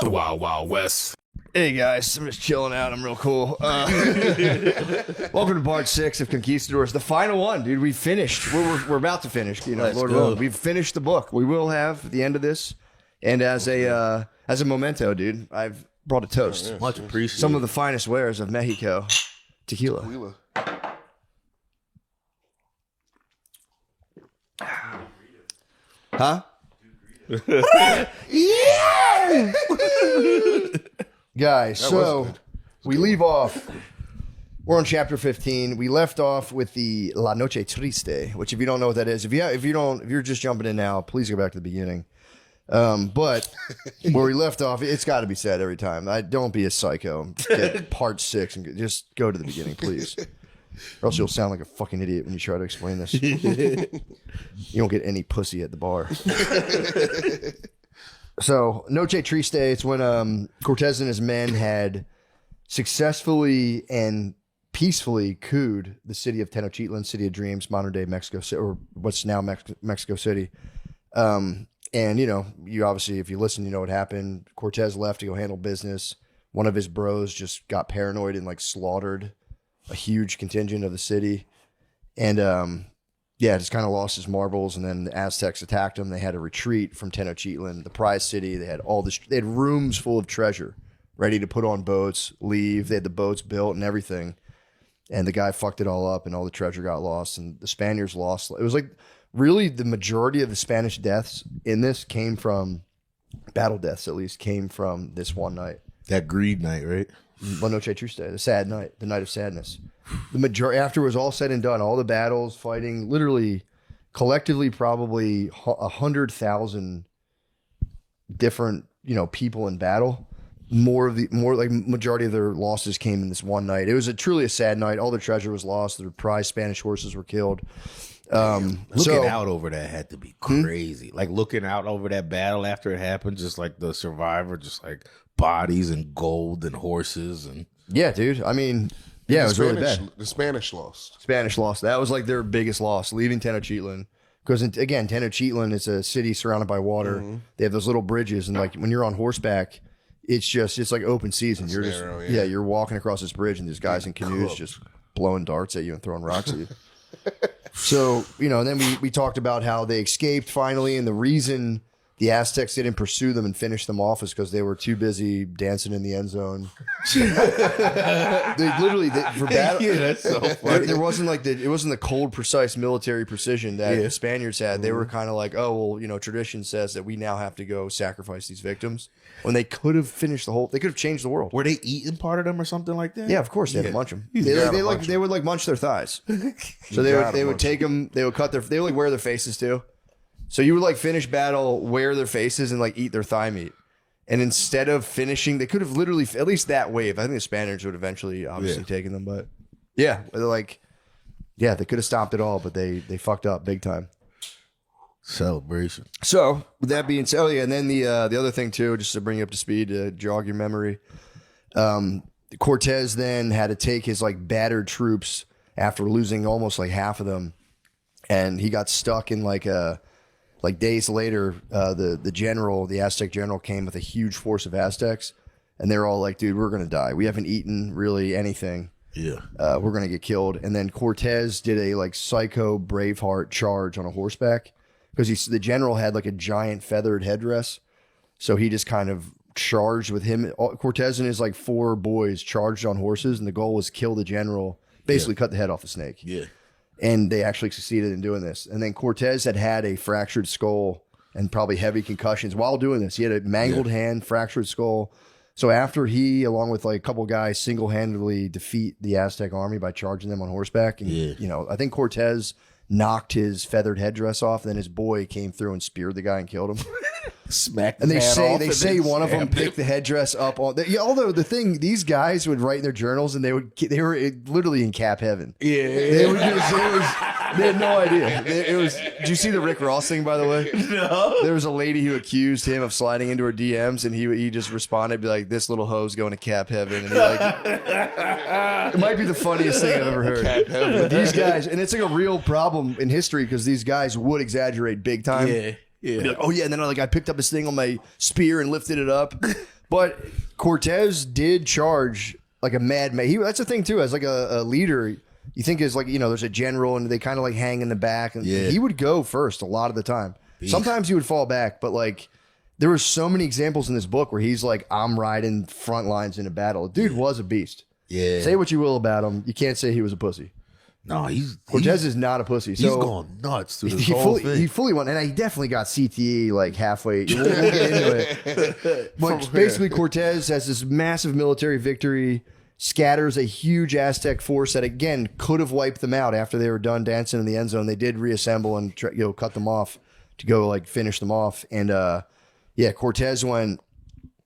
The Wild Wild West. Hey guys, I'm just chilling out. I'm real cool. Welcome to part 6 of Conquistadors, the final one, dude. We finished. We're about to finish. You know, Lord willing, we've finished the book. We will have at the end of this, and as a memento, dude, I've brought a toast. Yeah. Much appreciated. Some of the finest wares of Mexico, tequila. Huh? Yeah! Guys, so we leave off. We're on chapter 15. We left off with the La Noche Triste, which if you don't know what that is, if you're just jumping in now, please go back to the beginning. But where we left off, it's got to be said every time. Don't be a psycho. Get part 6 and just go to the beginning, please. Or else you'll sound like a fucking idiot when you try to explain this. You don't get any pussy at the bar. So, Noche Triste, it's when Cortez and his men had successfully and peacefully cooed the city of Tenochtitlan, City of Dreams, modern-day Mexico City, or what's now Mexico City. And, you know, you obviously, if you listen, you know what happened. Cortez left to go handle business. One of his bros just got paranoid and, like, slaughtered a huge contingent of the city. And, just kind of lost his marbles, and then the Aztecs attacked him. They had to retreat from Tenochtitlan, the prize city. They had they had rooms full of treasure ready to put on boats, leave. They had the boats built and everything. And the guy fucked it all up, and all the treasure got lost, and the Spaniards lost. It was like really the majority of the Spanish deaths in this came from battle deaths, at least came from this one night. That greed night, right? La Noche Triste, the sad night, the night of sadness. The majority, after it was all said and done, all the battles, fighting, literally, collectively, probably 100,000 different, people in battle. Majority of their losses came in this one night. It was truly a sad night. All the treasure was lost. Their prized Spanish horses were killed. Looking out over that had to be crazy. Like looking out over that battle after it happened, just like the survivor, just like bodies and gold and horses and yeah, dude. I mean, yeah, it was really bad. The Spanish lost. That was like their biggest loss, leaving Tenochtitlan. Because again, Tenochtitlan is a city surrounded by water. Mm-hmm. They have those little bridges, and like when you're on horseback, it's like open season. You're narrow, you're walking across this bridge, and there's guys in canoes just blowing darts at you and throwing rocks at you. So, and then we talked about how they escaped finally, and the reason the Aztecs didn't pursue them and finish them off is because they were too busy dancing in the end zone. They literally, for battle, yeah, that's so funny. There wasn't it wasn't the cold, precise military precision that the Spaniards had. They were kind of like, oh, well, tradition says that we now have to go sacrifice these victims. When they could have finished they could have changed the world. Were they eating part of them or something like that? Yeah, of course they had to munch them. They would munch their thighs. So they would take them. They would they would wear their faces too. So you would finish battle, wear their faces, and eat their thigh meat. And instead of finishing, they could have literally, at least that wave. I think the Spaniards would eventually obviously taken them, but yeah, they're they could have stopped it all, but they fucked up big time. Celebration. So with that being said, and then the other thing too, just to bring you up to speed, to jog your memory, Cortez then had to take his battered troops after losing almost half of them, and he got stuck in days later. The Aztec general came with a huge force of Aztecs, and they're all like, dude, we're gonna die. We haven't eaten really anything. Yeah, we're gonna get killed. And then Cortez did a psycho Braveheart charge on a horseback. Because the general had a giant feathered headdress. So he just kind of charged with him. Cortez and his 4 boys charged on horses, and the goal was kill the general, basically cut the head off the snake. Yeah. And they actually succeeded in doing this. And then Cortez had a fractured skull and probably heavy concussions while doing this. He had a mangled hand, fractured skull. So after he, along with a couple guys, single-handedly defeat the Aztec army by charging them on horseback, and I think Cortez knocked his feathered headdress off, then his boy came through and speared the guy and killed him. Smacked and his they say one of them picked the headdress up on. Although these guys would write in their journals, and they were literally in cap heaven. Yeah, they had no idea. Did you see the Rick Ross thing, by the way? No. There was a lady who accused him of sliding into her DMs, and he just responded, be like, "This little hoe's going to cap heaven," and it might be the funniest thing I've ever heard. Cap heaven. But these guys, and it's a real problem in history because these guys would exaggerate big time. Yeah. Be like, oh yeah, and then I picked up this thing on my spear and lifted it up. But Cortez did charge like a madman. That's the thing too. As like a leader, you think is like, there's a general and they kind of like hang in the back. And he would go first a lot of the time. Beast. Sometimes he would fall back, but like there were so many examples in this book where he's like, I'm riding front lines in a battle. Dude was a beast. Yeah. Say what you will about him. You can't say he was a pussy. No, Cortez is not a pussy. So he's going nuts through this whole thing. He fully won, and he definitely got CTE like halfway. We'll get into it. But basically, Cortez has this massive military victory, scatters a huge Aztec force that again could have wiped them out after they were done dancing in the end zone. They did reassemble and cut them off to go like finish them off. And Cortez went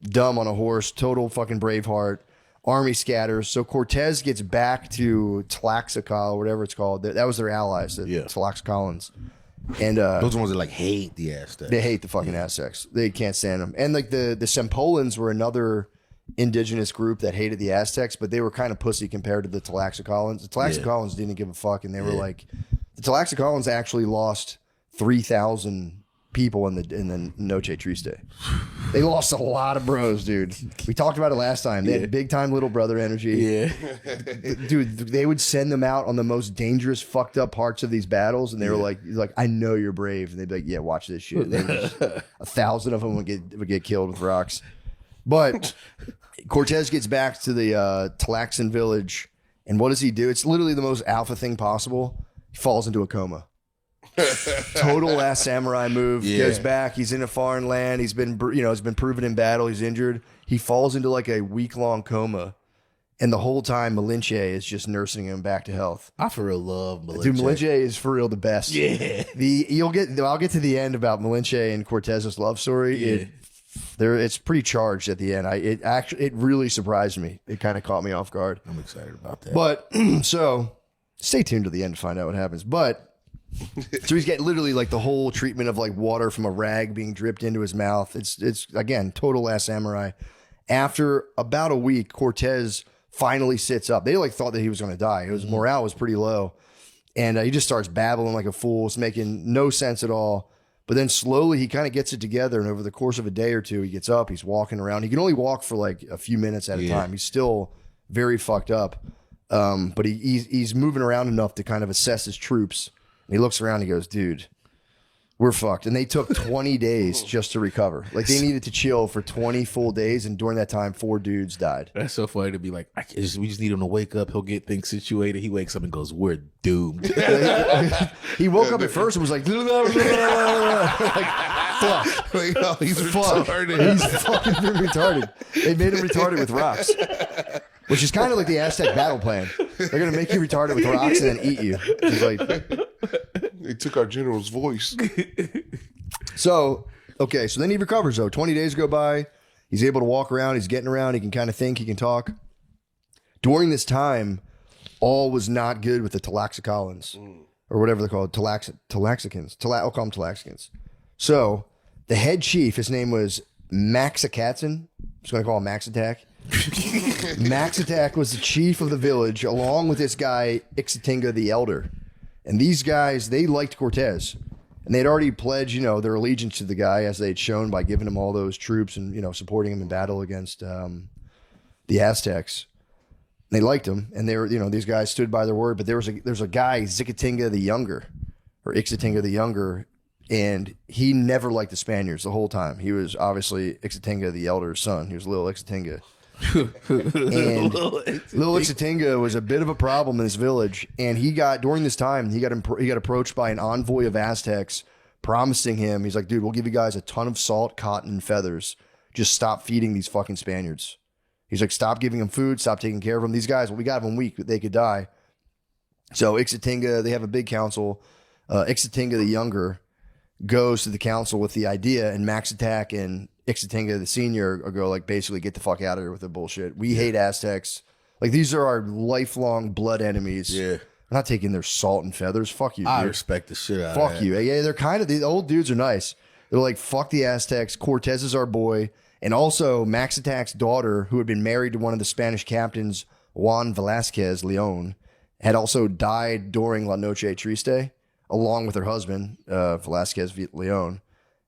dumb on a horse, total fucking Braveheart. Army scatters. So Cortez gets back to Tlaxcala, or whatever it's called. That was their allies, the Tlaxcalans. And those ones that like hate the Aztecs. They hate the fucking Aztecs. They can't stand them. And like the Sempolans were another indigenous group that hated the Aztecs, but they were kind of pussy compared to the Tlaxcalans. The Tlaxcalans didn't give a fuck, and they were like, the Tlaxcalans actually lost 3,000 people in the Noche Triste. They lost a lot of bros, dude. We talked about it last time. They had big time little brother energy. Yeah. Dude, they would send them out on the most dangerous, fucked up parts of these battles, and they were like, I know you're brave. And they'd be like, yeah, watch this shit. And 1,000 of them would get killed with rocks. But Cortez gets back to the Tlaxcan village, and what does he do? It's literally the most alpha thing possible. He falls into a coma. Total last samurai move. Goes back. He's in a foreign land. He's been proven in battle. He's injured. He falls into like a week-long coma, and the whole time Malinche is just nursing him back to health. I for real love Malinche. Dude, Malinche is for real the best. Yeah. I'll get to the end about Malinche and Cortez's love story. Yeah. It's pretty charged at the end. It really surprised me. It kind of caught me off guard. I'm excited about that. But so stay tuned to the end to find out what happens. But so he's getting literally like the whole treatment of like water from a rag being dripped into his mouth. It's again, total Last Samurai. After about a week, Cortez finally sits up. They like thought that he was going to die. His morale was pretty low. And he just starts babbling like a fool. It's making no sense at all. But then slowly he kind of gets it together. And over the course of a day or two, he gets up, he's walking around. He can only walk for like a few minutes at a time. He's still very fucked up. But he's moving around enough to kind of assess his troops. And he looks around and he goes, dude, we're fucked. And they took 20 days just to recover. Like they needed to chill for 20 full days. And during that time, 4 dudes died. That's so funny to be like, we just need him to wake up. He'll get things situated. He wakes up and goes, we're doomed. He woke up at first and was like, fuck. Like, oh, he's retarded. He's fucking retarded. They made him retarded with rocks. Which is kind of like the Aztec battle plan. They're going to make you retarded with rocks and then eat you. It's like, they took our general's voice. So then he recovers, though. 20 days go by. He's able to walk around. He's getting around. He can kind of think. He can talk. During this time, all was not good with the Tlaxcalans, or whatever they're called, Tlaxicans. I'll call them Tlaxicans. So the head chief, his name was Maxacatzin. I'm just going to call him Max Attack. Max Attack was the chief of the village, along with this guy Ixatinga the Elder. And these guys, they liked Cortez, and they'd already pledged, their allegiance to the guy, as they'd shown by giving him all those troops and supporting him in battle against the Aztecs. And they liked him, and they were, these guys stood by their word. But there's a guy Xicotinga the Younger, or Ixatinga the Younger, and he never liked the Spaniards the whole time. He was obviously Ixatinga the Elder's son. He was little Ixatinga. And little Ixatinga was a bit of a problem in this village, and during this time he got approached by an envoy of Aztecs, promising him, he's like, dude, we'll give you guys a ton of salt, cotton, and feathers. Just stop feeding these fucking Spaniards. He's like, stop giving them food, stop taking care of them. These guys, we got them weak, they could die. So Ixatinga, they have a big council. Ixatinga the Younger goes to the council with the idea, and Max Attack and Ixatinga the Senior go like, basically, get the fuck out of here with the bullshit. We hate Aztecs. Like, these are our lifelong blood enemies. Yeah. We're not taking their salt and feathers. Fuck you, dude. I respect the shit out of Fuck that. you. Yeah, they're kind of, the old dudes are nice. They're like, fuck the Aztecs. Cortez is our boy. And also, Max Attack's daughter, who had been married to one of the Spanish captains, Juan Velazquez Leon, had also died during La Noche Triste, along with her husband, Velazquez Leon.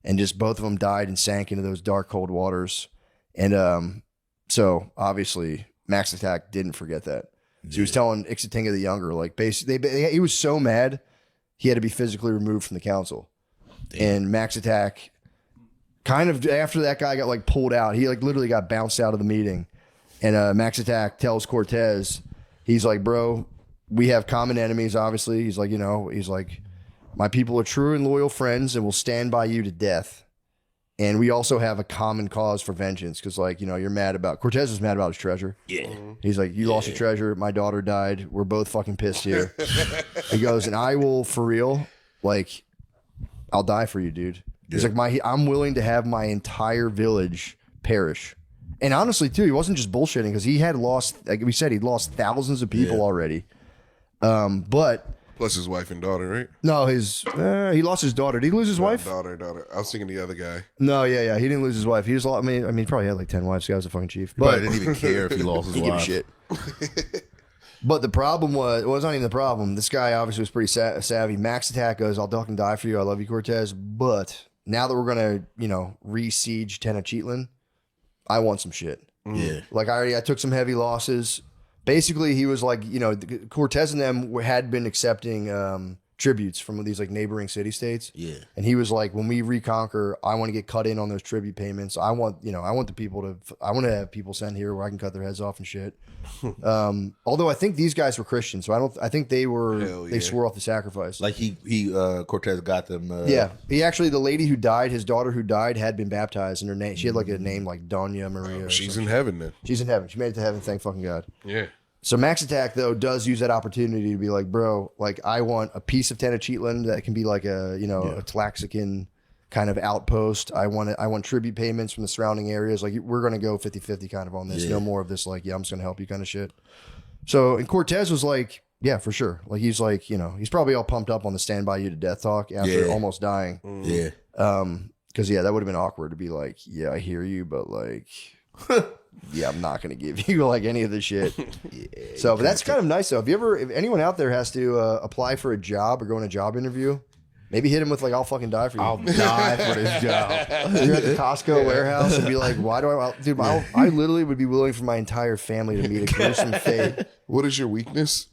And just both of them died and sank into those dark, cold waters. And so obviously Max Attack didn't forget that. So he was telling Ixatinga the Younger, like basically, he was so mad he had to be physically removed from the council. And Max Attack, kind of after that guy got like pulled out, he like literally got bounced out of the meeting. And Max Attack tells Cortez, he's like, bro, we have common enemies, obviously. He's like, he's like, my people are true and loyal friends and will stand by you to death. And we also have a common cause for vengeance because, like, you're mad about... Cortez was mad about his treasure. Yeah. He's like, you lost your treasure. My daughter died. We're both fucking pissed here. He goes, and I will, for real, like, I'll die for you, dude. He's like, I'm willing to have my entire village perish. And honestly, too, he wasn't just bullshitting because he had lost... Like we said, he'd lost thousands of people already. But... Plus his wife and daughter, right? No, he lost his daughter. Did he lose his wife? Daughter. I was thinking the other guy. No, yeah. He didn't lose his wife. He just lost, I mean, he probably had like 10 wives. This guy was a fucking chief. But I didn't even care if he lost his wife. Give a shit. But the problem was, it wasn't even the problem. This guy obviously was pretty savvy. Max Attack goes, I'll fucking die for you. I love you, Cortez. But now that we're going to, re-siege Tenochtitlan, I want some shit. Yeah. Like I took some heavy losses. Basically, he was like, Cortez and them had been accepting tributes from these like neighboring city states. Yeah. And he was like, when we reconquer, I want to get cut in on those tribute payments. I want to have people sent here where I can cut their heads off and shit. Although I think these guys were Christians, so I think they swore off the sacrifice. Like Cortez got them. He actually, the lady who died, his daughter who died, had been baptized, and her name, she had like a name like Doña Maria. She's in heaven then. She's in heaven. She made it to heaven. Thank fucking God. Yeah. So Max Attack though does use that opportunity to be like, bro, like I want a piece of Tenochtitlan that can be like a a Tlaxican kind of outpost. I want tribute payments from the surrounding areas. Like we're gonna go 50-50 kind of on this. No more of this like, I'm just gonna help you kind of shit. So and Cortez was like, yeah, for sure. Like he's like, he's probably all pumped up on the stand by you to death talk after almost dying. Yeah. Because that would have been awkward to be like, yeah, I hear you, but like yeah, I'm not going to give you like any of the shit. So, but that's kind of nice though. If anyone out there has to apply for a job or go on a job interview, maybe hit him with like, I'll fucking die for you. I'll die for this job. You're at the Costco warehouse and be like, why do I literally would be willing for my entire family to meet a gruesome fate. What is your weakness?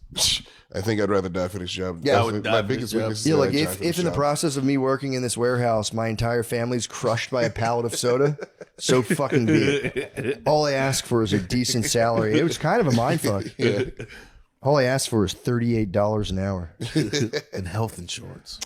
I think I'd rather die for this job. Yeah, I would die my for biggest this job. weakness. Yeah, Is like that I die for if this in the job. process of me working in this warehouse, my entire family's crushed by a pallet of soda, so fucking be it. All I ask for is a decent salary. It was kind of a mindfuck. Yeah. All I asked for is $38 an hour. And health insurance.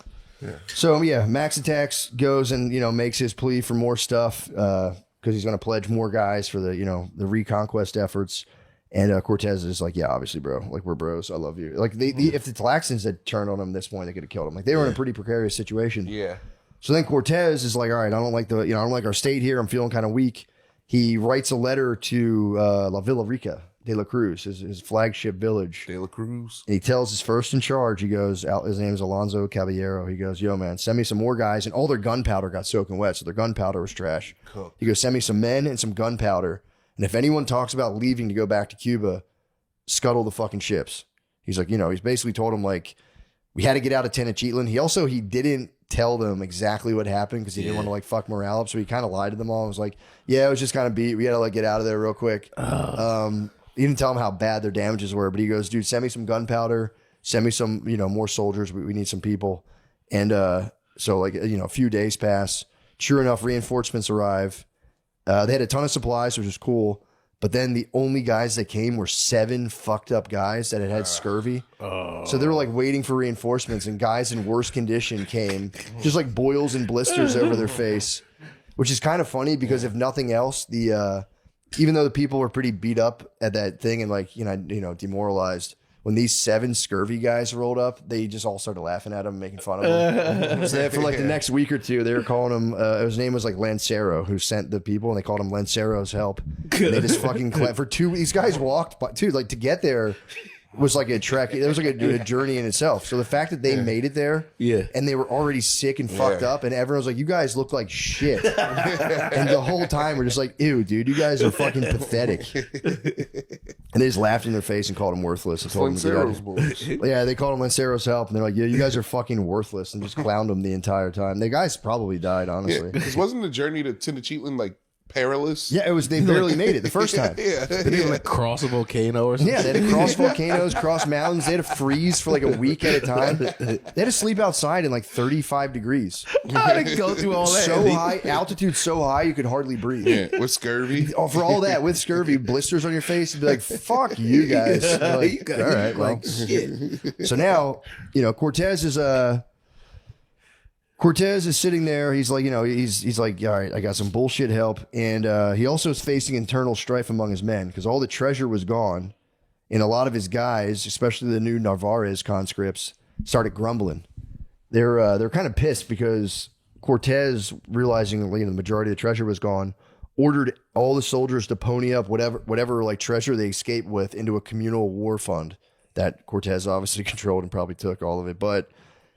So yeah, Max Attacks goes and makes his plea for more stuff because he's going to pledge more guys for the the reconquest efforts. And Cortez is like, yeah, obviously, bro. Like we're bros. I love you. Like if the Tlaxcans had turned on him at this point, they could have killed him. Like they were in a pretty precarious situation. Yeah. So then Cortez is like, all right, I don't like I don't like our state here. I'm feeling kind of weak. He writes a letter to La Villa Rica de la Cruz, his flagship village. De la Cruz. And he tells his first in charge, he goes, his name is Alonso Caballero. He goes, yo, man, send me some more guys. And all their gunpowder got soaking wet, so their gunpowder was trash. Cool. He goes, send me some men and some gunpowder. And if anyone talks about leaving to go back to Cuba, scuttle the fucking ships. He's like, he's basically told him, like, we had to get out of Tenochtitlan. He didn't tell them exactly what happened because he didn't want to, like, fuck morale up. So he kind of lied to them all. He was like, yeah, it was just kind of beat. We had to, like, get out of there real quick. He didn't tell them how bad their damages were, but he goes, dude, send me some gunpowder. Send me some, more soldiers. We need some people. And so, like, a few days pass. Sure enough, reinforcements arrive. They had a ton of supplies, which was cool. But then the only guys that came were 7 fucked up guys that had scurvy. So they were like waiting for reinforcements, and guys in worse condition came, just like boils and blisters over their face, which is kind of funny because if nothing else, even though the people were pretty beat up at that thing and like, demoralized, when these 7 scurvy guys rolled up, they just all started laughing at him, making fun of him. So for like the next week or two, they were calling him, his name was like Lancero, who sent the people, and they called him Lancero's help. And they just fucking, these guys walked, like to get there was like a trek. It was like a journey in itself. So the fact that they made it there and they were already sick and fucked up, and everyone was like, you guys look like shit. And the whole time we're just like, ew, dude, you guys are fucking pathetic. And they just laughed in their face and called him worthless. And told Lancero's boys. Yeah, they called him Lancero's help, and they're like, yeah, you guys are fucking worthless, and just clowned him the entire time. The guys probably died, honestly. Because wasn't the journey to Tenochtitlan like perilous. Yeah, it was. They barely made it the first time. Yeah. Did they like cross a volcano or something? Yeah, they had to cross volcanoes, cross mountains. They had to freeze for like a week at a time. They had to sleep outside in like 35 degrees. How did they go through all that? So high, altitude so high you could hardly breathe. Yeah, with scurvy. Oh, for all that, with scurvy, blisters on your face, you'd be like, fuck you guys. You're like, You guys all right, look well. like shit. So now, Cortez is sitting there. He's like, he's like, all right, I got some bullshit help. And he also is facing internal strife among his men because all the treasure was gone. And a lot of his guys, especially the new Narvaez conscripts, started grumbling. They're kind of pissed because Cortez, realizing the majority of the treasure was gone, ordered all the soldiers to pony up whatever like treasure they escaped with into a communal war fund that Cortez obviously controlled and probably took all of it. But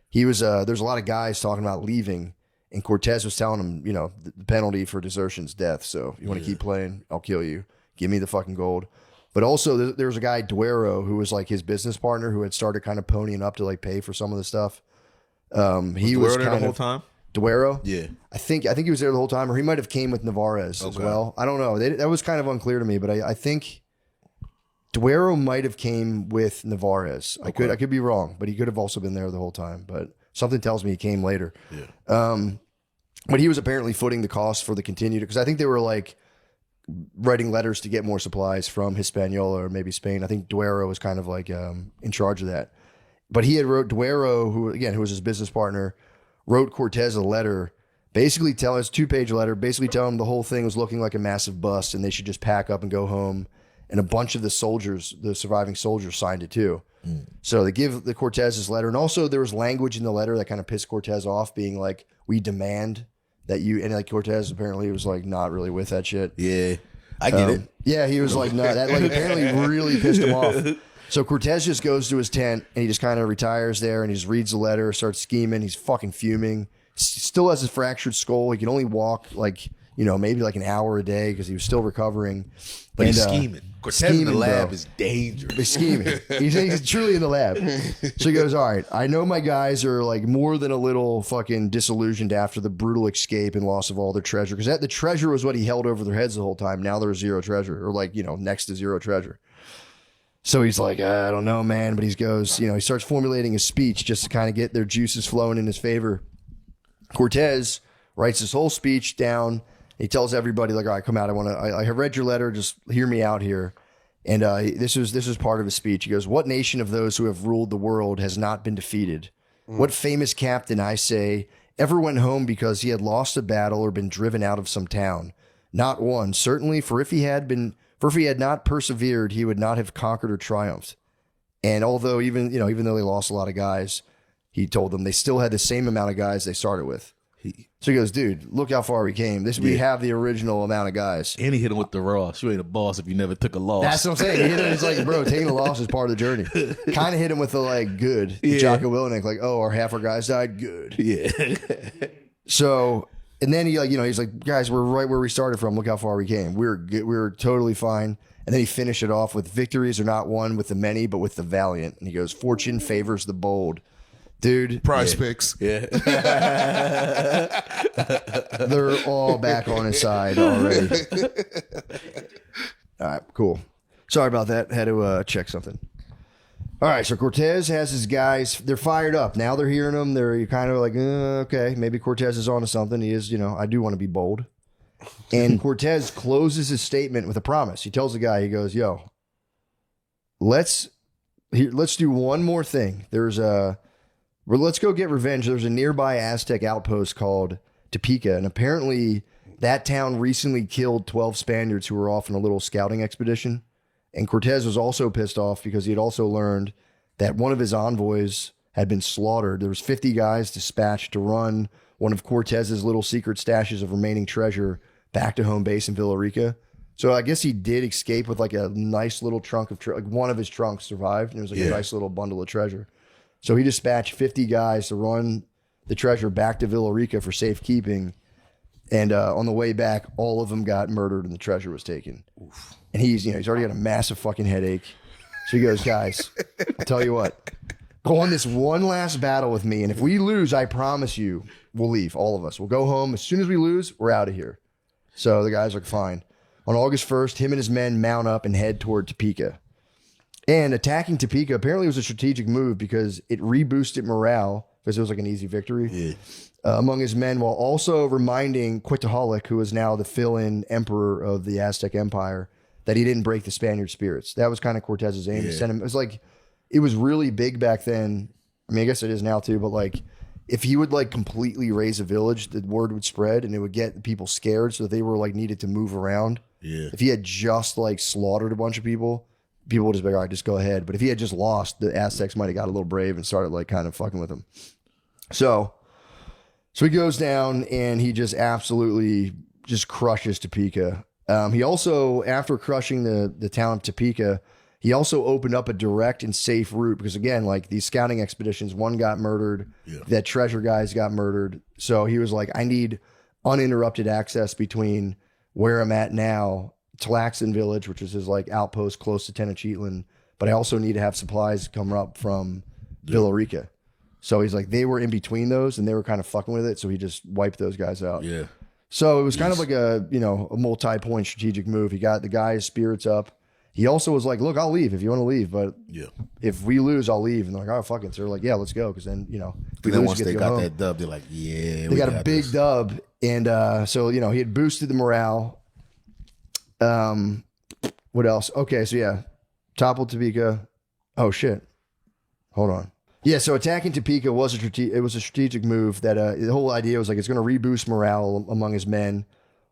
he was there's a lot of guys talking about leaving, and Cortez was telling them, the penalty for desertion is death. So if you want to keep playing, I'll kill you. Give me the fucking gold. But also there was a guy, Duero, who was like his business partner who had started kind of ponying up to like pay for some of the stuff. He was there the whole time? Duero? Yeah. I think he was there the whole time, or he might have came with Narvaez as well. I don't know. That was kind of unclear to me, but I think Duero might have came with Narvaez. I could be wrong, but he could have also been there the whole time. But something tells me he came later. Yeah. But he was apparently footing the costs for the continued, because I think they were like writing letters to get more supplies from Hispaniola or maybe Spain. I think Duero was kind of like in charge of that. But he had wrote Duero, who was his business partner, wrote Cortez a letter, basically telling us 2-page letter, basically telling him the whole thing was looking like a massive bust and they should just pack up and go home. And a bunch of the surviving soldiers signed it too. So they give the Cortez this letter. And also there was language in the letter that kind of pissed Cortez off, being like, we demand that you, and like Cortez apparently was like not really with that shit. Yeah. I get it. Yeah, he was like, no, that like apparently really pissed him off. So Cortez just goes to his tent and he just kind of retires there and he just reads the letter, starts scheming. He's fucking fuming. Still has his fractured skull. He can only walk like, maybe like an hour a day because he was still recovering. But he's scheming. Cortez in the lab is dangerous. He's scheming. He's truly in the lab. So he goes, all right, I know my guys are like more than a little fucking disillusioned after the brutal escape and loss of all their treasure. Because the treasure was what he held over their heads the whole time. Now there's zero treasure, or like, next to zero treasure. So he's like, I don't know, man. But he goes, he starts formulating a speech just to kind of get their juices flowing in his favor. Cortez writes this whole speech down. He tells everybody, like, all right, come out. I have read your letter. Just hear me out here. And this was part of his speech. He goes, what nation of those who have ruled the world has not been defeated? What famous captain, I say, ever went home because he had lost a battle or been driven out of some town? Not one, certainly, for if he had not persevered, he would not have conquered or triumphed. And although even though they lost a lot of guys, he told them they still had the same amount of guys they started with. So he goes, dude, look how far we came. We have the original amount of guys. And he hit him with the Ross. You ain't a boss if you never took a loss. That's what I'm saying. He hit him. It's like, bro, taking a loss is part of the journey. Kind of hit him with the like good. Yeah. Jocko Willenick, like, our half our guys died. Good. Yeah. So, and then he's like, guys, we're right where we started from. Look how far we came. We're good. We're totally fine. And then he finished it off with, victories are not won with the many, but with the valiant. And he goes, fortune favors the bold. Dude. Prize picks. Yeah. They're all back on his side already. All right, cool. Sorry about that. Had to check something. All right, so Cortez has his guys. They're fired up. Now they're hearing him. They're kind of like, okay, maybe Cortez is onto something. He is, I do want to be bold. And Cortez closes his statement with a promise. He tells the guy, he goes, yo, let's do one more thing. Let's go get revenge. There's a nearby Aztec outpost called Topeka, and apparently that town recently killed 12 Spaniards who were off on a little scouting expedition. And Cortez was also pissed off because he had also learned that one of his envoys had been slaughtered. There was 50 guys dispatched to run one of Cortez's little secret stashes of remaining treasure back to home base in Villarica. So I guess he did escape with like a nice little trunk of like one of his trunks survived, and it was like a nice little bundle of treasure. So he dispatched 50 guys to run the treasure back to Villarica for safekeeping. And on the way back, all of them got murdered and the treasure was taken. Oof. And he's already got a massive fucking headache. So he goes, guys, I'll tell you what, go on this one last battle with me. And if we lose, I promise you, we'll leave, all of us. We'll go home. As soon as we lose, we're out of here. So the guy's like, fine. On August 1st, him and his men mount up and head toward Topeka. And attacking Topeka apparently was a strategic move because it reboosted morale because it was like an easy victory among his men, while also reminding Cuitlahuac, who is now the fill-in emperor of the Aztec Empire, that he didn't break the Spaniard spirits. That was kind of Cortez's aim to send him. It was like, it was really big back then. I mean, I guess it is now too, but like, if he would like completely raise a village, the word would spread and it would get people scared so that they were like needed to move around. Yeah. If he had just like slaughtered a bunch of people would just be like, all right, just go ahead. But if he had just lost, the Aztecs might have got a little brave and started like kind of fucking with him. So he goes down and he just absolutely just crushes Topeka. He also, after crushing the town of Topeka, he also opened up a direct and safe route because, again, like these scouting expeditions, one got murdered, that treasure guys got murdered. So he was like, I need uninterrupted access between where I'm at now, Tlaxcan Village, which is his like outpost close to Tenochtitlan, but I also need to have supplies come up from Villa Rica. So he's like, they were in between those and they were kind of fucking with it. So he just wiped those guys out. Yeah. So it was kind of like a multi-point strategic move. He got the guy's spirits up. He also was like, look, I'll leave if you want to leave, but if we lose, I'll leave. And they're like, oh, fuck it. So they're like, yeah, let's go. Because then, if then once they got that dub, they're like, yeah, they got a big dub. And so, he had boosted the morale. What else? Okay, so toppled Topeka. Oh, shit. Hold on. Yeah, so attacking Topeka was a strategic move that the whole idea was like it's going to reboost morale among his men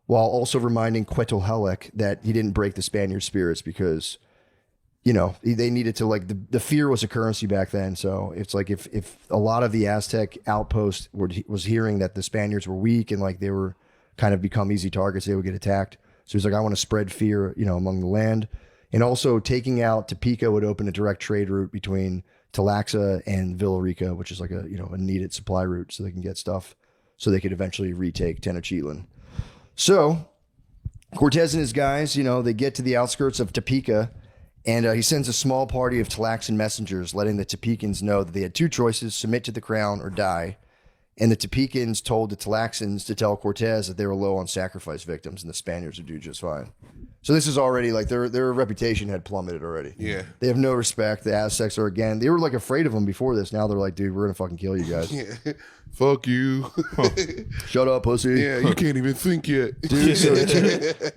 while also reminding Cuitlahuac that he didn't break the Spaniard spirits because, they needed to like the fear was a currency back then. So it's like if a lot of the Aztec outpost was hearing that the Spaniards were weak and like they were kind of become easy targets, they would get attacked. So he's like, I want to spread fear, among the land. And also taking out Topeka would open a direct trade route between Tlaxca and Villa Rica, which is like a needed supply route so they can get stuff so they could eventually retake Tenochtitlan. So Cortez and his guys, they get to the outskirts of Topeka and he sends a small party of Tlaxcan messengers letting the Topekans know that they had two choices, submit to the crown or die. And the Topekans told the Tlaxcans to tell Cortez that they were low on sacrifice victims and the Spaniards would do just fine. So this is already like their reputation had plummeted already. Yeah. They have no respect. The Aztecs are they were like afraid of them before this. Now they're like, dude, we're going to fucking kill you guys. Yeah. Fuck you. Shut up, pussy. Yeah, you can't even think yet. Dude, so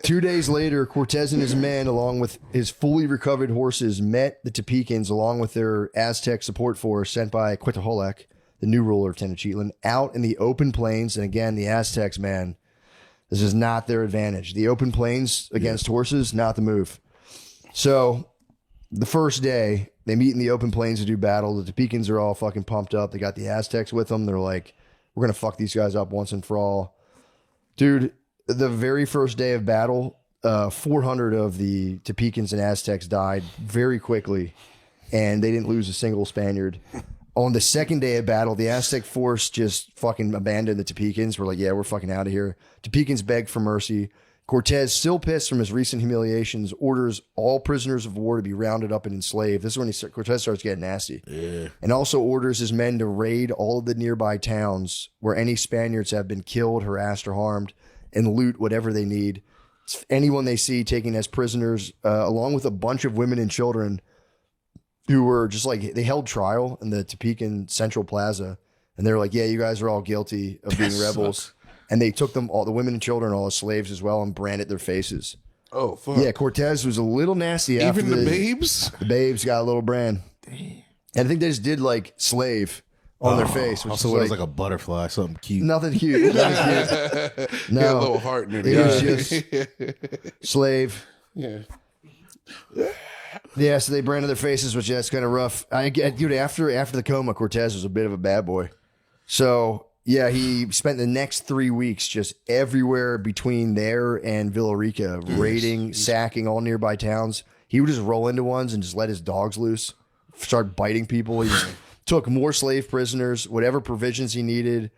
2 days later, Cortez and his men, along with his fully recovered horses, met the Topekans along with their Aztec support force sent by Cuitlahuac, the new ruler of Tenochtitlan, out in the open plains. And again, the Aztecs, man, this is not their advantage. The open plains against horses, not the move. So the first day, they meet in the open plains to do battle. The Topekans are all fucking pumped up. They got the Aztecs with them. They're like, we're going to fuck these guys up once and for all. Dude, the very first day of battle, 400 of the Topekans and Aztecs died very quickly, and they didn't lose a single Spaniard. On the second day of battle, the Aztec force just fucking abandoned the Topekans. We're like, yeah, we're fucking out of here. Topekans begged for mercy. Cortez, still pissed from his recent humiliations, orders all prisoners of war to be rounded up and enslaved. This is when Cortez starts getting nasty. Yeah. And also orders his men to raid all of the nearby towns where any Spaniards have been killed, harassed, or harmed, and loot whatever they need. Anyone they see taken as prisoners, along with a bunch of women and children who were just like, they held trial in the Topekan Central Plaza. And they're like, yeah, you guys are all guilty of being rebels. And they took them, all the women and children, all as slaves as well, and branded their faces. Oh, fuck. Yeah, Cortez was a little nasty. After Even the babes? The babes got a little brand. Damn. And I think they just did like slave on their face. Which also, it was like a butterfly, something cute. Nothing cute. Nothing cute. No. Yeah, a little heart in it. It was just slave. Yeah. Yeah, so they branded their faces, which that's kind of rough. Dude, after the coma, Cortez was a bit of a bad boy. So... yeah, he spent the next 3 weeks just everywhere between there and Villa Rica, raiding, sacking all nearby towns. He would just roll into ones and just let his dogs loose, start biting people. He just took more slave prisoners, whatever provisions he needed.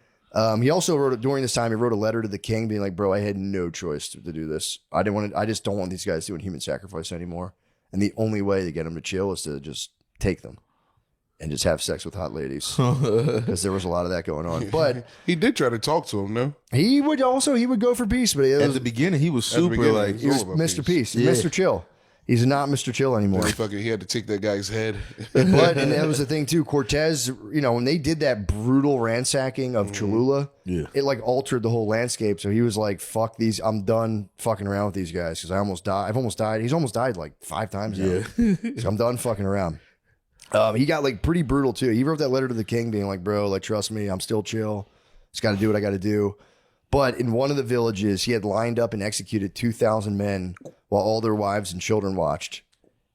He also wrote, during this time, he wrote a letter to the king being like, bro, I had no choice to do this. I just don't want these guys doing human sacrifice anymore. And the only way to get them to chill is to just take them. and just have sex with hot ladies because there was a lot of that going on. But he did try to talk to him, no? he would go for peace, but At the beginning, he was super like he was Mr. Peace, Mr. Chill. He's not Mr. Chill anymore. He had to take that guy's head. But and that was the thing too. Cortez, when they did that brutal ransacking of Cholula, it like altered the whole landscape. So he was like, "Fuck these! I'm done fucking around with these guys because I almost died. I've almost died. He's almost died like 5 times now. So I'm done fucking around." He got like pretty brutal too. He wrote that letter to the king, being like, "Bro, like trust me, I'm still chill. Just got to do what I got to do." But in one of the villages, he had lined up and executed 2,000 men while all their wives and children watched.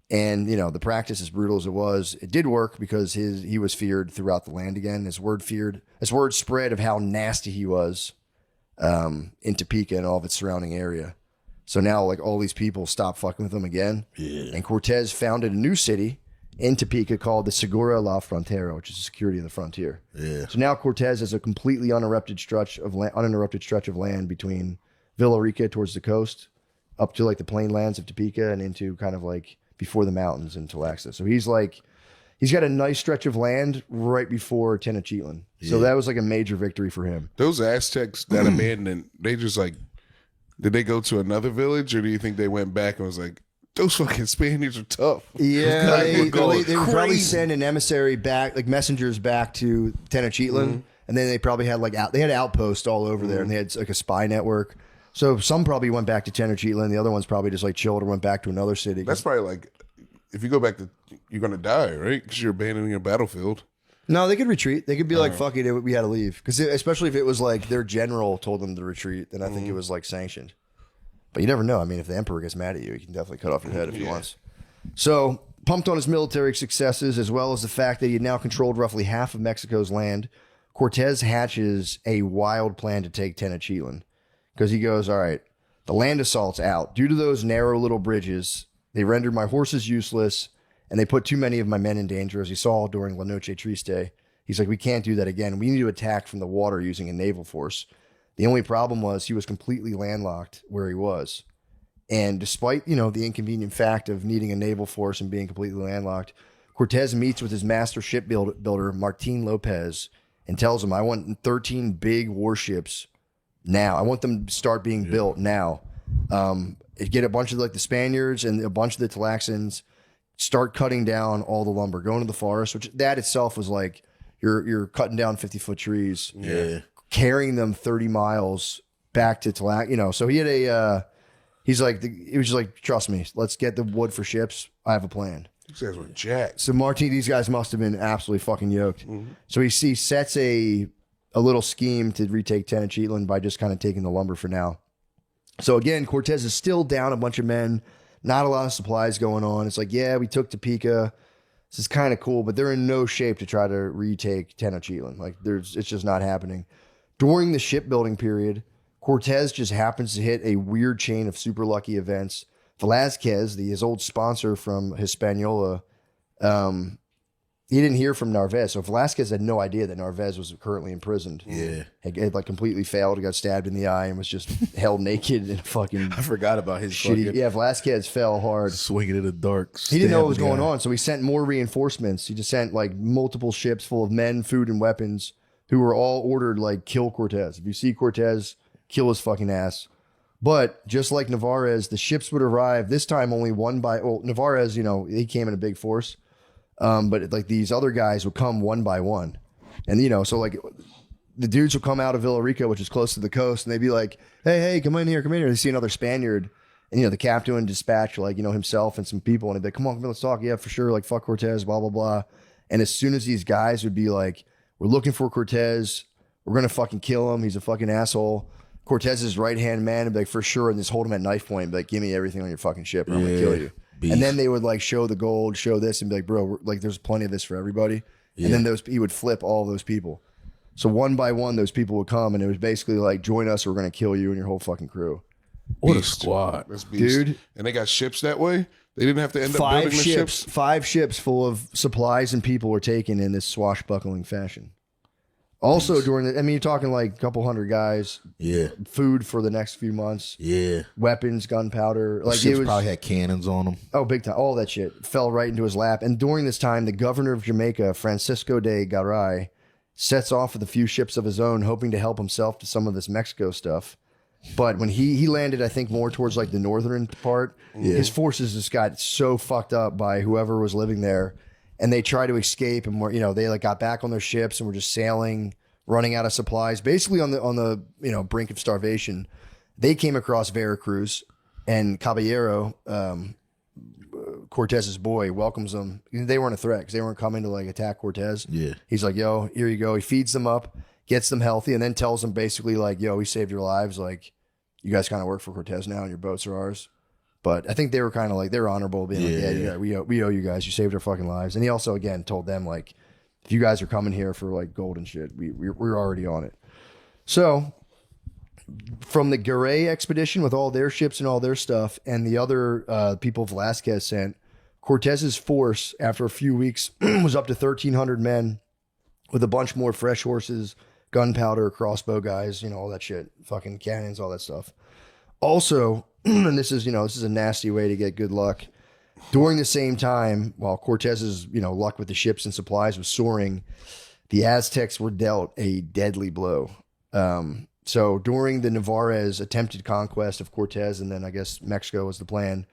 And, the practice, as brutal as it was, it did work because he was feared throughout the land again. His word spread of how nasty he was in Topeka and all of its surrounding area. So now, like, all these people stopped fucking with him again. Yeah. And Cortez founded a new city in Topeka called the Segura La Frontera, which is security of the frontier. Yeah. So now Cortez has a completely uninterrupted stretch of land between Villa Rica towards the coast, up to like the plain lands of Topeka, and into kind of like before the mountains in Tlaxcala. So he's got a nice stretch of land right before Tenochtitlan. Yeah. So that was like a major victory for him. Those Aztecs that abandoned, they just like, did they go to another village, or do you think they went back and was like, those fucking Spaniards are tough? Yeah, they would probably send an emissary back, like messengers back to Tenochtitlan, and then they probably had they had outposts all over there, and they had like a spy network. So some probably went back to Tenochtitlan, the other ones probably just like chilled or went back to another city. That's probably like, if you go back to, you're gonna die, right? Because you're abandoning your battlefield. No, they could retreat. They could be like, fuck it, we had to leave. Because especially if it was like their general told them to retreat, then I think it was like sanctioned. But you never know. I mean, if the emperor gets mad at you, he can definitely cut off your head if he wants. So, pumped on his military successes, as well as the fact that he had now controlled roughly half of Mexico's land, Cortez hatches a wild plan to take Tenochtitlan. Because he goes, all right, the land assault's out. Due to those narrow little bridges, they rendered my horses useless, and they put too many of my men in danger, as he saw during La Noche Triste. He's like, we can't do that again. We need to attack from the water using a naval force. The only problem was he was completely landlocked where he was. And despite, the inconvenient fact of needing a naval force and being completely landlocked, Cortez meets with his master shipbuilder, Martin Lopez, and tells him, I want 13 big warships now. I want them to start being built now. Get a bunch of the Spaniards and a bunch of the Tlaxcans, start cutting down all the lumber, go into the forest, which that itself was like, you're cutting down 50-foot trees. Yeah. Carrying them 30 miles back to Tlaxcala, so he had he was just like, trust me, let's get the wood for ships. I have a plan. These guys were jacked. So these guys must have been absolutely fucking yoked. Mm-hmm. So he sets a little scheme to retake Tenochtitlan by just kind of taking the lumber for now. So again, Cortez is still down a bunch of men, not a lot of supplies going on. It's like, yeah, we took Topeka. This is kind of cool, but they're in no shape to try to retake Tenochtitlan. Like it's just not happening. During the shipbuilding period, Cortez just happens to hit a weird chain of super lucky events. Velazquez, his old sponsor from Hispaniola, he didn't hear from Narvaez. So Velazquez had no idea that Narvaez was currently imprisoned. Yeah. Had like completely failed, got stabbed in the eye, and was just held naked in a fucking... I forgot about his shitty... Yeah, Velazquez fell hard. Swinging in the dark. He didn't know what was going on, so he sent more reinforcements. He just sent like multiple ships full of men, food, and weapons who were all ordered like, kill Cortez. If you see Cortez, kill his fucking ass. But just like Narvaez, the ships would arrive, this time only one by... Well, Narvaez, he came in a big force. But like these other guys would come one by one. And, so like the dudes would come out of Villa Rica, which is close to the coast, and they'd be like, hey, come in here. They see another Spaniard. And, the captain would dispatch like, himself and some people. And he'd be like, come on, let's talk. Yeah, for sure. Like, fuck Cortez, blah, blah, blah. And as soon as these guys would be like, we're looking for Cortez. We're going to fucking kill him. He's a fucking asshole. Cortez's right-hand man would be like, for sure, and just hold him at knife point and be like, give me everything on your fucking ship or I'm going to kill you. Beef. And then they would like show the gold, show this, and be like, bro, like there's plenty of this for everybody. Yeah. And then he would flip all those people. So one by one, those people would come, and it was basically like, join us or we're going to kill you and your whole fucking crew. What a squad. That's beast. Dude. And they got ships that way? They didn't have to end up building the ships? 5 ships full of supplies and people were taken in this swashbuckling fashion. Also during the, I mean, you're talking like a couple hundred guys. Yeah. Food for the next few months. Yeah. Weapons, gunpowder. Like Ships it was probably had cannons on them. Oh, big time. All that shit fell right into his lap. And during this time, the governor of Jamaica, Francisco de Garay, sets off with a few ships of his own, hoping to help himself to some of this Mexico stuff. But when he landed, I think more towards like the northern part, his forces just got so fucked up by whoever was living there, and they tried to escape, and were, you know, they like got back on their ships and were just sailing, running out of supplies, basically on the you know, brink of starvation. They came across Veracruz, and Caballero, Cortez's boy, welcomes them. They weren't a threat because they weren't coming to like attack Cortez. Yeah. He's like, yo, here you go. He feeds them up, gets them healthy, and then tells them basically like, yo, we saved your lives. Like, you guys kind of work for Cortez now and your boats are ours. But I think they were kind of like, they're honorable, being like, yeah, we owe you guys. You saved our fucking lives. And he also, again, told them like, if you guys are coming here for like gold and shit, we're already on it. So from the Garay expedition with all their ships and all their stuff and the other people Velasquez sent, Cortez's force, after a few weeks, was up to 1,300 men with a bunch more fresh horses, gunpowder, crossbow guys, you know, all that shit, fucking cannons, all that stuff. Also, and this is a nasty way to get good luck. During the same time, while Cortez's, you know, luck with the ships and supplies was soaring, the Aztecs were dealt a deadly blow. So during the Navarrez attempted conquest of Cortez, and then I guess Mexico was the plan,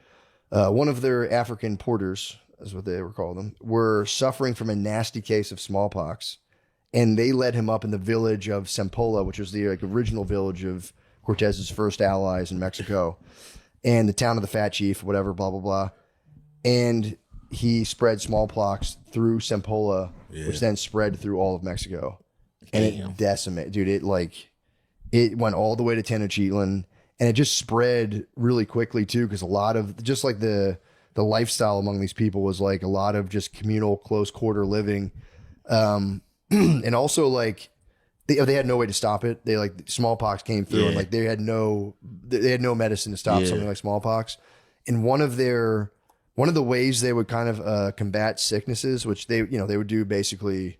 one of their African porters, is what they were called them, were suffering from a nasty case of smallpox. And they led him up in the village of Sempola, which was the like original village of Cortez's first allies in Mexico, and the town of the Fat Chief, whatever, blah, blah, blah. And he spread smallpox through Sempola, which then spread through all of Mexico. And it decimated, dude. It went all the way to Tenochtitlan, and it just spread really quickly too, because a lot of just like the lifestyle among these people was like a lot of just communal, close quarter living. And also like they had no way to stop it. They like smallpox came through and like they had no medicine to stop something like smallpox. And one of the ways they would kind of combat sicknesses, which they would do basically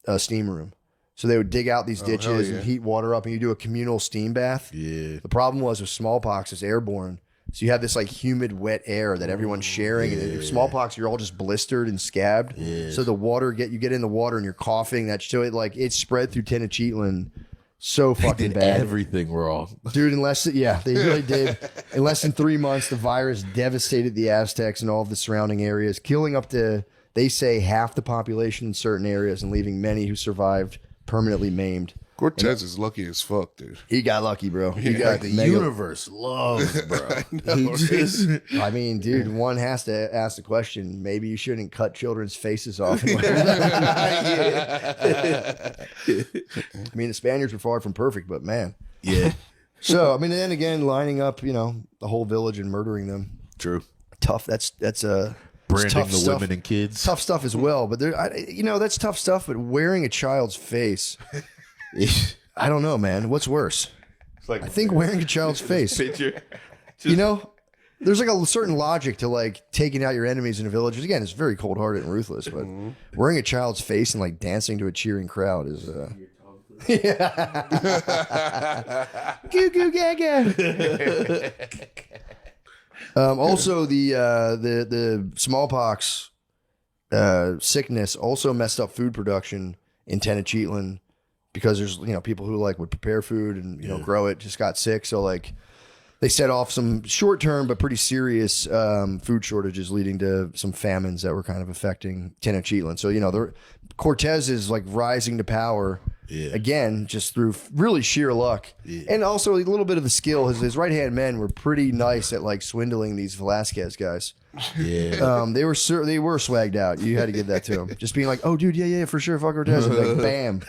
a steam room. So they would dig out these ditches and heat water up, and you do a communal steam bath. Yeah. The problem was with smallpox, it's airborne. So you have this like humid, wet air that everyone's sharing. And if smallpox, you're all just blistered and scabbed. Yeah. So the water you get in the water and you're coughing. It spread through Tenochtitlan so fucking bad. Everything wrong, dude. They really did. In less than 3 months, the virus devastated the Aztecs and all of the surrounding areas, killing up to, they say, half the population in certain areas and leaving many who survived permanently maimed. Cortez is lucky as fuck, dude. He got lucky, bro. He got the universe loves, bro. I mean, dude, one has to ask the question, maybe you shouldn't cut children's faces off. I mean, the Spaniards were far from perfect, but man. Yeah. So, I mean, then again, lining up, you know, the whole village and murdering them. True. Tough. That's branding tough the stuff. Women and kids. Tough stuff as well. But that's tough stuff. But wearing a child's face, I don't know, man. What's worse? I think wearing a child's face. You know, there's like a certain logic to like taking out your enemies in a village. Again, it's very cold hearted and ruthless. But wearing a child's face and like dancing to a cheering crowd is. Goo goo gaga. Also, the smallpox sickness also messed up food production in Tenochtitlan, because there's people who like would prepare food and grow it just got sick. So like they set off some short term but pretty serious food shortages, leading to some famines that were kind of affecting Tenochtitlan. So Cortez is like rising to power. Yeah. Again, just through really sheer luck, and also a little bit of the skill. His right hand men were pretty nice at like swindling these Velasquez guys. Yeah, they were swagged out. You had to give that to them. Just being like, "Oh, dude, yeah, for sure, fuck Cortez." And like, bam,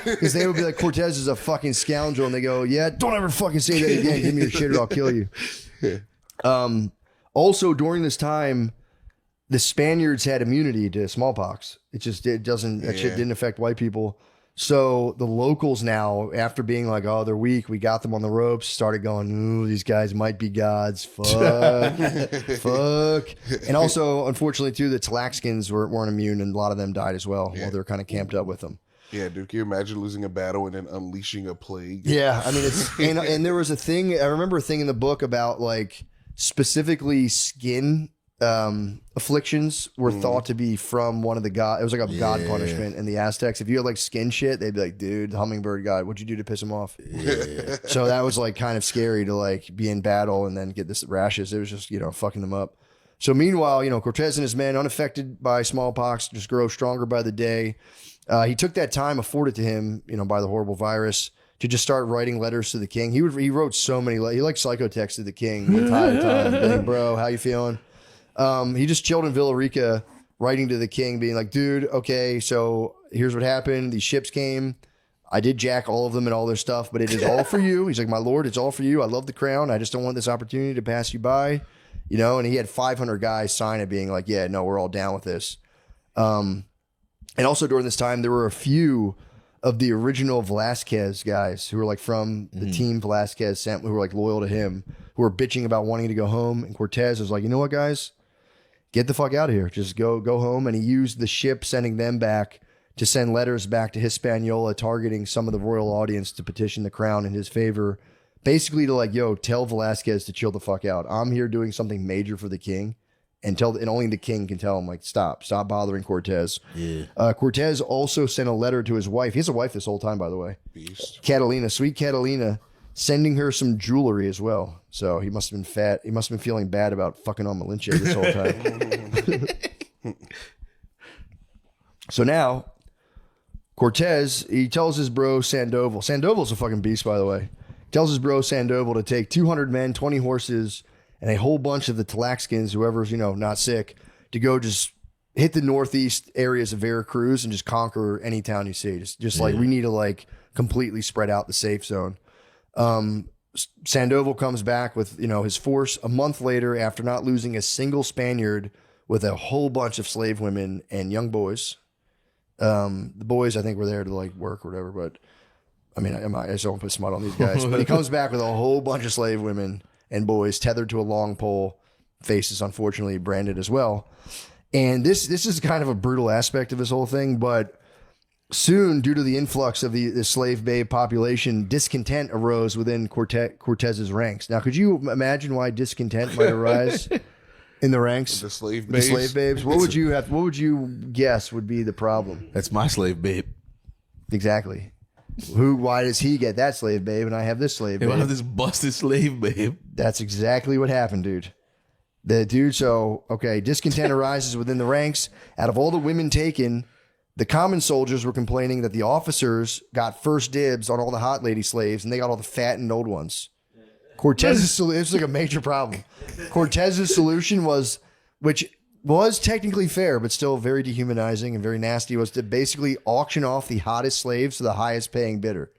because they would be like, "Cortez is a fucking scoundrel," and they go, "Yeah, don't ever fucking say that again. Give me your shit, or I'll kill you." Also, during this time, the Spaniards had immunity to smallpox. That shit didn't affect white people. So the locals now, after being like, oh, they're weak, we got them on the ropes, started going, ooh, these guys might be gods. Fuck. Fuck. And also, unfortunately, too, the Tlaxcans weren't immune, and a lot of them died as well while they were kind of camped up with them. Yeah, dude, can you imagine losing a battle and then unleashing a plague? Yeah, I mean, it's and there was a thing. I remember a thing in the book about like specifically skin afflictions were thought to be from one of the god. It was like a god punishment in the Aztecs. If you had like skin shit, they'd be like, "Dude, hummingbird god, what'd you do to piss him off?" Yeah. So that was like kind of scary to like be in battle and then get this rashes. It was just fucking them up. So meanwhile, Cortez and his men, unaffected by smallpox, just grow stronger by the day. He took that time afforded to him, by the horrible virus, to just start writing letters to the king. He wrote so many. He like psychotexted the king the entire time. Like, bro, how you feeling? He just chilled in Villarica, writing to the king, being like, dude, okay, so here's what happened. These ships came. I did jack all of them and all their stuff, but it is all for you. He's like, my lord, it's all for you. I love the crown. I just don't want this opportunity to pass you by. And he had 500 guys sign it, being like, yeah, no, we're all down with this. And also during this time, there were a few of the original Velasquez guys who were like from the team Velasquez sent, who were like loyal to him, who were bitching about wanting to go home. And Cortez was like, you know what, guys, get the fuck out of here. Just go home. And he used the ship sending them back to send letters back to Hispaniola, targeting some of the royal audience to petition the crown in his favor. Basically to like, tell Velasquez to chill the fuck out. I'm here doing something major for the king. And only the king can tell him, like, stop bothering Cortez. Yeah. Cortez also sent a letter to his wife. He has a wife this whole time, by the way. Beast. Catalina, sweet Catalina, sending her some jewelry as well. So he must have been fat. He must have been feeling bad about fucking on Malinche this whole time. So now, Cortez, he tells his bro Sandoval. Sandoval's a fucking beast, by the way. Tells his bro Sandoval to take 200 men, 20 horses, and a whole bunch of the Tlaxcans, whoever's, not sick, to go just hit the northeast areas of Veracruz and just conquer any town you see. Just like, we need to like completely spread out the safe zone. Sandoval comes back with, his force a month later after not losing a single Spaniard, with a whole bunch of slave women and young boys. The boys, I think, were there to like work or whatever, but I mean, I just don't put smut on these guys. But he comes back with a whole bunch of slave women and boys tethered to a long pole, faces unfortunately branded as well. And this is kind of a brutal aspect of this whole thing, but soon, due to the influx of the slave babe population, discontent arose within Cortez's ranks. Now, could you imagine why discontent might arise in the ranks? The slave The babes. slave babes. What would you guess would be the problem? That's my slave babe. Exactly. Why does he get that slave babe and I have this slave babe? I have this busted slave babe. That's exactly what happened, dude. Discontent arises within the ranks. Out of all the women taken, the common soldiers were complaining that the officers got first dibs on all the hot lady slaves and they got all the fat and old ones. Cortez's solution, it's like a major problem. Cortez's solution was, which was technically fair, but still very dehumanizing and very nasty, was to basically auction off the hottest slaves to the highest paying bidder.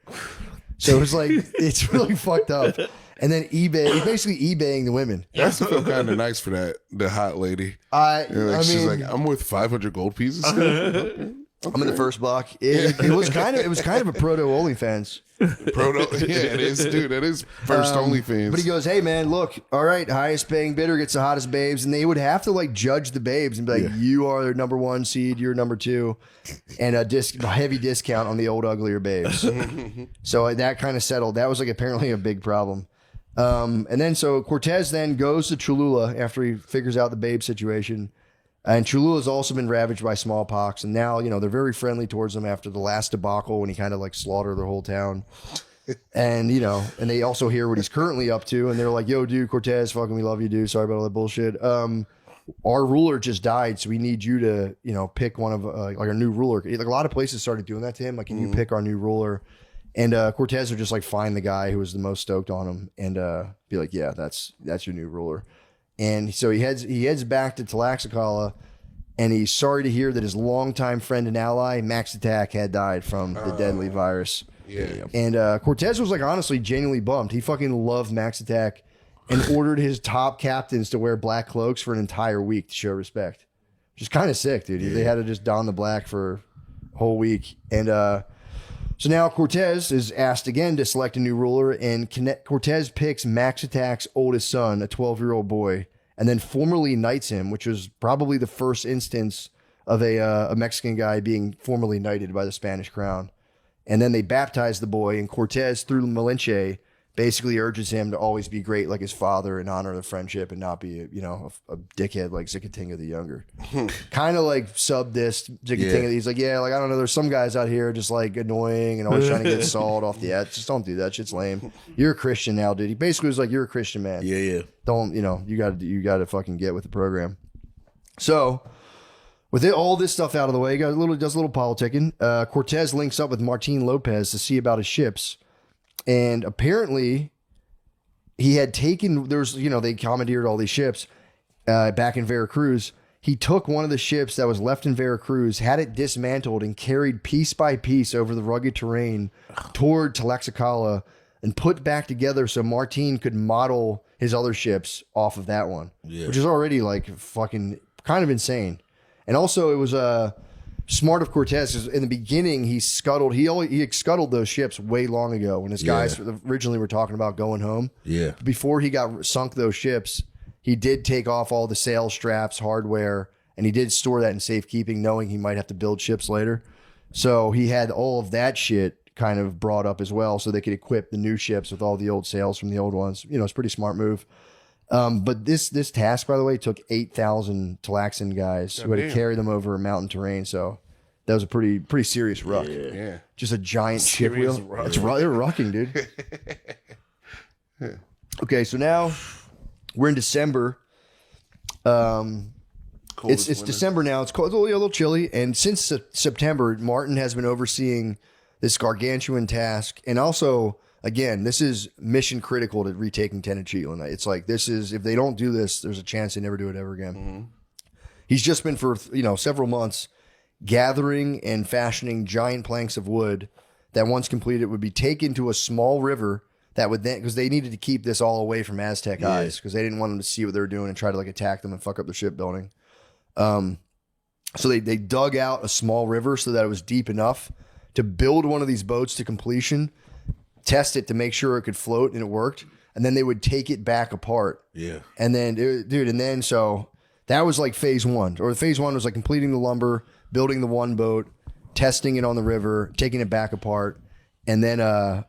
So it was like, it's really fucked up. And then he's basically eBaying the women. That's feel kind of nice for that, the hot lady. She's like, I'm worth 500 gold pieces still. Okay. I'm in the first block. It was kind of a proto OnlyFans. Yeah, it is, dude. It is first OnlyFans. But he goes, hey man, look, all right, highest paying bidder gets the hottest babes, and they would have to like judge the babes and be like, you are their number one seed, you're number two, and a heavy discount on the old uglier babes. So that kind of settled. That was like apparently a big problem. And then so Cortez then goes to Cholula after he figures out the babe situation. And Cholula's also been ravaged by smallpox, and now, they're very friendly towards him after the last debacle when he kind of like slaughtered their whole town. And, and they also hear what he's currently up to, and they're like, yo, dude, Cortez, fucking we love you, dude. Sorry about all that bullshit. Our ruler just died, so we need you to, pick one of like our new ruler. Like a lot of places started doing that to him. Like, can you pick our new ruler? And Cortez would just like find the guy who was the most stoked on him and be like, yeah, that's your new ruler. And so he heads back to Tlaxcala, and he's sorry to hear that his longtime friend and ally, Max Attack, had died from the deadly virus. Yeah. And Cortez was like honestly genuinely bummed. He fucking loved Max Attack and ordered his top captains to wear black cloaks for an entire week to show respect. Which is kind of sick, dude. Yeah. They had to just don the black for a whole week. And so now Cortez is asked again to select a new ruler, and Cortez picks Max Attack's oldest son, a 12-year-old boy, and then formally knights him, which was probably the first instance of a Mexican guy being formally knighted by the Spanish crown. And then they baptize the boy, and Cortez, through Malinche, basically urges him to always be great like his father and honor the friendship and not be, a dickhead like Xicotenga the Younger. Kind of like sub-dissed Xicotenga. He's like, yeah, like, I don't know, there's some guys out here just like annoying and always trying to get salt off the edge. Just don't do that. Shit's lame. You're a Christian now, dude. He basically was like, you're a Christian, man. Yeah. Don't, you gotta fucking get with the program. So with all this stuff out of the way, does a little politicking. Cortez links up with Martin Lopez to see about his ships. And apparently he had taken, they commandeered all these ships back in Veracruz. He took one of the ships that was left in Veracruz, had it dismantled, and carried piece by piece over the rugged terrain toward Tlaxcala and put back together so Martin could model his other ships off of that one, which is already like fucking kind of insane. And also it was smart of Cortez, because in the beginning he scuttled those ships way long ago when his guys originally were talking about going home. Yeah. Before he got sunk those ships, he did take off all the sail straps, hardware, and he did store that in safekeeping, knowing he might have to build ships later. So he had all of that shit kind of brought up as well, so they could equip the new ships with all the old sails from the old ones. It's a pretty smart move. But this task, by the way, took 8,000 Tlaxcan guys who had to carry them over mountain terrain. So that was a pretty serious ruck. Yeah. Just a giant ship wheel. They're rucking, dude. Okay, so now we're in December. It's December now. It's cold. It's a little chilly. And since September, Martin has been overseeing this gargantuan task. And also, again, this is mission critical to retaking Tenochtitlan. It's like, if they don't do this, there's a chance they never do it ever again. Mm-hmm. He's just been for, several months gathering and fashioning giant planks of wood that once completed would be taken to a small river that would then, because they needed to keep this all away from Aztec eyes, because they didn't want them to see what they were doing and try to like attack them and fuck up their shipbuilding. So they dug out a small river so that it was deep enough to build one of these boats to completion, test it to make sure it could float, and it worked. And then they would take it back apart. Yeah. And then, so that was like phase one. Or phase one was like completing the lumber, building the one boat, testing it on the river, taking it back apart. And then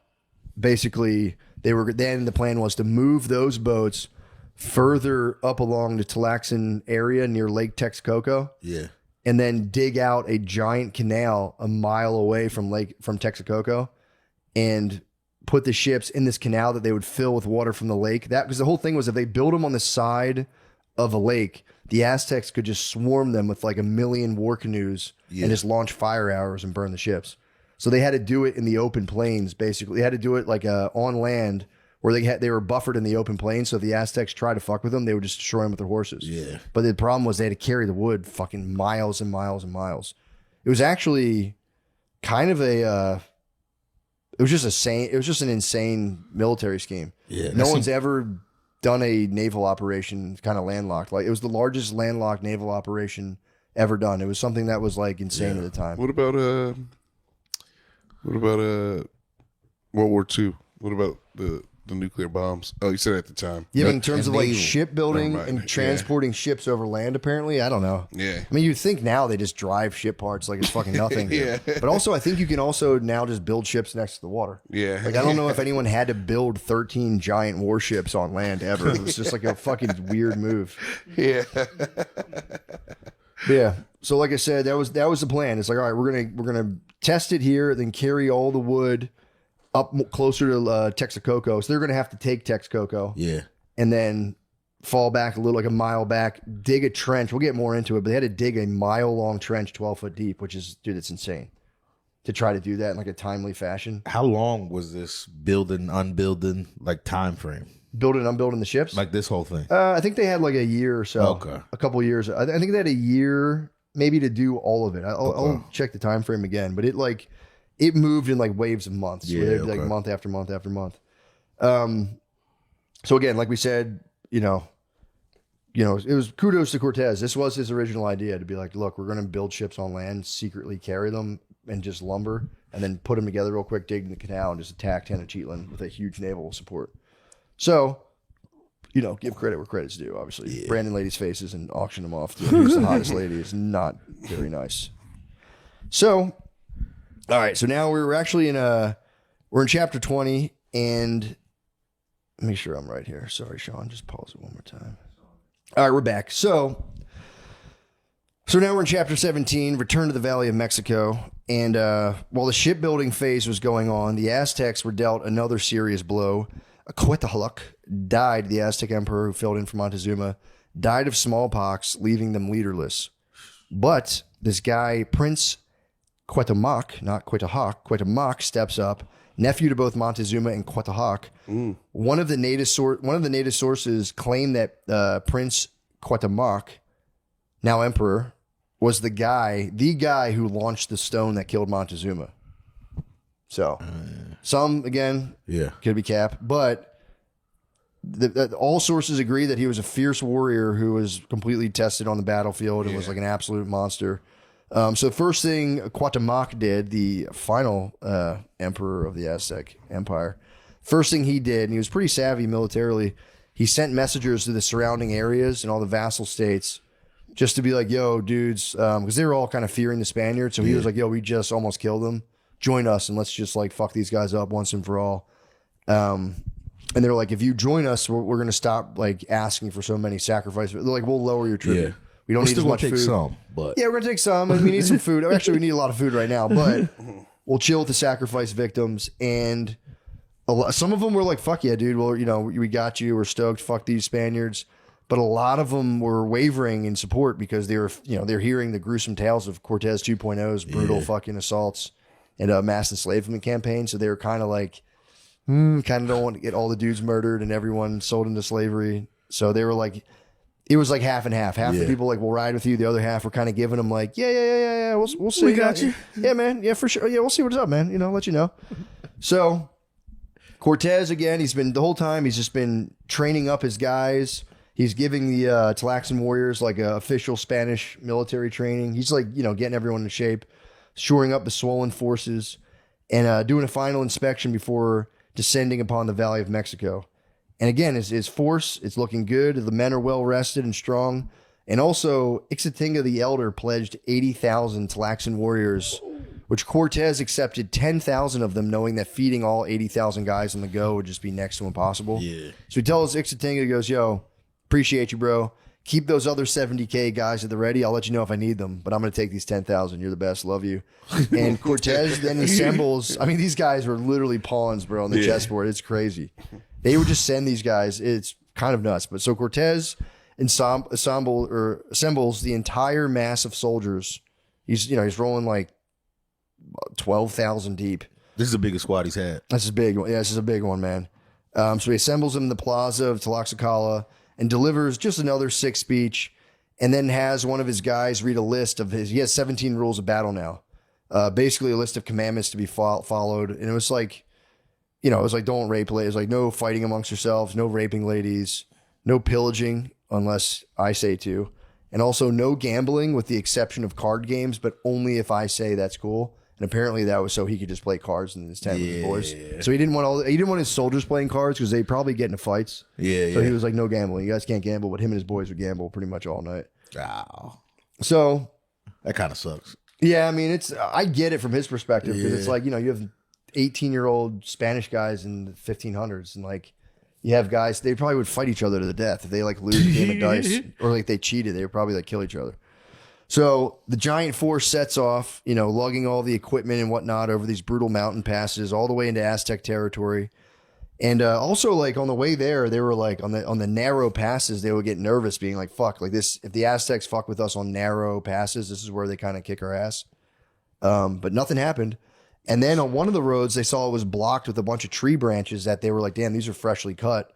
basically the plan was to move those boats further up along the Tlaxcan area near Lake Texcoco. Yeah. And then dig out a giant canal a mile away from Texcoco and put the ships in this canal that they would fill with water from the lake. Because the whole thing was, if they build them on the side of a lake, the Aztecs could just swarm them with like 1 million war canoes and just launch fire arrows and burn the ships. So they had to do it in the open plains, basically. They had to do it like on land, where they were buffered in the open plains. So if the Aztecs tried to fuck with them, they would just destroy them with their horses. Yeah. But the problem was they had to carry the wood fucking miles and miles and miles. It was actually kind of it was just an insane military scheme. Yeah. No one's ever done a naval operation kind of landlocked. Like, it was the largest landlocked naval operation ever done. It was something that was like insane at the time. What about World War II? What about the nuclear bombs? Oh, you said at the time. Yeah, but in terms of like shipbuilding and transporting ships over land, apparently, I don't know. Yeah. I mean, you'd think now they just drive ship parts like it's fucking nothing. Yeah. But also, I think you can also now just build ships next to the water. Yeah. Like, I don't know if anyone had to build 13 giant warships on land ever. It was just like a fucking weird move. Yeah. Yeah. So like I said, that was the plan. It's like, all right, we're gonna test it here, then carry all the wood up closer to Texcoco. So they're going to have to take Texcoco. Yeah. And then fall back a little, like a mile back, dig a trench. We'll get more into it, but they had to dig a mile-long trench 12 foot deep, which is, dude, it's insane to try to do that in like a timely fashion. How long was this building, unbuilding, like time frame? Building, unbuilding the ships? Like this whole thing? I think they had like a year or so. Okay. A couple years. I think they had a year maybe to do all of it. I'll check the time frame again, but it moved in like waves of months. Yeah, where like month after month after month. So again, like we said, it was kudos to Cortez. This was his original idea, to be like, look, we're going to build ships on land, secretly carry them, and just lumber, and then put them together real quick, dig in the canal, and just attack Tenochtitlan with a huge naval support. So give credit where credit's due, obviously. Branding ladies' faces and auction them off to who's the hottest lady is not very nice. So, all right. So now we're actually we're in chapter 20, and make sure I'm right here. Sorry, Sean. Just pause it one more time. All right, we're back. So now we're in chapter 17, Return to the Valley of Mexico. And while the shipbuilding phase was going on, the Aztecs were dealt another serious blow. Quetzalcoatl died, the Aztec emperor who filled in for Montezuma, died of smallpox, leaving them leaderless. But this guy, Prince Cuauhtémoc, not Cuauhtémoc, Cuauhtémoc steps up, nephew to both Montezuma and Cuauhtémoc. One of the native sources claim that Prince Cuauhtémoc, now emperor, was the guy who launched the stone that killed Montezuma. So, some, again, could be cap, but all sources agree that he was a fierce warrior who was completely tested on the battlefield and was like an absolute monster. So the first thing Cuauhtémoc did, the final emperor of the Aztec Empire, first thing he did, and he was pretty savvy militarily, he sent messengers to the surrounding areas and all the vassal states just to be like, yo, dudes, because they were all kind of fearing the Spaniards. So he was like, yo, we just almost killed them. Join us and let's just like fuck these guys up once and for all. And they're like, if you join us, we're going to stop like asking for so many sacrifices. They're like, we'll lower your tribute. Yeah. We don't need as much food. Some, but yeah, we're going to take some and we need some food. Actually, we need a lot of food right now, but we'll chill with the sacrifice victims. And some of them were like, fuck yeah, dude. Well, we got you. We're stoked. Fuck these Spaniards. But a lot of them were wavering in support because they were, they're hearing the gruesome tales of Cortez 2.0's brutal fucking assaults and mass enslavement campaign. So they were kind of like, kind of don't want to get all the dudes murdered and everyone sold into slavery. So they were like, it was like half and half. Half the people like, we'll ride with you. The other half were kind of giving them like, yeah. We'll see. We got you. Yeah, man. Yeah, for sure. Yeah, we'll see what's up, man. Let you know. So Cortez, again, the whole time, he's just been training up his guys. He's giving the Tlaxcalan warriors like official Spanish military training. He's like, getting everyone in shape, shoring up the swollen forces, and doing a final inspection before descending upon the Valley of Mexico. And again, his force, it's looking good. The men are well rested and strong. And also, Ixatinga the Elder pledged 80,000 Tlaxcalan warriors, which Cortez accepted 10,000 of them, knowing that feeding all 80,000 guys on the go would just be next to impossible. Yeah. So he tells Ixatinga, he goes, yo, appreciate you, bro. Keep those other 70K guys at the ready. I'll let you know if I need them, but I'm going to take these 10,000. You're the best. Love you. And Cortez then assembles. I mean, these guys were literally pawns, bro, on the chessboard. It's crazy. They would just send these guys. It's kind of nuts. But so Cortez assembles the entire mass of soldiers. He's rolling like 12,000 deep. This is the biggest squad he's had. This is a big one. Yeah, this is a big one, man. So he assembles them in the plaza of Tlaxcala and delivers just another sick speech, and then has one of his guys read a list of he has 17 rules of battle now. Basically a list of commandments to be followed. And it was like, don't rape ladies. It was like, no fighting amongst yourselves, no raping ladies, no pillaging unless I say to, and also no gambling with the exception of card games, but only if I say that's cool. And apparently that was so he could just play cards in his tent with his boys. So he didn't want his soldiers playing cards because they probably get into fights. So he was like, no gambling. You guys can't gamble, but him and his boys would gamble pretty much all night. Wow. So that kind of sucks. Yeah, I mean, I get it from his perspective because it's like, you have 18-year-old Spanish guys in the 1500s and like you have guys, they probably would fight each other to the death if they like lose a game of dice or like they cheated. They would probably like kill each other. So the giant force sets off, lugging all the equipment and whatnot over these brutal mountain passes all the way into Aztec territory. And also like on the way there, they were like on the narrow passes, they would get nervous being like, fuck, like this, if the Aztecs fuck with us on narrow passes, this is where they kind of kick our ass. But nothing happened. And then on one of the roads, they saw it was blocked with a bunch of tree branches that they were like, damn, these are freshly cut.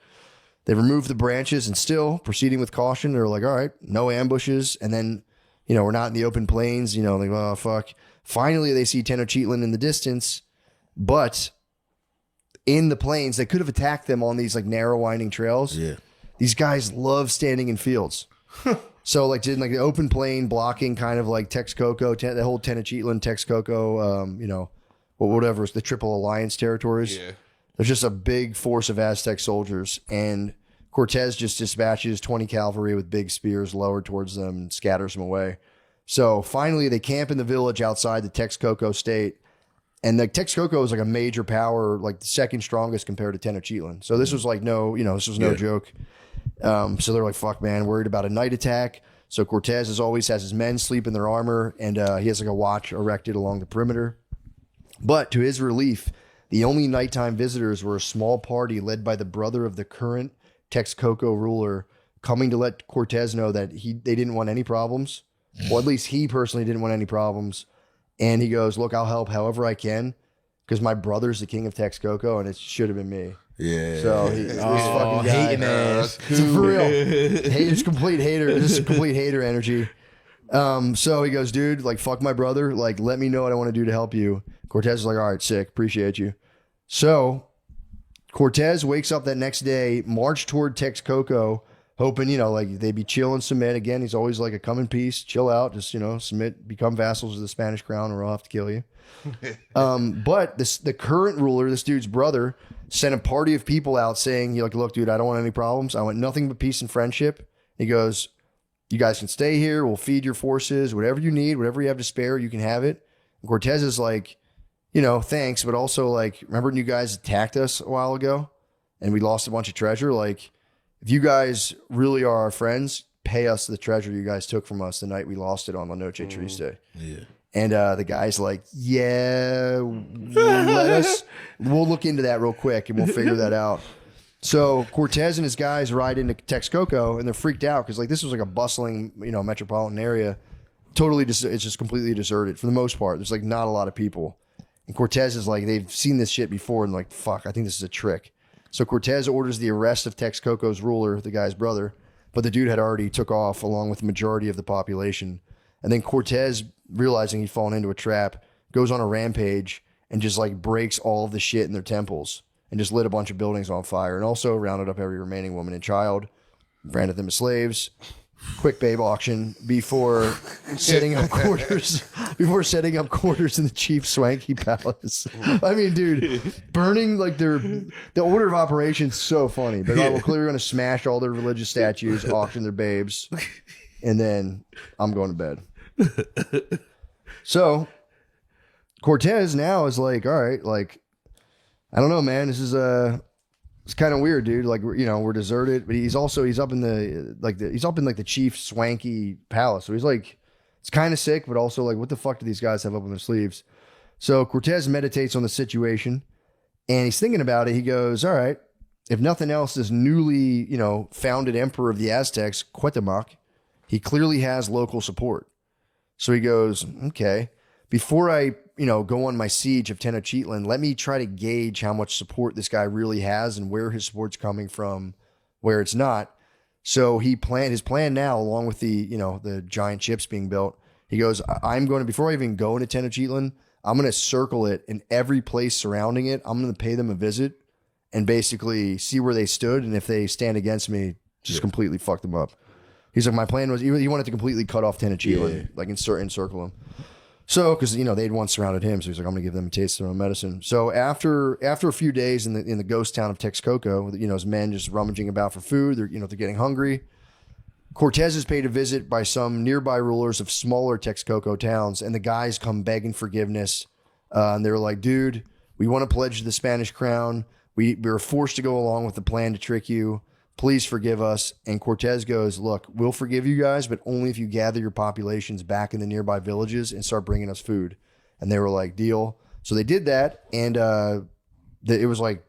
They removed the branches and still proceeding with caution. They were like, all right, no ambushes. And then, we're not in the open plains, like, oh, fuck. Finally, they see Tenochtitlan in the distance, but in the plains, they could have attacked them on these like narrow winding trails. Yeah. These guys love standing in fields. So like did like the open plain blocking kind of like Texcoco, the whole Tenochtitlan, Texcoco, whatever, it's the Triple Alliance territories. Yeah. There's just a big force of Aztec soldiers, and Cortez just dispatches 20 cavalry with big spears lowered towards them and scatters them away. So finally, they camp in the village outside the Texcoco state. And the Texcoco is like a major power, like the second strongest compared to Tenochtitlan. So this was like this was no joke. So they're like, fuck, man, worried about a night attack. So Cortez, as always, has his men sleep in their armor, and he has like a watch erected along the perimeter. But to his relief, the only nighttime visitors were a small party led by the brother of the current Texcoco ruler, coming to let Cortez know that they didn't want any problems. Well, at least he personally didn't want any problems. And he goes, look, I'll help however I can because my brother's the king of Texcoco and it should have been me. Yeah. So this fucking guy. Hating ass. For real. It's complete hater. This is complete hater energy. So he goes, dude, like, fuck my brother. Like, let me know what I want to do to help you. Cortez is like, all right, sick. Appreciate you. So Cortez wakes up that next day, marched toward Texcoco, hoping, like they'd be chill and submit. Again, he's always like a come in peace, chill out, just, submit, become vassals of the Spanish crown or I'll have to kill you. But the current ruler, this dude's brother, sent a party of people out saying, look, dude, I don't want any problems. I want nothing but peace and friendship. He goes, you guys can stay here. We'll feed your forces, whatever you need, whatever you have to spare, you can have it. And Cortez is like, thanks. But also like, remember when you guys attacked us a while ago and we lost a bunch of treasure? Like, if you guys really are our friends, pay us the treasure you guys took from us the night we lost it on La Noche Triste. Yeah. And the guy's like, yeah, we'll look into that real quick and we'll figure that out. So Cortez and his guys ride into Texcoco and they're freaked out because like this was like a bustling, metropolitan area. Totally, it's just completely deserted for the most part. There's like not a lot of people. And Cortez is like, they've seen this shit before and like, fuck, I think this is a trick. So Cortez orders the arrest of Texcoco's ruler, the guy's brother, but the dude had already took off along with the majority of the population. And then Cortez, realizing he'd fallen into a trap, goes on a rampage and just like breaks all of the shit in their temples and just lit a bunch of buildings on fire and also rounded up every remaining woman and child, branded them as slaves. Quick babe auction before setting up quarters in the chief swanky palace. I mean, dude, burning like the order of operations so funny. But we're clearly going to smash all their religious statues, auction their babes, and then I'm going to bed. So Cortez now is like, all right, like, I don't know, man. This is it's kind of weird, dude. Like, we're deserted, but he's up in the chief swanky palace. So he's like, it's kind of sick, but also like, what the fuck do these guys have up on their sleeves? So Cortez meditates on the situation and he's thinking about it. He goes, all right, if nothing else, this newly, founded emperor of the Aztecs, Cuauhtémoc, he clearly has local support. So he goes, okay, before I, go on my siege of Tenochtitlan, let me try to gauge how much support this guy really has and where his support's coming from, where it's not. So his plan now, along with the giant ships being built, he goes, before I even go into Tenochtitlan, I'm going to circle it in every place surrounding it. I'm going to pay them a visit and basically see where they stood. And if they stand against me, just completely fuck them up. He's like, my plan was, he wanted to completely cut off Tenochtitlan, like encircle him. So, because they'd once surrounded him, so he's like, I'm gonna give them a taste of their own medicine. So after a few days in the ghost town of Texcoco, his men just rummaging about for food, they're getting hungry. Cortez is paid a visit by some nearby rulers of smaller Texcoco towns, and the guys come begging forgiveness. And they're like, dude, we want to pledge to the Spanish crown. We were forced to go along with the plan to trick you. Please forgive us. And Cortez goes, look, we'll forgive you guys, but only if you gather your populations back in the nearby villages and start bringing us food. And they were like, deal. So they did that. And it was like,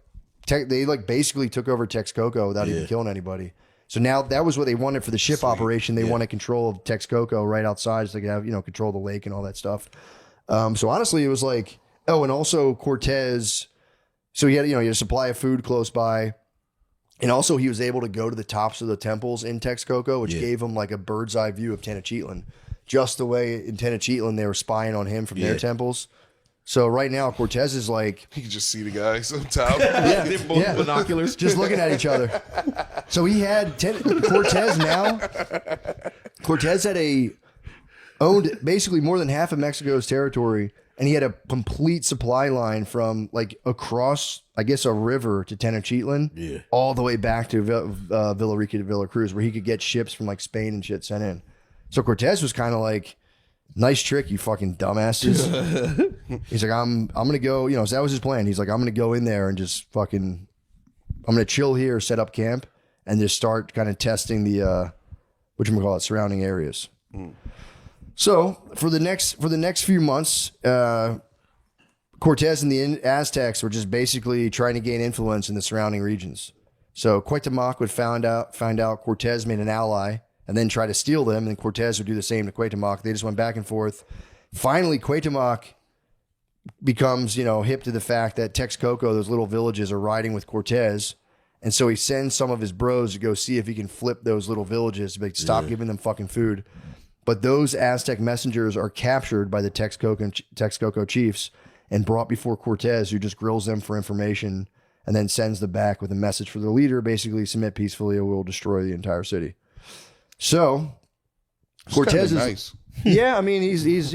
they like basically took over Texcoco without even killing anybody. So now that was what they wanted for the ship operation. They wanted control of Texcoco right outside so they could have, control of the lake and all that stuff. So honestly, it was like, and also Cortez, so he had a supply of food close by. And also he was able to go to the tops of the temples in Texcoco, which gave him like a bird's eye view of Tenochtitlan. Just the way in Tenochtitlan they were spying on him from their temples. So right now Cortez is like... You can just see the guys on top. They're both binoculars. Just looking at each other. So he had... Cortez had owned basically more than half of Mexico's territory And he had a complete supply line from like across, I guess, a river to Tenochtitlan, all the way back to Villa Rica to Villa Cruz, where he could get ships from like Spain and shit sent in. So Cortez was kind of like, nice trick, you fucking dumbasses. He's like, I'm gonna go, so that was his plan. He's like, I'm gonna go in there and just fucking, I'm gonna chill here, set up camp, and just start kind of testing the whatchamacallit, surrounding areas. So for the next few months, Cortez and the Aztecs were just basically trying to gain influence in the surrounding regions. So Cuauhtémoc would find out Cortez made an ally and then try to steal them, and then Cortez would do the same to Cuauhtémoc. They just went back and forth. Finally, Cuauhtémoc becomes, hip to the fact that Texcoco, those little villages, are riding with Cortez. And so he sends some of his bros to go see if he can flip those little villages to stop giving them fucking food. But those Aztec messengers are captured by the Texcoco chiefs and brought before Cortez, who just grills them for information and then sends them back with a message for their leader, basically submit peacefully or we'll destroy the entire city. So Cortez is nice. Yeah, I mean he's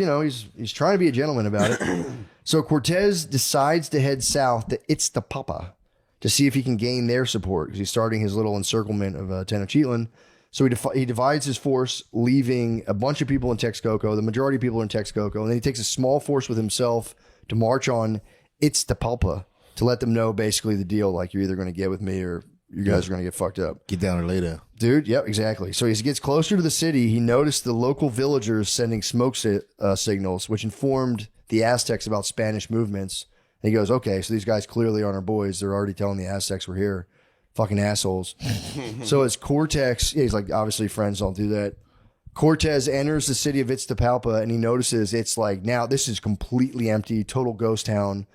trying to be a gentleman about it. So Cortez decides to head south to Ixtapalpa to see if he can gain their support because he's starting his little encirclement of Tenochtitlan. So he divides his force, leaving a bunch of people in Texcoco. The majority of people are in Texcoco, and then he takes a small force with himself to march on Ixtapalpa to let them know basically the deal, like you're either going to get with me or you guys are going to get fucked up. Get down or lay down. Dude, yep, exactly. So as he gets closer to the city, he noticed the local villagers sending smoke signals, which informed the Aztecs about Spanish movements. And he goes, okay, so these guys clearly aren't our boys. They're already telling the Aztecs we're here. Fucking assholes. So as Cortex, he's like, obviously friends don't do that. Cortez enters the city of Ixtapalpa and he notices it's like, now this is completely empty, total ghost town.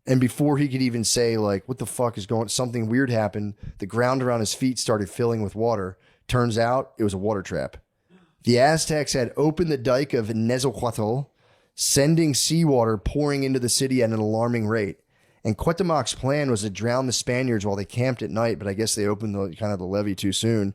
And before he could even say like, what the fuck is going on? Something weird happened. The ground around his feet started filling with water. Turns out it was a water trap. The Aztecs had opened the dike of Nezahualcóyotl, sending seawater pouring into the city at an alarming rate. And Cuauhtémoc's plan was to drown the Spaniards while they camped at night, but I guess they opened the levee too soon.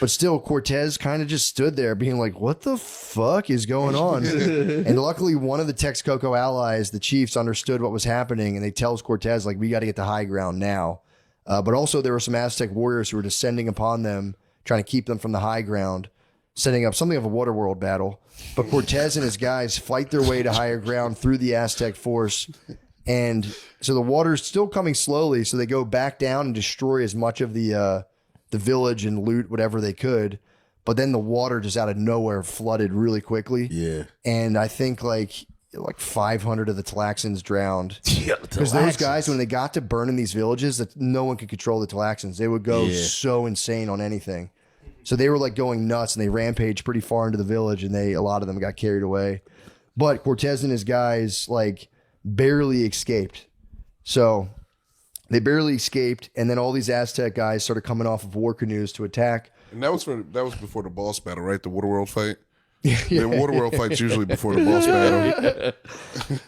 But still, Cortez kind of just stood there being like, what the fuck is going on? And luckily, one of the Texcoco allies, the chiefs, understood what was happening, and they tells Cortez, like, we got to get to high ground now. But also, there were some Aztec warriors who were descending upon them, trying to keep them from the high ground, setting up something of a waterworld battle. But Cortez and his guys fight their way to higher ground through the Aztec force. And so the water's still coming slowly, so they go back down and destroy as much of the village and loot whatever they could. But then the water just out of nowhere flooded really quickly. Yeah. And I think like 500 of the Tlaxans drowned. Yeah, because those guys, when they got to burning these villages, that no one could control the Tlaxans. They would go so insane on anything. So they were like going nuts, and they rampaged pretty far into the village, and a lot of them got carried away. But Cortez and his guys like barely escaped. So they barely escaped, and then all these Aztec guys started coming off of war canoes to attack. And that was before the boss battle, right? The Waterworld fight. The Waterworld fight's usually before the boss battle.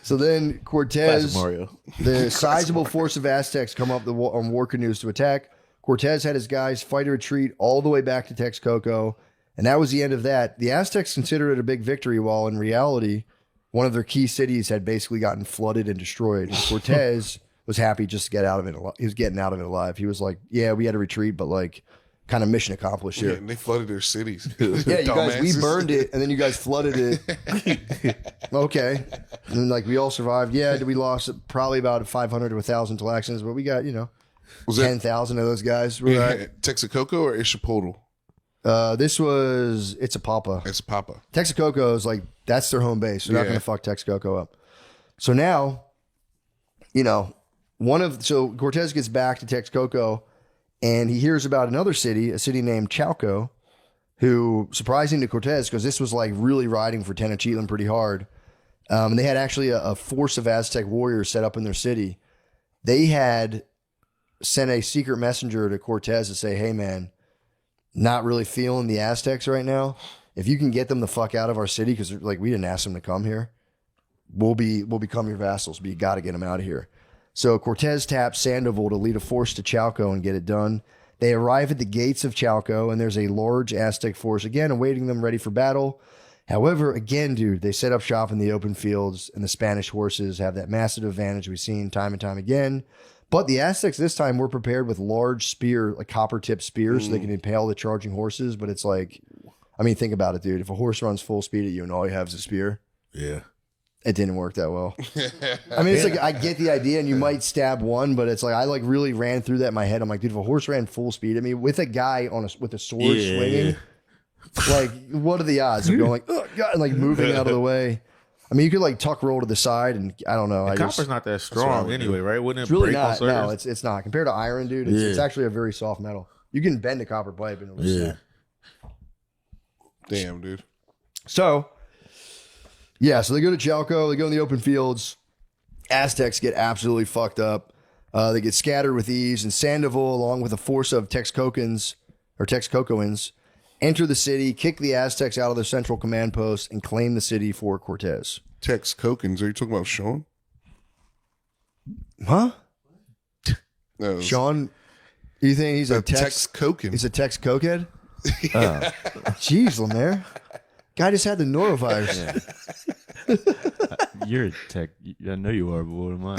So then Cortez, Mario. the sizable force of Aztecs come up on war canoes to attack. Cortez had his guys fight a retreat all the way back to Texcoco, and that was the end of that. The Aztecs considered it a big victory, while in reality, one of their key cities had basically gotten flooded and destroyed. And Cortez was happy just to get out of it. He was getting out of it alive. He was like, yeah, we had to retreat, but like kind of mission accomplished here. Yeah, and they flooded their cities. Yeah, you guys, we burned it, and then you guys flooded it. Okay. And then like we all survived. Yeah, we lost probably about 500 to 1,000 Tlaxans, but we got, 10,000 of those guys. Right. Texcoco or Ixtapalpa? This was Ixtapalpa. Ixtapalpa. Texcoco is like, that's their home base. They're not going to fuck Texcoco up. So now, so Cortez gets back to Texcoco and he hears about another city, a city named Chalco, who, surprising to Cortez, because this was like really riding for Tenochtitlan pretty hard. And they had actually a force of Aztec warriors set up in their city. They had sent a secret messenger to Cortez to say, hey man, not really feeling the Aztecs right now. If you can get them the fuck out of our city, because like we didn't ask them to come here, we'll become your vassals, but you got to get them out of here. So Cortez taps Sandoval to lead a force to Chalco and get it done. They arrive at the gates of Chalco, and there's a large Aztec force again awaiting them, ready for battle. However, again, dude, they set up shop in the open fields, and the Spanish horses have that massive advantage we've seen time and time again. But the Aztecs this time were prepared with large spear, like copper tip spears, so they can impale the charging horses. But it's like, I mean, think about it, dude. If a horse runs full speed at you and all you have is a spear, Yeah. it didn't work that well. I mean, it's like, I get the idea, and you might stab one, but it's like, I like really ran through that in my head. I'm like, dude, if a horse ran full speed at me with a guy with a sword swinging, like, what are the odds of going like, oh God, and like moving out of the way? I mean, you could like tuck roll to the side, and I don't know. Copper's not that strong anyway, right? Wouldn't it it's really break on not. surface? No, it's not. Compared to iron, dude, it's actually a very soft metal. You can bend a copper pipe and it'll snap. Damn, dude. So, yeah, so they go to Chalco, they go in the open fields. Aztecs get absolutely fucked up. They get scattered with ease, and Sandoval, along with a force of Texcocoans, enter the city, kick the Aztecs out of their central command post, and claim the city for Cortez. Texcocans, are you talking about Sean? Huh? No, Sean, you think he's a Texcocan. He's a Tex cokehead? Jeez, Lemaire. Guy just had the norovirus. You're a tech. I know you are, but what am I?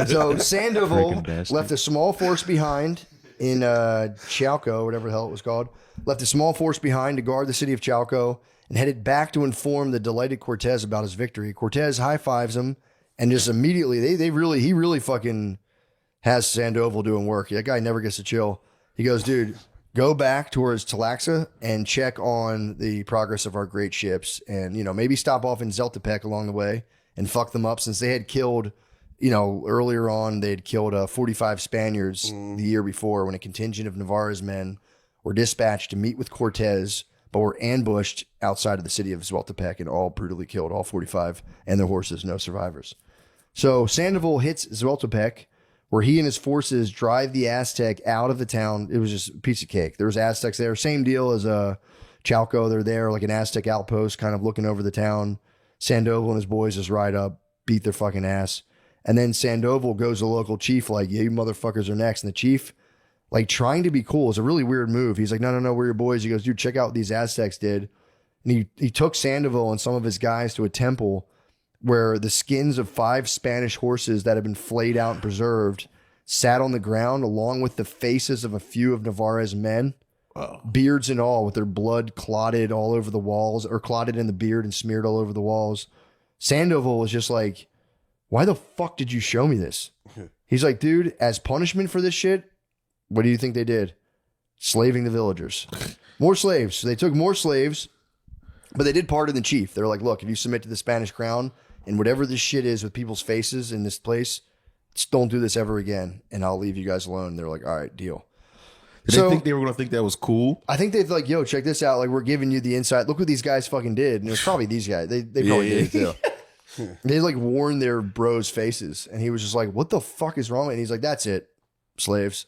So Sandoval Freaking bastard. left a small force behind in Chalco, whatever the hell it was called. Left a small force behind to guard the city of Chalco and headed back to inform the delighted Cortez about his victory. Cortez high fives him and just immediately he really fucking has Sandoval doing work. That guy never gets to chill. He goes, dude, go back towards Tlaxa and check on the progress of our great ships, and maybe stop off in Zeltepec along the way and fuck them up, since they had killed, earlier on they had killed 45 Spaniards the year before, when a contingent of Navarre's men were dispatched to meet with Cortez, but were ambushed outside of the city of Zeltepec and all brutally killed, all 45, and their horses, no survivors. So Sandoval hits Zeltepec, where he and his forces drive the Aztec out of the town. It was just a piece of cake. There was Aztecs there. Same deal as Chalco. They're there like an Aztec outpost, kind of looking over the town. Sandoval and his boys just ride up, beat their fucking ass. And then Sandoval goes to the local chief like, yeah, you motherfuckers are next. And the chief, like, trying to be cool, is a really weird move. He's like, no, we're your boys. He goes, dude, check out what these Aztecs did. And he took Sandoval and some of his guys to a temple where the skins of 5 Spanish horses that had been flayed out and preserved sat on the ground, along with the faces of a few of Navarre's men, beards and all, with their blood clotted all over the walls, or clotted in the beard and smeared all over the walls. Sandoval was just like, why the fuck did you show me this? He's like, dude, as punishment for this shit, what do you think they did? Slaving the villagers. More slaves. So they took more slaves, but they did pardon the chief. They're like, look, if you submit to the Spanish crown, and whatever this shit is with people's faces in this place, just don't do this ever again, and I'll leave you guys alone. They're like, all right, deal. Did they think they were going to think that was cool? I think they'd like, yo, check this out. Like, we're giving you the insight. Look what these guys fucking did. And it was probably these guys. They probably did it too. They like warned their bros' faces, and he was just like, what the fuck is wrong with it? And he's like, that's it. Slaves.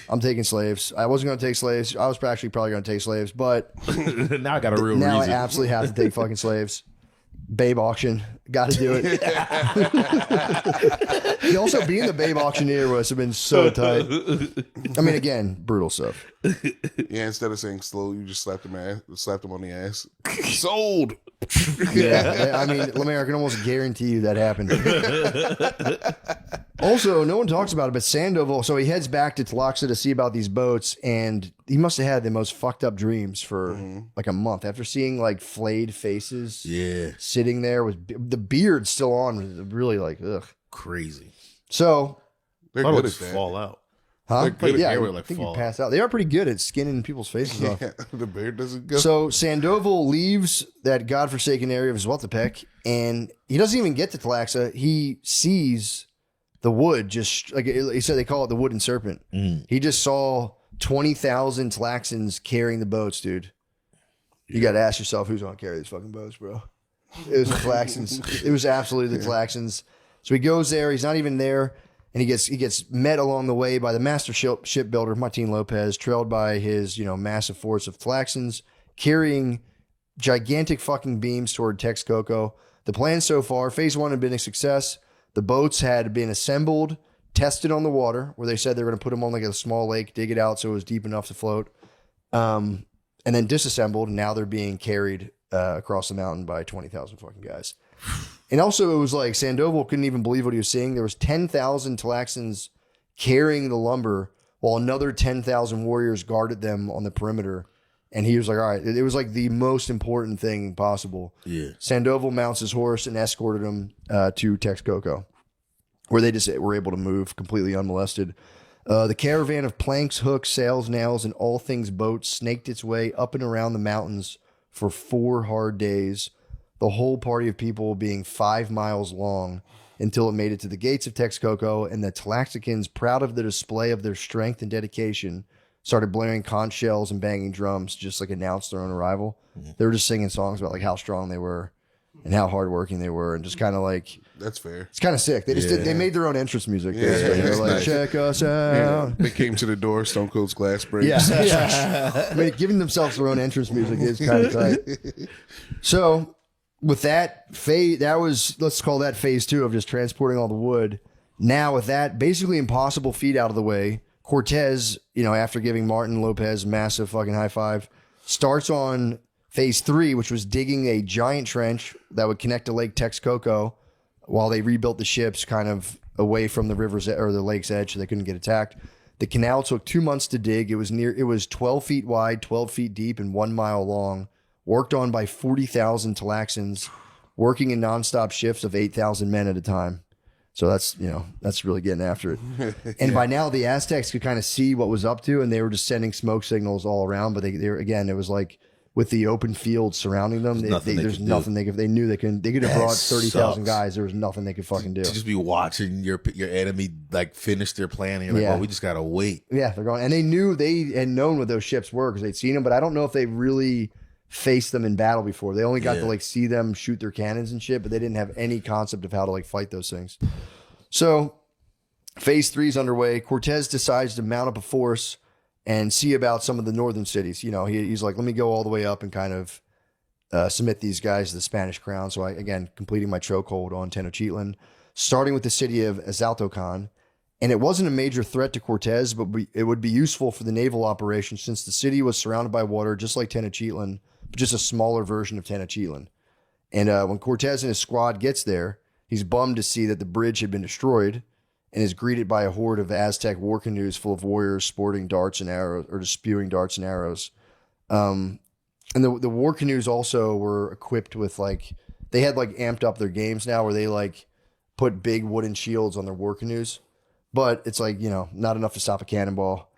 I'm taking slaves. I wasn't going to take slaves. I was actually probably going to take slaves, but now I got a real now reason. I absolutely have to take fucking slaves. Babe auction. Got to do it. He also being the babe auctioneer must have been so tight. I mean, again, brutal stuff. Yeah, instead of saying slow, you just slapped him on the ass. Sold. Yeah, I mean, Lemaire, I can almost guarantee you that happened. Also, no one talks about it, but Sandoval, so he heads back to Tlaxa to see about these boats, and he must have had the most fucked up dreams for like a month after seeing like flayed faces sitting there with the beard still on, was really like, ugh. Crazy. So, They're Thought it good would at that. fall out. huh? They're good Yeah, at I hair would, like, think you fall pass out. They are pretty good at skinning people's faces off. Yeah, the beard doesn't go. So Sandoval leaves that godforsaken area of Zweltepec, and he doesn't even get to Tlaxa. He sees the wood, just like he said, they call it the wooden serpent. He just saw 20,000 Tlaxans carrying the boats, dude. You got to ask yourself, who's going to carry these fucking boats, bro? It was the Tlaxans. It was absolutely the Tlaxans. So he goes there. He's not even there. And he gets met along the way by the master shipbuilder, Martin Lopez, trailed by his, massive force of Tlaxans, carrying gigantic fucking beams toward Texcoco. The plan so far, phase 1 had been a success. The boats had been assembled, tested on the water, where they said they were going to put them on like a small lake, dig it out so it was deep enough to float. and then disassembled. And now they're being carried across the mountain by 20,000 fucking guys. And also, it was like Sandoval couldn't even believe what he was seeing. There was 10,000 Talaxans carrying the lumber while another 10,000 warriors guarded them on the perimeter. And he was like, all right, it was like the most important thing possible. Yeah. Sandoval mounts his horse and escorted him to Texcoco, where they just were able to move completely unmolested. The caravan of planks, hooks, sails, nails, and all things boats snaked its way up and around the mountains for 4 hard days, the whole party of people being 5 miles long, until it made it to the gates of Texcoco, and the Talaxicans, proud of the display of their strength and dedication, started blaring conch shells and banging drums, just like announced their own arrival. They were just singing songs about like how strong they were and how hardworking they were, and just kind of like, That's fair. it's kind of sick. They just they made their own entrance music. Yeah, They were that's like, nice. check us Yeah. out. They came to the door, Stone Cold's glass breaks. Yeah. I mean, giving themselves their own entrance music is kind of tight. So with that phase, that was, let's call that phase 2 of just transporting all the wood. Now with that basically impossible feat out of the way, Cortez, after giving Martin Lopez a massive fucking high five, starts on phase 3, which was digging a giant trench that would connect to Lake Texcoco while they rebuilt the ships kind of away from the river's or the lake's edge so they couldn't get attacked. The canal took 2 months to dig. It was 12 feet wide, 12 feet deep, and 1 mile long. Worked on by 40,000 Talaxans, working in nonstop shifts of 8,000 men at a time. So that's really getting after it. And by now the Aztecs could kind of see what was up to, and they were just sending smoke signals all around. But they were, again, it was like with the open fields surrounding them, there's nothing they could. They knew they could have brought 30,000 guys. There was nothing they could fucking do. To just be watching your enemy like finish their plan, and you're like, Yeah. well, we just gotta wait. Yeah, they're going, and they had known what those ships were because they'd seen them. But I don't know if they really faced them in battle before. They only got to like see them shoot their cannons and shit, but they didn't have any concept of how to like fight those things. So phase 3 is underway. Cortez decides to mount up a force and see about some of the northern cities. He's like, let me go all the way up and kind of submit these guys to the Spanish crown. So completing my chokehold on Tenochtitlan, starting with the city of Azaltocan. And it wasn't a major threat to Cortez, but it would be useful for the naval operation since the city was surrounded by water, just like Tenochtitlan, but just a smaller version of Tenochtitlan. And when Cortez and his squad gets there, he's bummed to see that the bridge had been destroyed and is greeted by a horde of Aztec war canoes full of warriors sporting darts and arrows, or just spewing darts and arrows. And the war canoes also were equipped with they had amped up their games now where they put big wooden shields on their war canoes. But it's not enough to stop a cannonball.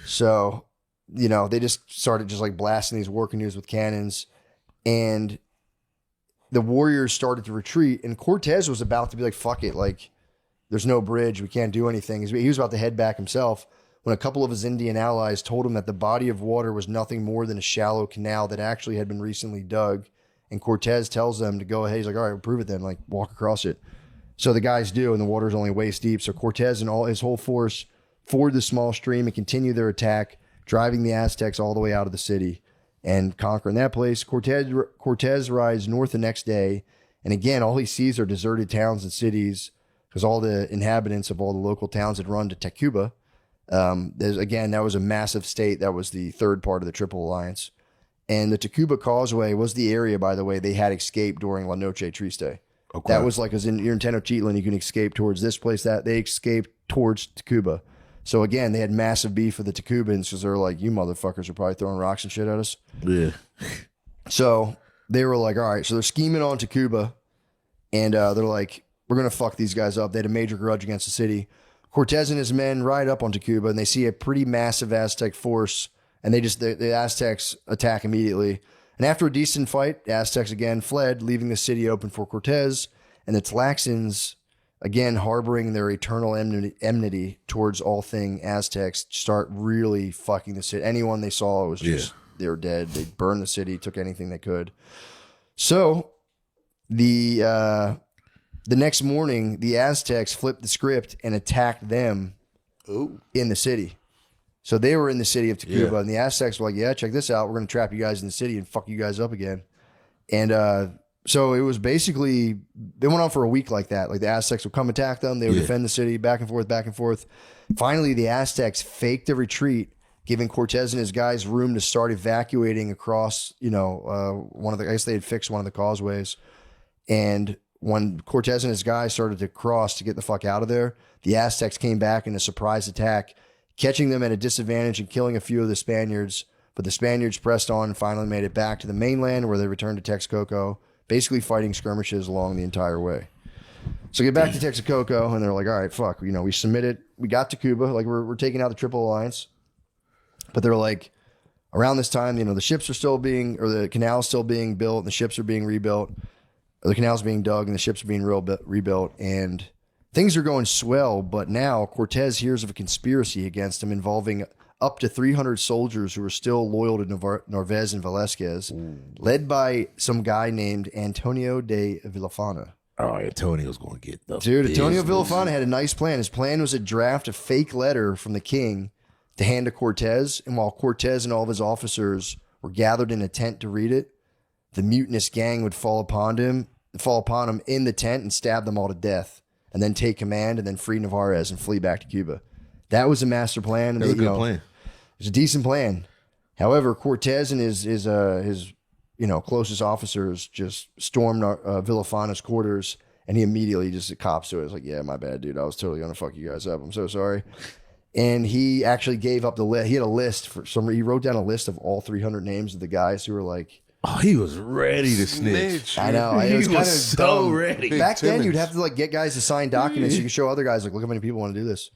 So, they just started blasting these war canoes with cannons. And the warriors started to retreat. And Cortez was about to be like, fuck it. There's no bridge. We can't do anything. He was about to head back himself when a couple of his Indian allies told him that the body of water was nothing more than a shallow canal that actually had been recently dug. And Cortez tells them to go ahead. He's like, all right, we'll prove it then. Walk across it. So the guys do, and the water's only waist deep. So Cortez and all his whole force ford the small stream and continue their attack, driving the Aztecs all the way out of the city and conquering that place. Cortez rides north the next day, and again, all he sees are deserted towns and cities because all the inhabitants of all the local towns had run to Tacuba. That was a massive state. That was the third part of the Triple Alliance. And the Tacuba Causeway was the area, by the way, they had escaped during La Noche Triste. Okay. That was you're in Tenochtitlan, you can escape towards this place. That they escaped towards Tacuba. So again, they had massive beef with the Tacubans because they're like, you motherfuckers are probably throwing rocks and shit at us. Yeah. So they were like, all right. So they're scheming on Tacuba, and they're like, we're gonna fuck these guys up. They had a major grudge against the city. Cortez and his men ride up on Tacuba, and they see a pretty massive Aztec force, and the Aztecs attack immediately. And after a decent fight, the Aztecs again fled, leaving the city open for Cortez. And the Talaxans, again harboring their eternal enmity towards all thing Aztecs, start really fucking the city. Anyone they saw was just, they were dead. They burned the city, took anything they could. So the next morning, the Aztecs flipped the script and attacked them in the city. So they were in the city of Tacuba, and the Aztecs were like, yeah, check this out. We're going to trap you guys in the city and fuck you guys up again. And so it was basically, they went on for a week like that. The Aztecs would come attack them. They would defend the city back and forth, back and forth. Finally, the Aztecs faked a retreat giving Cortez and his guys room to start evacuating across, I guess they had fixed one of the causeways. And when Cortez and his guys started to cross to get the fuck out of there, the Aztecs came back in a surprise attack, catching them at a disadvantage and killing a few of the Spaniards. But the Spaniards pressed on and finally made it back to the mainland, where they returned to Texcoco, basically fighting skirmishes along the entire way. So get back to Texcoco, and they're like, all right, fuck, we submitted, we got to Cuba, like we're taking out the Triple Alliance. But they're like, around this time, the ships are still being, or the canal's still being built, and the ships are being rebuilt, or the canal's being dug, and the ships are being rebuilt, and things are going swell. But now Cortez hears of a conspiracy against him involving up to 300 soldiers who are still loyal to Narvaez and Velasquez, led by some guy named Antonio de Villafana. Oh, Antonio's going to get the dude. Antonio Villafana had a nice plan. His plan was to draft a fake letter from the king to hand to Cortez, and while Cortez and all of his officers were gathered in a tent to read it, the mutinous gang would fall upon him in the tent and stab them all to death, and then take command and then free Narvaez and flee back to Cuba. That was a master plan. And that was a good plan. It was a decent plan. However, Cortez and his closest officers just stormed Villafana's quarters, and he immediately just cops to it. It's like, yeah, my bad, dude. I was totally gonna fuck you guys up. I'm so sorry. And he actually gave up the list. He had a list he wrote down a list of all 300 names of the guys who were like, oh, he was ready to snitch. I know. He was kind of so dumb. ready. Back then, you'd have to get guys to sign documents. So you could show other guys, look how many people want to do this.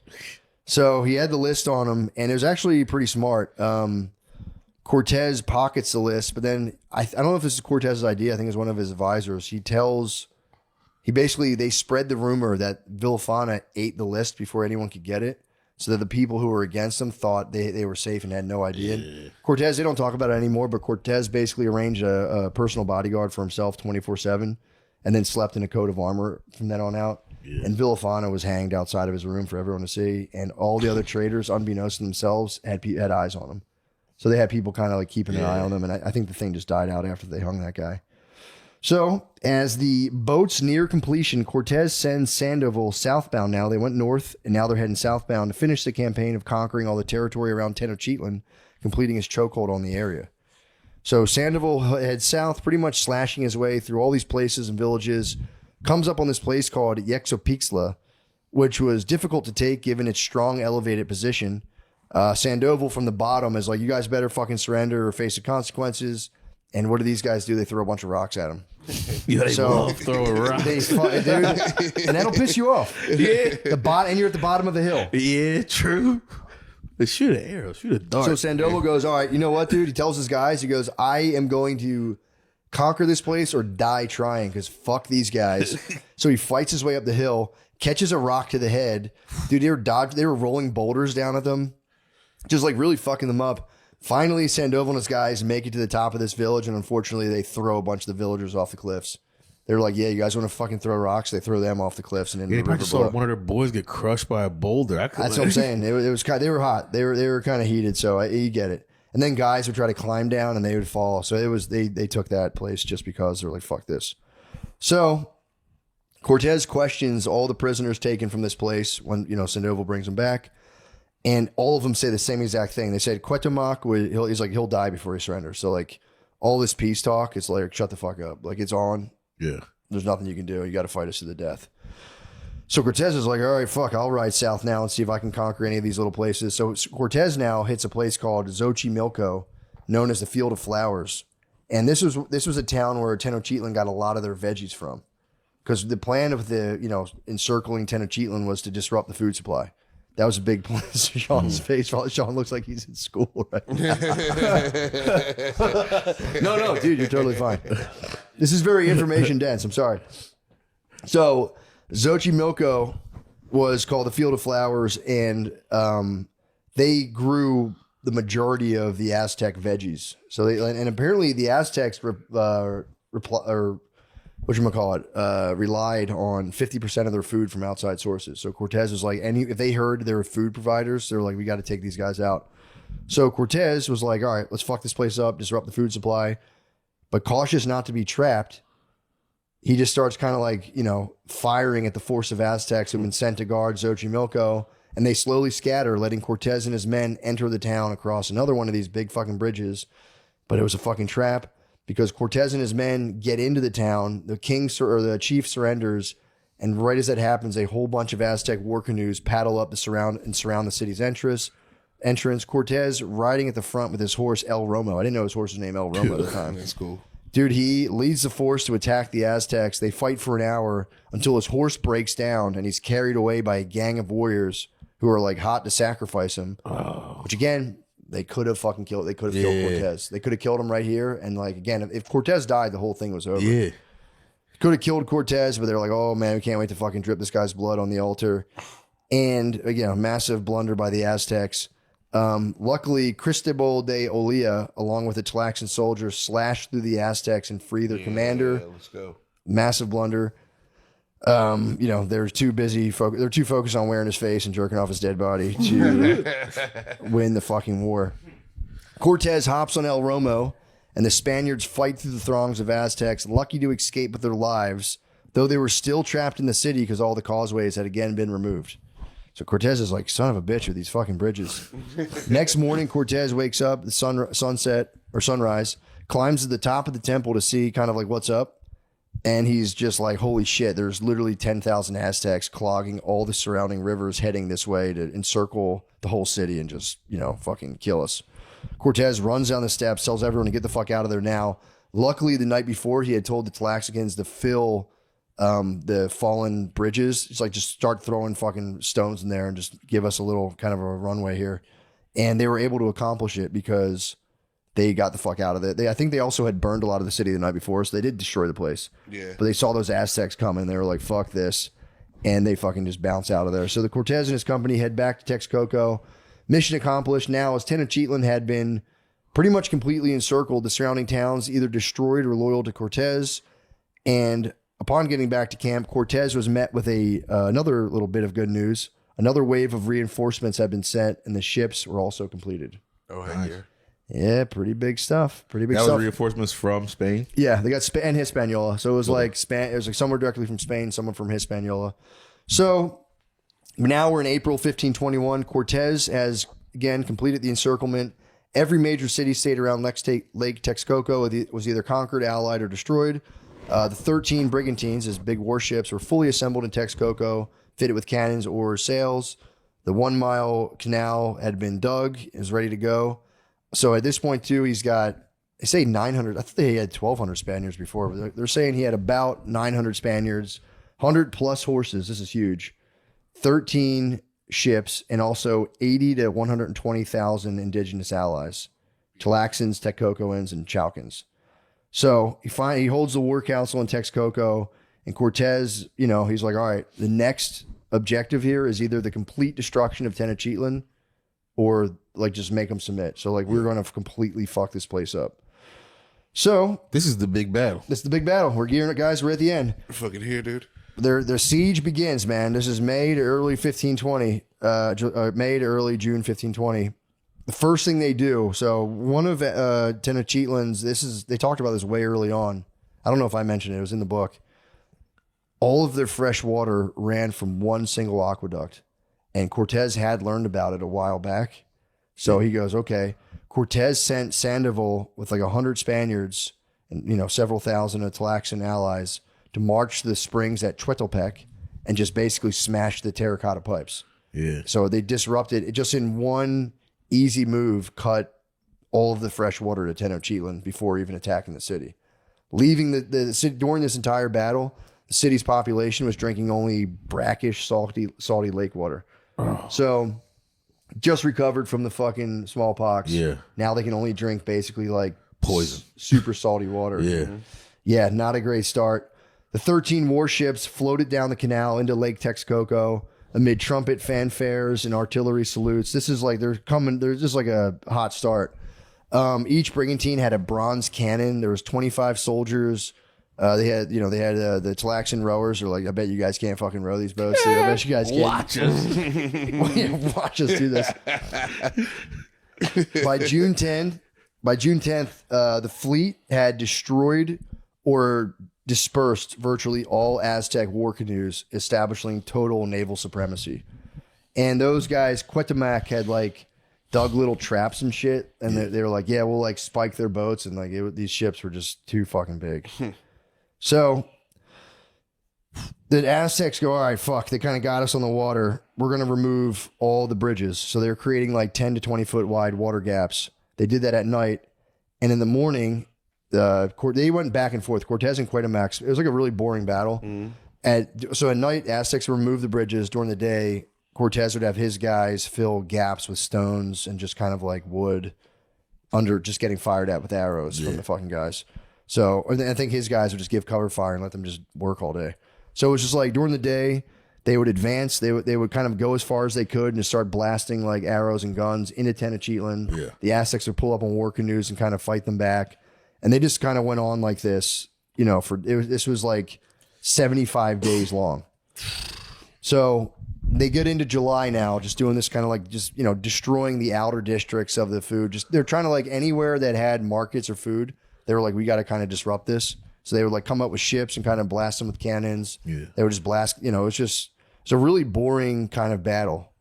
So he had the list on him, and it was actually pretty smart. Cortez pockets the list, but then I don't know if this is Cortez's idea. I think it's one of his advisors. They spread the rumor that Villafana ate the list before anyone could get it, so that the people who were against him thought they were safe and had no idea. Yeah. Cortez, they don't talk about it anymore, but Cortez basically arranged a personal bodyguard for himself 24/7, and then slept in a coat of armor from then on out. Yeah. And Villafana was hanged outside of his room for everyone to see, and all the other traders, unbeknownst to themselves, had eyes on him. So they had people kind of like keeping an eye on them, and I think the thing just died out after they hung that guy. So as the boats near completion, Cortez sends Sandoval southbound now. They went north, and now they're heading southbound to finish the campaign of conquering all the territory around Tenochtitlan, completing his chokehold on the area. So Sandoval heads south, pretty much slashing his way through all these places and villages, comes up on this place called Yexopixtla, which was difficult to take given its strong elevated position. Sandoval from the bottom is like, you guys better fucking surrender or face the consequences. And what do these guys do? They throw a bunch of rocks at him. Yeah, they love throwing rocks. Dude, and that'll piss you off. Yeah. And you're at the bottom of the hill. Yeah, true. They shoot an arrow, shoot a dart. So Sandoval goes, all right, you know what, dude? He tells his guys, he goes, I am going to conquer this place or die trying, because fuck these guys. So he fights his way up the hill, catches a rock to the head. Dude, they were rolling boulders down at them, just like really fucking them up. Finally, Sandoval and his guys make it to the top of this village, and unfortunately, they throw a bunch of the villagers off the cliffs. They're like, yeah, you guys want to fucking throw rocks? They throw them off the cliffs, and then they probably saw one of their boys get crushed by a boulder. That's what I'm saying. It was kind. They were hot. They were kind of heated, so you get it. And then guys would try to climb down, and they would fall. So it was they took that place just because they're like, fuck this. So Cortez questions all the prisoners taken from this place when Sandoval brings them back. And all of them say the same exact thing. They said Cuauhtémoc he'll die before he surrenders. So like all this peace talk, it's like, shut the fuck up. Like, it's on. Yeah. There's nothing you can do. You got to fight us to the death. So Cortez is like, all right, fuck, I'll ride south now and see if I can conquer any of these little places. So Cortez now hits a place called Xochimilco, known as the Field of Flowers. And this was a town where Tenochtitlan got a lot of their veggies from. Because the plan of encircling Tenochtitlan was to disrupt the food supply. That was a big point. Sean's face. Sean looks like he's in school right now. No, dude, you're totally fine. This is very information dense. I'm sorry. So Xochimilco was called the Field of Flowers, and they grew the majority of the Aztec veggies. So and apparently the Aztecs relied on 50% of their food from outside sources. So Cortez was like, if they heard there were food providers, they're like, we got to take these guys out. So Cortez was like, all right, let's fuck this place up, disrupt the food supply. But cautious not to be trapped, he just starts kind of like, firing at the force of Aztecs who've been sent to guard Xochimilco. and they slowly scatter, letting Cortez and his men enter the town across another one of these big fucking bridges. But it was a fucking trap because Cortez and his men get into the town. The the chief surrenders, and right as that happens, a whole bunch of Aztec war canoes paddle up to surround the city's entrance. Cortez riding at the front with his horse El Romo. I didn't know his horse was named El Romo at the time. That's cool. Dude, he leads the force to attack the Aztecs. They fight for an hour until his horse breaks down and he's carried away by a gang of warriors who are like hot to sacrifice him. Oh. Which again, they could have fucking killed. They could have killed Cortez. They could have killed him right here. And like again, if Cortez died, the whole thing was over. Yeah. Could have killed Cortez, but they're like, oh man, we can't wait to fucking drip this guy's blood on the altar. And again, a massive blunder by the Aztecs. Luckily, Cristobal de Olea, along with the Tlaxcan soldiers, slashed through the Aztecs and free their commander. Yeah, let's go. Massive blunder. They're too busy. They're too focused on wearing his face and jerking off his dead body to win the fucking war. Cortez hops on El Romo, and the Spaniards fight through the throngs of Aztecs, lucky to escape with their lives, though they were still trapped in the city because all the causeways had again been removed. So Cortez is like, son of a bitch with these fucking bridges. Next morning, Cortez wakes up, the sunrise, climbs to the top of the temple to see kind of like what's up. And he's just like, holy shit, there's literally 10,000 Aztecs clogging all the surrounding rivers heading this way to encircle the whole city and just, fucking kill us. Cortez runs down the steps, tells everyone to get the fuck out of there now. Luckily, the night before, he had told the Tlaxicans to fill the fallen bridges. It's like, just start throwing fucking stones in there and just give us a little kind of a runway here. And they were able to accomplish it because they got the fuck out of it. I think they also had burned a lot of the city the night before, so they did destroy the place. Yeah. But they saw those Aztecs coming, and they were like, fuck this. And they fucking just bounce out of there. So the Cortez and his company head back to Texcoco. Mission accomplished. Now, as Tenochtitlan had been pretty much completely encircled, the surrounding towns either destroyed or loyal to Cortez. And upon getting back to camp, Cortez was met with another little bit of good news. Another wave of reinforcements had been sent, and the ships were also completed. Oh, heck yeah. Yeah, pretty big stuff. Pretty big stuff. That was reinforcements from Spain? Yeah, they got and Hispaniola. So it was it was like somewhere directly from Spain, someone from Hispaniola. So now we're in April 1521. Cortez has, again, completed the encirclement. Every major city-state around Lake Texcoco was either conquered, allied, or destroyed. The 13 brigantines, as big warships, were fully assembled in Texcoco, fitted with cannons or sails. The 1 mile canal had been dug, is ready to go. So at this point, too, he's got, they say 900. I think they had 1,200 Spaniards before, but they're saying he had about 900 Spaniards, 100 plus horses. This is huge. 13 ships, and also 80 to 120,000 indigenous allies, Tlaxcans, Texcocoans, and Chalcans. So he holds the war council in Texcoco, and Cortez, he's like, all right, the next objective here is either the complete destruction of Tenochtitlan or like just make them submit. So like we're going to completely fuck this place up. So this is the big battle. This is the big battle. We're gearing it, guys. We're at the end. We're fucking here, dude. Their siege begins, man. This is May to early 1520. May to early June 1520. The first thing they do. So one of Tenochtitlan's. They talked about this way early on. I don't know if I mentioned it. It was in the book. All of their fresh water ran from one single aqueduct. And Cortez had learned about it a while back. So he goes, okay. Cortez sent Sandoval with like 100 Spaniards and, several thousand of Tlaxcan allies to march to the springs at Chuetepec and just basically smash the terracotta pipes. Yeah. So they disrupted it, just in one easy move, cut all of the fresh water to Tenochtitlan before even attacking the city. Leaving the city during this entire battle, the city's population was drinking only brackish, salty lake water. Oh. So just recovered from the fucking smallpox. Yeah. Now they can only drink basically like poison, super salty water. Yeah. Yeah, not a great start. The 13 warships floated down the canal into Lake Texcoco amid trumpet fanfares and artillery salutes. This is like they're just like a hot start. Each brigantine had a bronze cannon. There was 25 soldiers. They had the Tlaxcan rowers are like, I bet you guys can't fucking row these boats. I bet you guys can't. Watch us. Watch us do this. By June 10th, the fleet had destroyed or dispersed virtually all Aztec war canoes, establishing total naval supremacy. And those guys, Cuauhtémoc had like dug little traps and shit. And they were like, yeah, we'll like spike their boats. And like these ships were just too fucking big. So the Aztecs go, all right, fuck, they kind of got us on the water. We're going to remove all the bridges. So they're creating like 10 to 20 foot wide water gaps. They did that at night. And in the morning, they went back and forth. Cortez and Cuauhtémoc. It was like a really boring battle. So at night, Aztecs would remove the bridges. During the day, Cortez would have his guys fill gaps with stones and just kind of like wood under just getting fired at with arrows from the fucking guys. So I think his guys would just give cover fire and let them just work all day. So it was just like during the day, they would advance. They would kind of go as far as they could and just start blasting like arrows and guns into Tenochtitlan. Yeah. The Aztecs would pull up on war canoes and kind of fight them back. And they just kind of went on like this, you know, this was like 75 days long. So they get into July now, just doing this kind of like just, you know, destroying the outer districts of the food. Just they're trying to like anywhere that had markets or food, they were like, we got to kind of disrupt this. So they would like come up with ships and kind of blast them with cannons. Yeah. They would just blast, you know, it's a really boring kind of battle.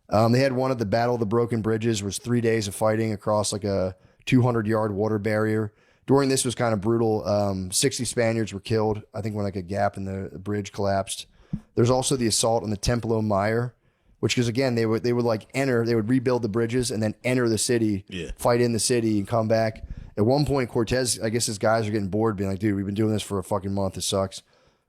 They had one at the Battle of the Broken Bridges, was 3 days of fighting across like a 200-yard water barrier. During this was kind of brutal. 60 Spaniards were killed, I think, when like a gap in the bridge collapsed. There's also the assault on the Templo Mayor, which is, again, they would like enter, they would rebuild the bridges and then enter the city, fight in the city and come back. At one point, Cortez, I guess his guys are getting bored, being like, dude, we've been doing this for a fucking month. It sucks.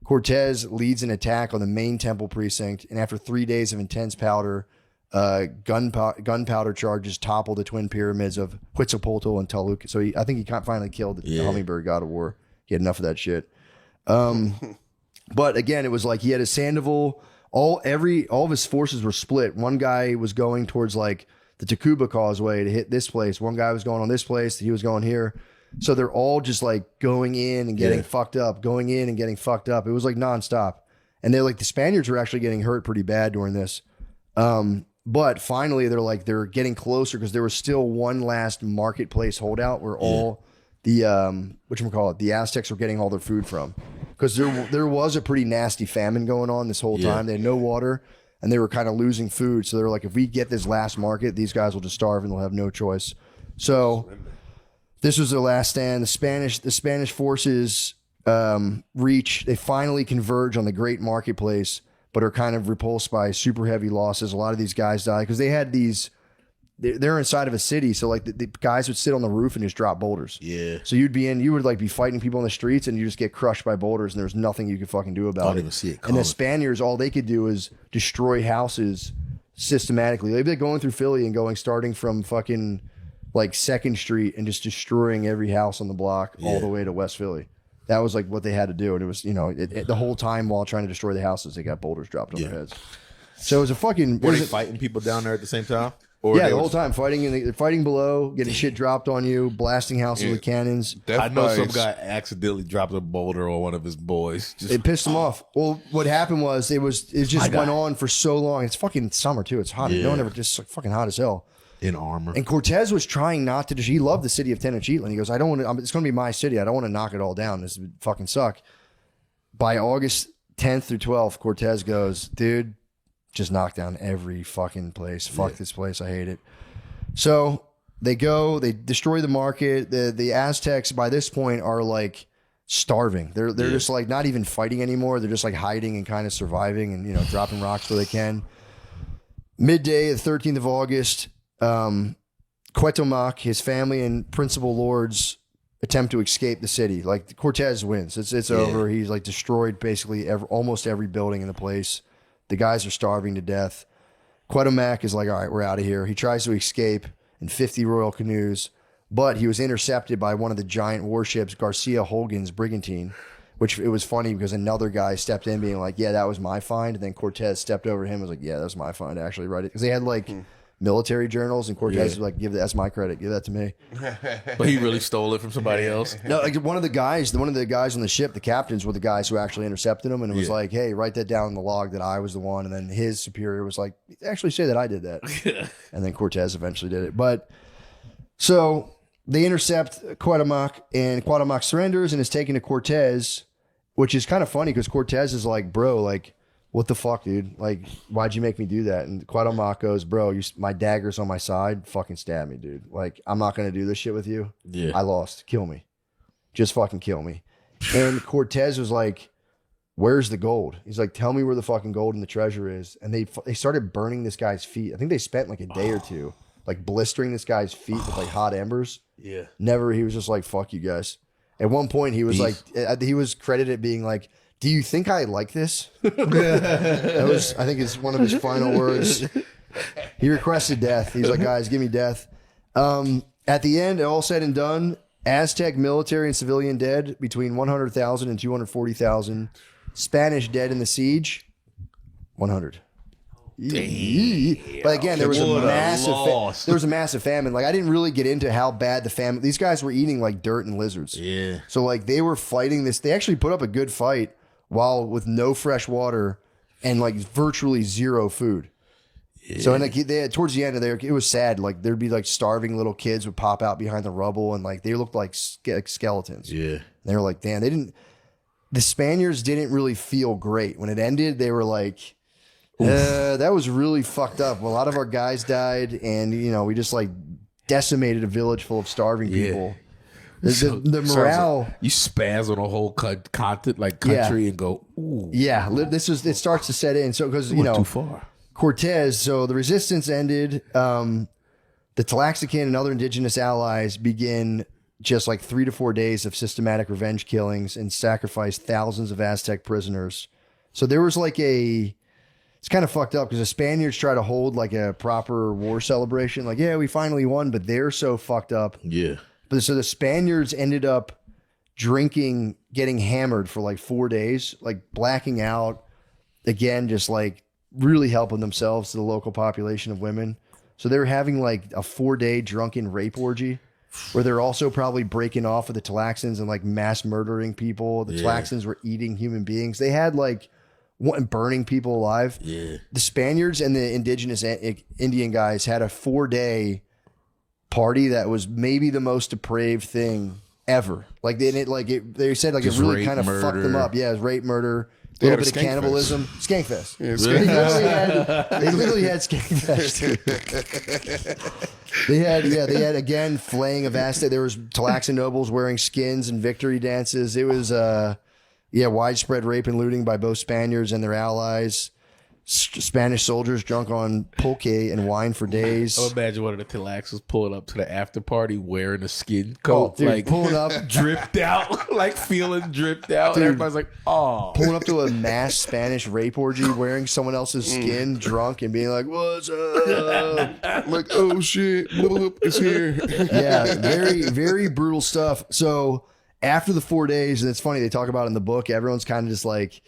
Cortez leads an attack on the main temple precinct, and after 3 days of intense powder, gunpowder charges toppled the twin pyramids of Huitzilopochtli and Toluca. So I think he finally killed the hummingbird god of war. He had enough of that shit. But again, it was like he had a Sandoval. All of his forces were split. One guy was going towards like the Tacuba Causeway to hit this place. One guy was going on this place. He was going here. So they're all just like going in and getting fucked up, going in and getting fucked up. It was like nonstop. And they're like, the Spaniards were actually getting hurt pretty bad during this. But finally they're getting closer because there was still one last marketplace holdout where all the, the Aztecs were getting all their food from. Because there was a pretty nasty famine going on this whole time. They had no water. And they were kind of losing food. So they were like, if we get this last market, these guys will just starve and they'll have no choice. So this was their last stand. The Spanish forces they finally converge on the great marketplace, but are kind of repulsed by super heavy losses. A lot of these guys die because they had they're inside of a city. So like the guys would sit on the roof and just drop boulders. Yeah. So you would like be fighting people in the streets and you just get crushed by boulders and there's nothing you could fucking do about it. I don't even see it coming. And the Spaniards, all they could do is destroy houses systematically. They'd be going through Philly and starting from fucking like 2nd Street and just destroying every house on the block all the way to West Philly. That was like what they had to do. And it was, you know, the whole time while trying to destroy the houses, they got boulders dropped on their heads. So it was a fucking... Were they fighting people down there at the same time? Or the whole time fighting below, getting shit dropped on you, blasting houses with cannons. I know some guy accidentally dropped a boulder on one of his boys. It pissed him off. Well, what happened was it just went on for so long. It's fucking summer too. It's hot. No one ever just like, fucking hot as hell. In armor. And Cortez was trying not to. He loved the city of Tenochtitlan. He goes, I don't want to. It's going to be my city. I don't want to knock it all down. This would fucking suck. By August 10th through 12th, Cortez goes, dude, just knock down every fucking place. Fuck this place. I hate it. So they destroy the market. The Aztecs by this point are like starving. They're just like not even fighting anymore. They're just like hiding and kind of surviving and, you know, dropping rocks where they can. Midday, the 13th of August, Cuauhtémoc, his family and principal lords attempt to escape the city. Like Cortez wins. It's over. He's like destroyed basically almost every building in the place. The guys are starving to death. Cuauhtémoc is like, all right, we're out of here. He tries to escape in 50 royal canoes, but he was intercepted by one of the giant warships, Garcia Holguin's brigantine, which it was funny because another guy stepped in being like, yeah, that was my find. And then Cortez stepped over him and was like, yeah, that was my find, actually, right? Because they had like military journals and Cortez was like, that's my credit. Give that to me. But he really stole it from somebody else? No, like one of the guys on the ship, the captains were the guys who actually intercepted him. And it was like, hey, write that down in the log that I was the one. And then his superior was like, actually say that I did that. And then Cortez eventually did it. But so they intercept Cuauhtémoc and Cuauhtémoc surrenders and is taken to Cortez, which is kind of funny because Cortez is like, bro, like what the fuck, dude? Like, why'd you make me do that? And Cuauhtémoc goes, bro, my dagger's on my side. Fucking stab me, dude. Like, I'm not going to do this shit with you. Yeah. I lost. Kill me. Just fucking kill me. And Cortez was like, where's the gold? He's like, tell me where the fucking gold and the treasure is. And they started burning this guy's feet. I think they spent like a day or two, like blistering this guy's feet with like hot embers. Yeah. He was just like, fuck you guys. At one point, he was like, he was credited being like, do you think I like this? That was, I think it's one of his final words. He requested death. He's like, guys, give me death. At the end, all said and done, Aztec military and civilian dead between 100,000 and 240,000. Spanish dead in the siege, 100. But again, there was a massive famine. Like, I didn't really get into how bad the famine. These guys were eating like dirt and lizards. Yeah. So like they were fighting this. They actually put up a good fight while with no fresh water and like virtually zero food. Yeah. So and like they towards the end of there, it was sad. Like there'd be like starving little kids would pop out behind the rubble and like they looked like skeletons. Yeah. They were like, damn, the Spaniards didn't really feel great when it ended. They were like, that was really fucked up. A lot of our guys died, and we just like decimated a village full of starving people. The morale, like you spaz on a whole country and go, ooh, yeah. It starts to set in. So because too far. Cortez. So the resistance ended. The Tlaxcalan and other indigenous allies begin just like 3 to 4 days of systematic revenge killings and sacrificed thousands of Aztec prisoners. So there was like it's kind of fucked up because the Spaniards try to hold like a proper war celebration. Like, yeah, we finally won, but they're so fucked up. Yeah. But so the Spaniards ended up drinking, getting hammered for like 4 days, like blacking out again, just like really helping themselves to the local population of women. So they were having like a 4-day drunken rape orgy where they're also probably breaking off with the Tlaxcalans and like mass murdering people. The Tlaxcalans were eating human beings. They had like burning people alive. Yeah. The Spaniards and the indigenous Indian guys had a 4-day party that was maybe the most depraved thing ever. Like they said like it really kind of fucked them up. Yeah, it was rape, murder, a little bit of cannibalism. Skankfest. Yeah, they literally had Skankfest. They had again flaying of Aztec. There was Tlaxcalan nobles wearing skins and victory dances. It was widespread rape and looting by both Spaniards and their allies. Spanish soldiers drunk on pulque and wine for days. I imagine one of the Tlaxcalans pulling up to the after party wearing a skin coat, dude, like pulling up, dripped out, like feeling dripped out. Dude, and everybody's like, "Oh!" Pulling up to a mass Spanish rape orgy, wearing someone else's skin, drunk, and being like, "What's up?" I'm like, "Oh shit, it's here." Yeah, very, very brutal stuff. So after the 4 days, and it's funny they talk about it in the book. Everyone's kind of just like,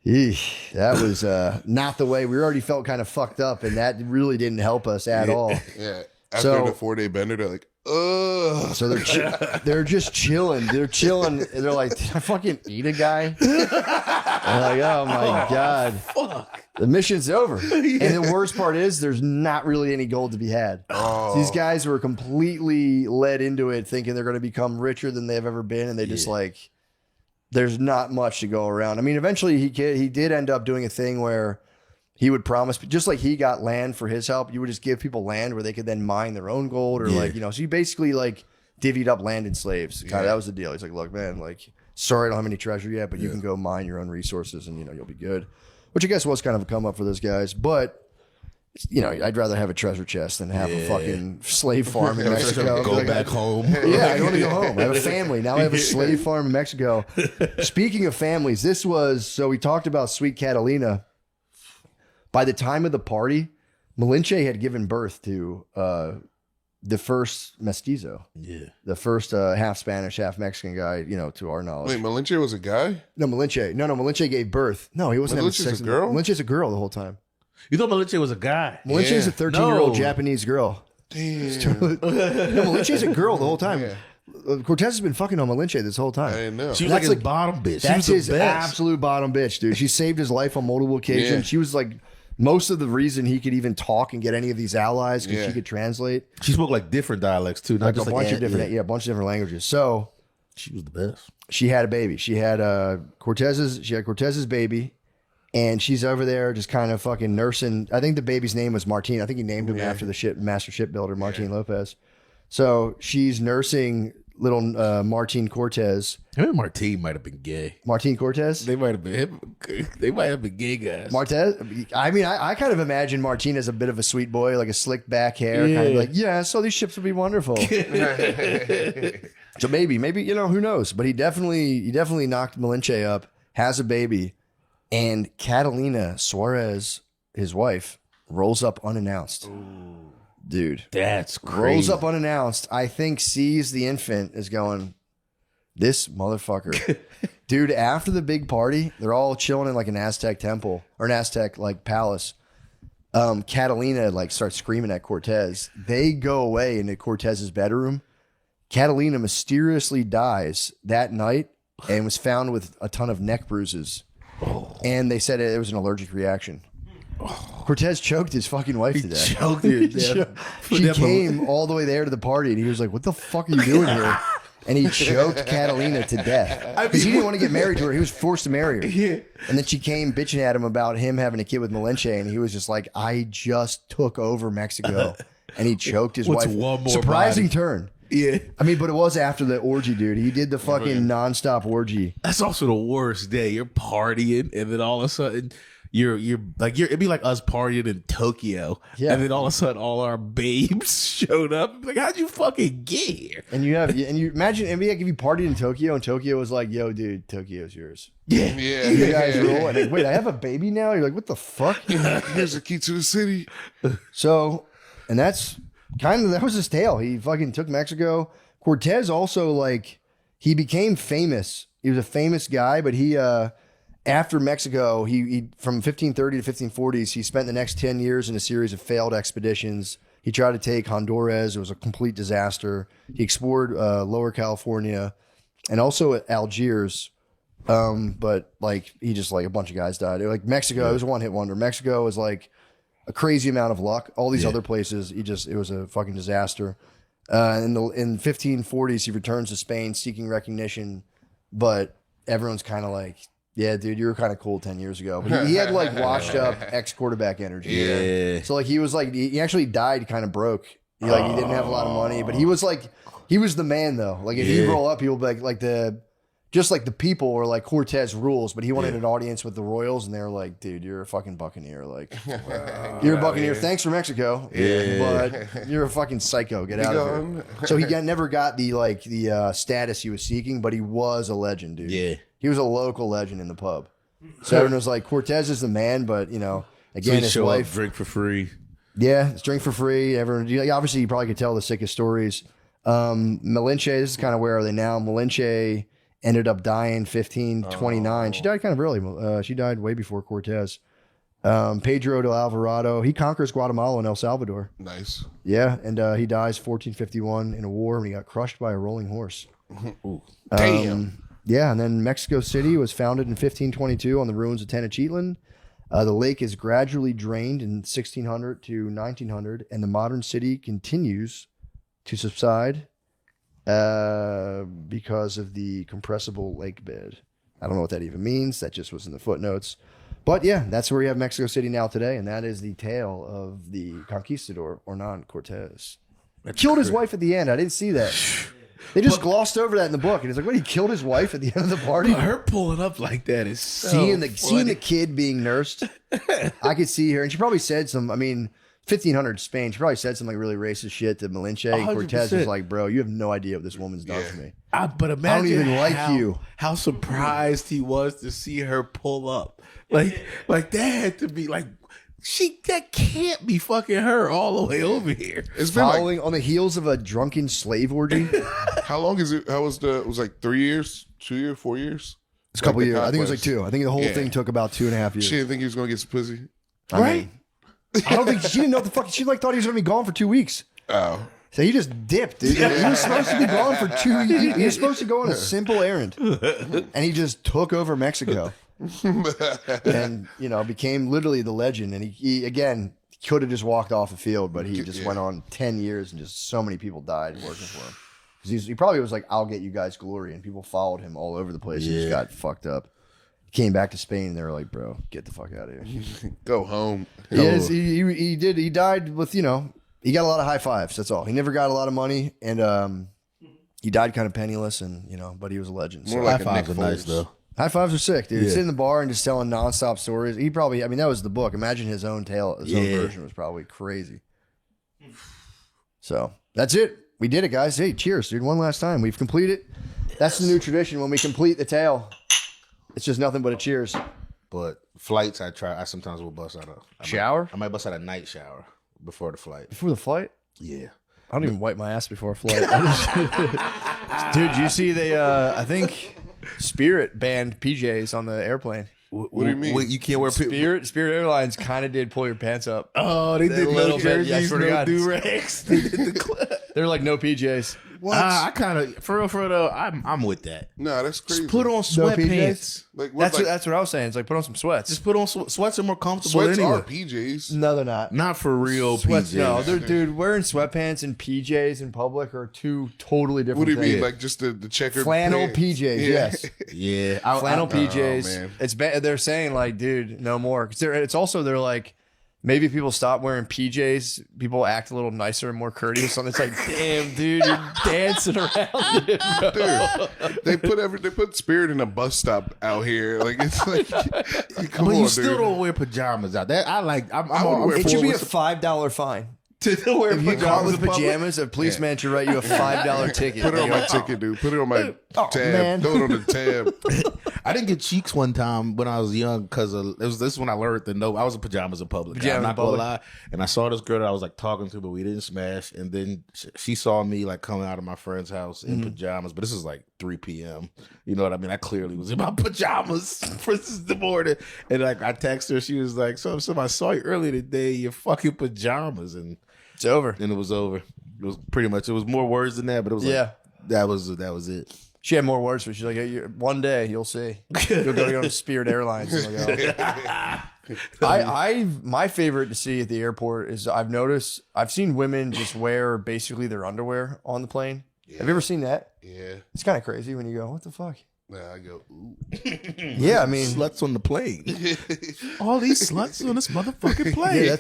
eesh, that was not the way. We already felt kind of fucked up, and that really didn't help us at all. Yeah. After the 4-day bender, they're like, ugh. So they're just chilling. They're chilling. They're like, did I fucking eat a guy? I'm like, oh my God. Fuck. The mission's over. And the worst part is there's not really any gold to be had. So these guys were completely led into it thinking they're going to become richer than they've ever been. And they just like, there's not much to go around. I mean, eventually he did end up doing a thing where he would promise, just like he got land for his help, you would just give people land where they could then mine their own gold or so you basically like divvied up land and slaves. Kind of, that was the deal. He's like, look, man, like, sorry I don't have any treasure yet, but you can go mine your own resources and, you'll be good. Which I guess was kind of a come up for those guys. But, I'd rather have a treasure chest than have a fucking slave farm in Mexico. Go back home. Yeah, I want to go home. I have a family. Now I have a slave farm in Mexico. Speaking of families, so we talked about Sweet Catalina. By the time of the party, Malinche had given birth to the first mestizo. Yeah. The first half Spanish, half Mexican guy, to our knowledge. Wait, Malinche was a guy? No, Malinche gave birth. No, he wasn't having sex. Malinche's a girl? Malinche's a girl the whole time. You thought Malinche was a guy? Malinche's a 13-year-old Japanese girl. Damn. No, Malinche's a girl the whole time. Yeah. Cortez has been fucking on Malinche this whole time. I didn't know. She was like his bottom bitch. That's his absolute bottom bitch, dude. She saved his life on multiple occasions. Yeah. She was like most of the reason he could even talk and get any of these allies because she could translate. She spoke like different dialects too, not just a bunch of different languages. So she was the best. She had a baby. She had Cortez's baby, And she's over there just kind of fucking nursing. I think the baby's name was Martin. I think he named him after the master shipbuilder, Martin Lopez. So she's nursing little Martin Cortez. Him and Martin might have been gay. Martin Cortez? They might have been gay guys. Martez? I mean, I kind of imagine Martin as a bit of a sweet boy, like a slick back hair, kind of like, yeah, so these ships will be wonderful. So maybe, who knows? But he definitely knocked Malinche up, has a baby. And Catalina Suarez, his wife, rolls up unannounced. Ooh. Dude. That's crazy. Rolls up unannounced. I think sees the infant is going, this motherfucker. Dude, after the big party, they're all chilling in like an Aztec temple or an Aztec like palace. Catalina like starts screaming at Cortez. They go away into Cortez's bedroom. Catalina mysteriously dies that night and was found with a ton of neck bruises. And they said it was an allergic reaction. Cortez choked his fucking wife to death. Choked her to death. She came all the way there to the party, and he was like, "What the fuck are you doing here?" And he choked Catalina to death because he didn't want to get married to her. He was forced to marry her. Yeah. And then she came bitching at him about him having a kid with Malinche, and he was just like, "I just took over Mexico," and he choked his wife. One more surprising body? Turn. Yeah. I mean, but it was after the orgy, dude. He did the fucking nonstop orgy. That's also the worst day. You're partying, and then all of a sudden, it'd be like us partying in Tokyo, and then all of a sudden, all our babes showed up. Like, how'd you fucking get here? And you imagine, it'd be like if you partied in Tokyo, and Tokyo was like, "Yo, dude, Tokyo's yours." Yeah, You guys rule. And like, wait, I have a baby now. You're like, what the fuck? Here's the key to the city. So, and that was his tale. He fucking took Mexico. Cortez also, like, he became famous. He was a famous guy, but he, after Mexico, he from 1530 to 1540s, he spent the next 10 years in a series of failed expeditions. He tried to take Honduras. It was a complete disaster. He explored Lower California and also Algiers. But like, he just like a bunch of guys died. Like Mexico, it was a one-hit wonder. Mexico was like a crazy amount of luck. All these other places, it was a fucking disaster. In 1540s, he returns to Spain seeking recognition, but everyone's kind of like, yeah, dude, you were kind of cool 10 years ago. But he had like washed up ex-quarterback energy. Yeah. So like he was like, he actually died kind of broke. He didn't have a lot of money, but he was the man though. Like if you roll up, he'll be like the people were like Cortez rules, but he wanted an audience with the Royals, and they were like, dude, you're a fucking Buccaneer. Like, you're a Buccaneer. Thanks for Mexico. But you're a fucking psycho. Get out of here. So he never got the status he was seeking, but he was a legend, dude. Yeah. He was a local legend in the pub. So everyone was like, Cortez is the man, but, again, so his wife. Up, drink for free. Yeah, it's drink for free. Everyone, obviously, you probably could tell the sickest stories. Malinche, this is kind of where are they now? Malinche ended up dying 1529. She died kind of early. She died way before Cortez. Pedro de Alvarado, he conquers Guatemala and El Salvador. Nice. Yeah, and he dies 1451 in a war when he got crushed by a rolling horse. Ooh. Damn. Yeah, and then Mexico City was founded in 1522 on the ruins of Tenochtitlan. The lake is gradually drained in 1600 to 1900, and the modern city continues to subside because of the compressible lake bed. I don't know what that even means. That just was in the footnotes. But yeah, that's where we have Mexico City now today, and that is the tale of the conquistador Hernan Cortez. Killed his wife at the end. I didn't see that. They just glossed over that in the book, and it's like, what? He killed his wife at the end of the party. Her pulling up like that is so seeing the kid being nursed. I could see her, and she probably said some. 1500 Spain. She probably said some like really racist shit to Malinche. And Cortez was like, "Bro, you have no idea what this woman's done for me." But imagine I don't even like you. How surprised he was to see her pull up. Like that had to be like. That can't be fucking her all the way over here. It's been following on the heels of a drunken slave orgy. How long is it? How was it was like 3 years, 2 years, 4 years? It's a couple years. I think it was like 2. I think the whole thing took about 2.5 years. She didn't think he was gonna get some pussy, right? I don't think she didn't know what the fuck. She thought he was gonna be gone for 2 weeks. Oh. So he just dipped, dude. He was supposed to be gone for 2 years. He was supposed to go on a simple errand, and he just took over Mexico. And became literally the legend. And he again could have just walked off the field, but he just went on 10 years, and just so many people died working for him. Because he probably was like, "I'll get you guys glory," and people followed him all over the place. He just got fucked up. Came back to Spain and they were like, bro, get the fuck out of here. Go home. He did. He died with, he got a lot of high fives. That's all. He never got a lot of money. And he died kind of penniless and, but he was a legend. So More like high a fives Nick are nice Foles. though. high fives are sick, dude. Yeah. Sitting in the bar and just telling nonstop stories. He probably, that was the book. Imagine his own tale. His own version was probably crazy. So that's it. We did it, guys. Hey, cheers, dude. One last time. We've completed. That's the new tradition. When we complete the tale, it's just nothing but a cheers. But flights, I sometimes will bust out Shower? I might bust out a night shower before the flight. Before the flight? Yeah. I don't even wipe my ass before a flight. Dude, you see I think Spirit banned PJs on the airplane. What do you mean? Wait, you can't wear Spirit Airlines kind of did pull your pants up. Oh, they did little no bit, yeah, I jerseys, swear to no God. do-rags. They did the clip. They're like no PJs. What? I kind of, for real though, I'm with that. No, that's crazy. Just put on No sweatpants. Like what? That's what I was saying. It's like put on some sweats. Just put on sweats are more comfortable Sweats anyway. are PJs. No, they're not. Not for real Sweats, PJs. no, dude, wearing sweatpants and PJs in public are two totally different What do you things. mean? Like just the checkered Flannel pants? PJs, Yeah. yes. Yeah. Flannel PJs. man. It's they're saying like, dude, no more. Because it's also they're like, maybe people stop wearing PJs. People act a little nicer and more courteous. And it's like, damn, dude, you're dancing around it, bro. Dude, they put Spirit in a bus stop out here. Like it's like, come But on, you still dude. don't wear pajamas out. That I'm would on wear It should be a for $5 fine. to wear If you caught with in public. pajamas, a policeman should write you a $5 ticket. Put it on They my go, ticket, dude. Put it on my Oh, tab. man. Throw it on the tab. I didn't get cheeks one time when I was young because this is when I learned to know I was in pajamas in public. Pajamas I'm not in gonna public. lie. And I saw this girl that I was like talking to, but we didn't smash. And then she saw me like coming out of my friend's house in pajamas. But this is like 3 p.m. You know what I mean? I clearly was in my pajamas for the morning. And like I texted her, she was like, "So I saw you earlier today. Your fucking pajamas." And It's over. it was over. It was pretty much. It was more words than that, but it was Yeah. like, that was it. She had more words, but she's like, one day you'll see. You'll go to Spirit Airlines. And my favorite to see at the airport is I've seen women just wear basically their underwear on the plane. Have you ever seen that? Yeah. It's kind of crazy when you go, what the fuck? I go, ooh. Yeah, I mean, Sluts on the plane. All these sluts on this motherfucking plane. yeah,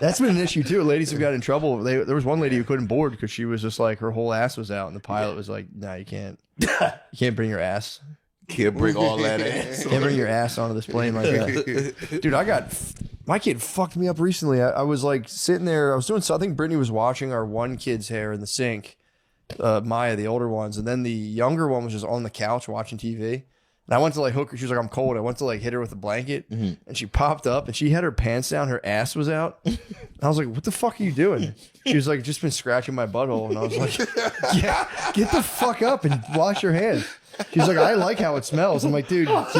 that's been an issue too. Ladies have got in trouble. There was one lady who couldn't board because she was just like her whole ass was out, and the pilot was like, "Nah, you can't. You can't bring your ass. Can't bring all that ass. Can't bring your ass onto this plane like that." Dude, my kid fucked me up recently. I was like sitting there. I was doing something. I think Brittany was washing our one kid's hair in the sink. Maya, the older ones, and then the younger one was just on the couch watching TV. And I went to like hook her. She was like, "I'm cold." I went to like hit her with a blanket, and she popped up, and she had her pants down. Her ass was out. And I was like, "What the fuck are you doing?" She was like, "Just been scratching my butthole." And I was like, "Yeah, get the fuck up and wash your hands." She's like, "I like how it smells." I'm like, "Dude, get up,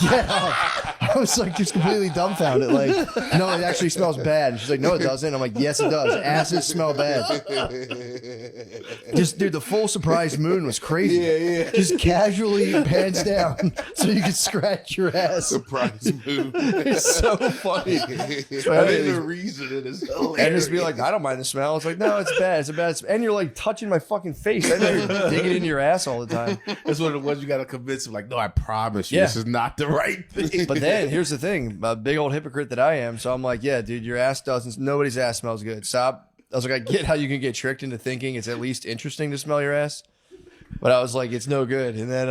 get up." I was like, just completely dumbfounded. Like, no, it actually smells bad. And she's like, "No, it doesn't." I'm like, "Yes, it does. Asses smell bad." Just, dude, the full surprise moon was crazy. Yeah. Just casually pants down so you could scratch your ass. Surprise move. It's so funny. So I There's mean, a reason it is hilarious. and just be like, "I don't mind the smell." It's like, "No, it's bad. It's a bad smell." And you're like touching my fucking face. I know you're digging into your ass all the time. That's one of the ones you got to convince them. Like, no, I promise you, Yeah. this is not the right thing. But then here's the thing, a big old hypocrite that I am. So I'm like, "Yeah, dude, your ass doesn't. Nobody's ass smells good. Stop." I was like, I get how you can get tricked into thinking it's at least interesting to smell your ass, but I was like, it's no good. And then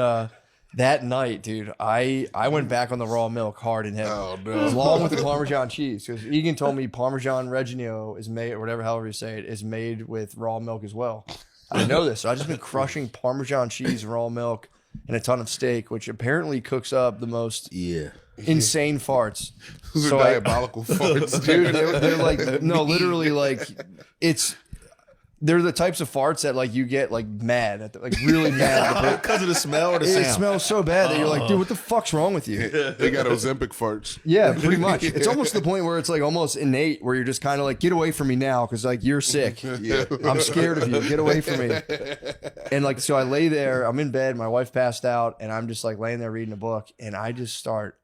that night, dude, I went back on the raw milk hard and heavy, Oh, no. along with the Parmesan cheese, because Egan told me Parmesan Reggiano is made, or whatever, however you say it, is made with raw milk as well. I didn't know this, so I just been crushing Parmesan cheese, raw milk, and a ton of steak, which apparently cooks up the most Yeah. insane farts. Those are So I- diabolical farts. Dude, they're like, no, literally, like, they're the types of farts that like you get like mad at, like really mad. Because of the smell or the It sound? smells so bad that you're like, dude, what the fuck's wrong with you? They got Ozempic farts. Yeah, pretty much. It's almost to the point where it's like almost innate, where you're just kind of like, get away from me now, because like you're sick. Yeah. I'm scared of you. Get away from me. And like, so I lay there. I'm in bed. My wife passed out, and I'm just like laying there reading a book, and I just start,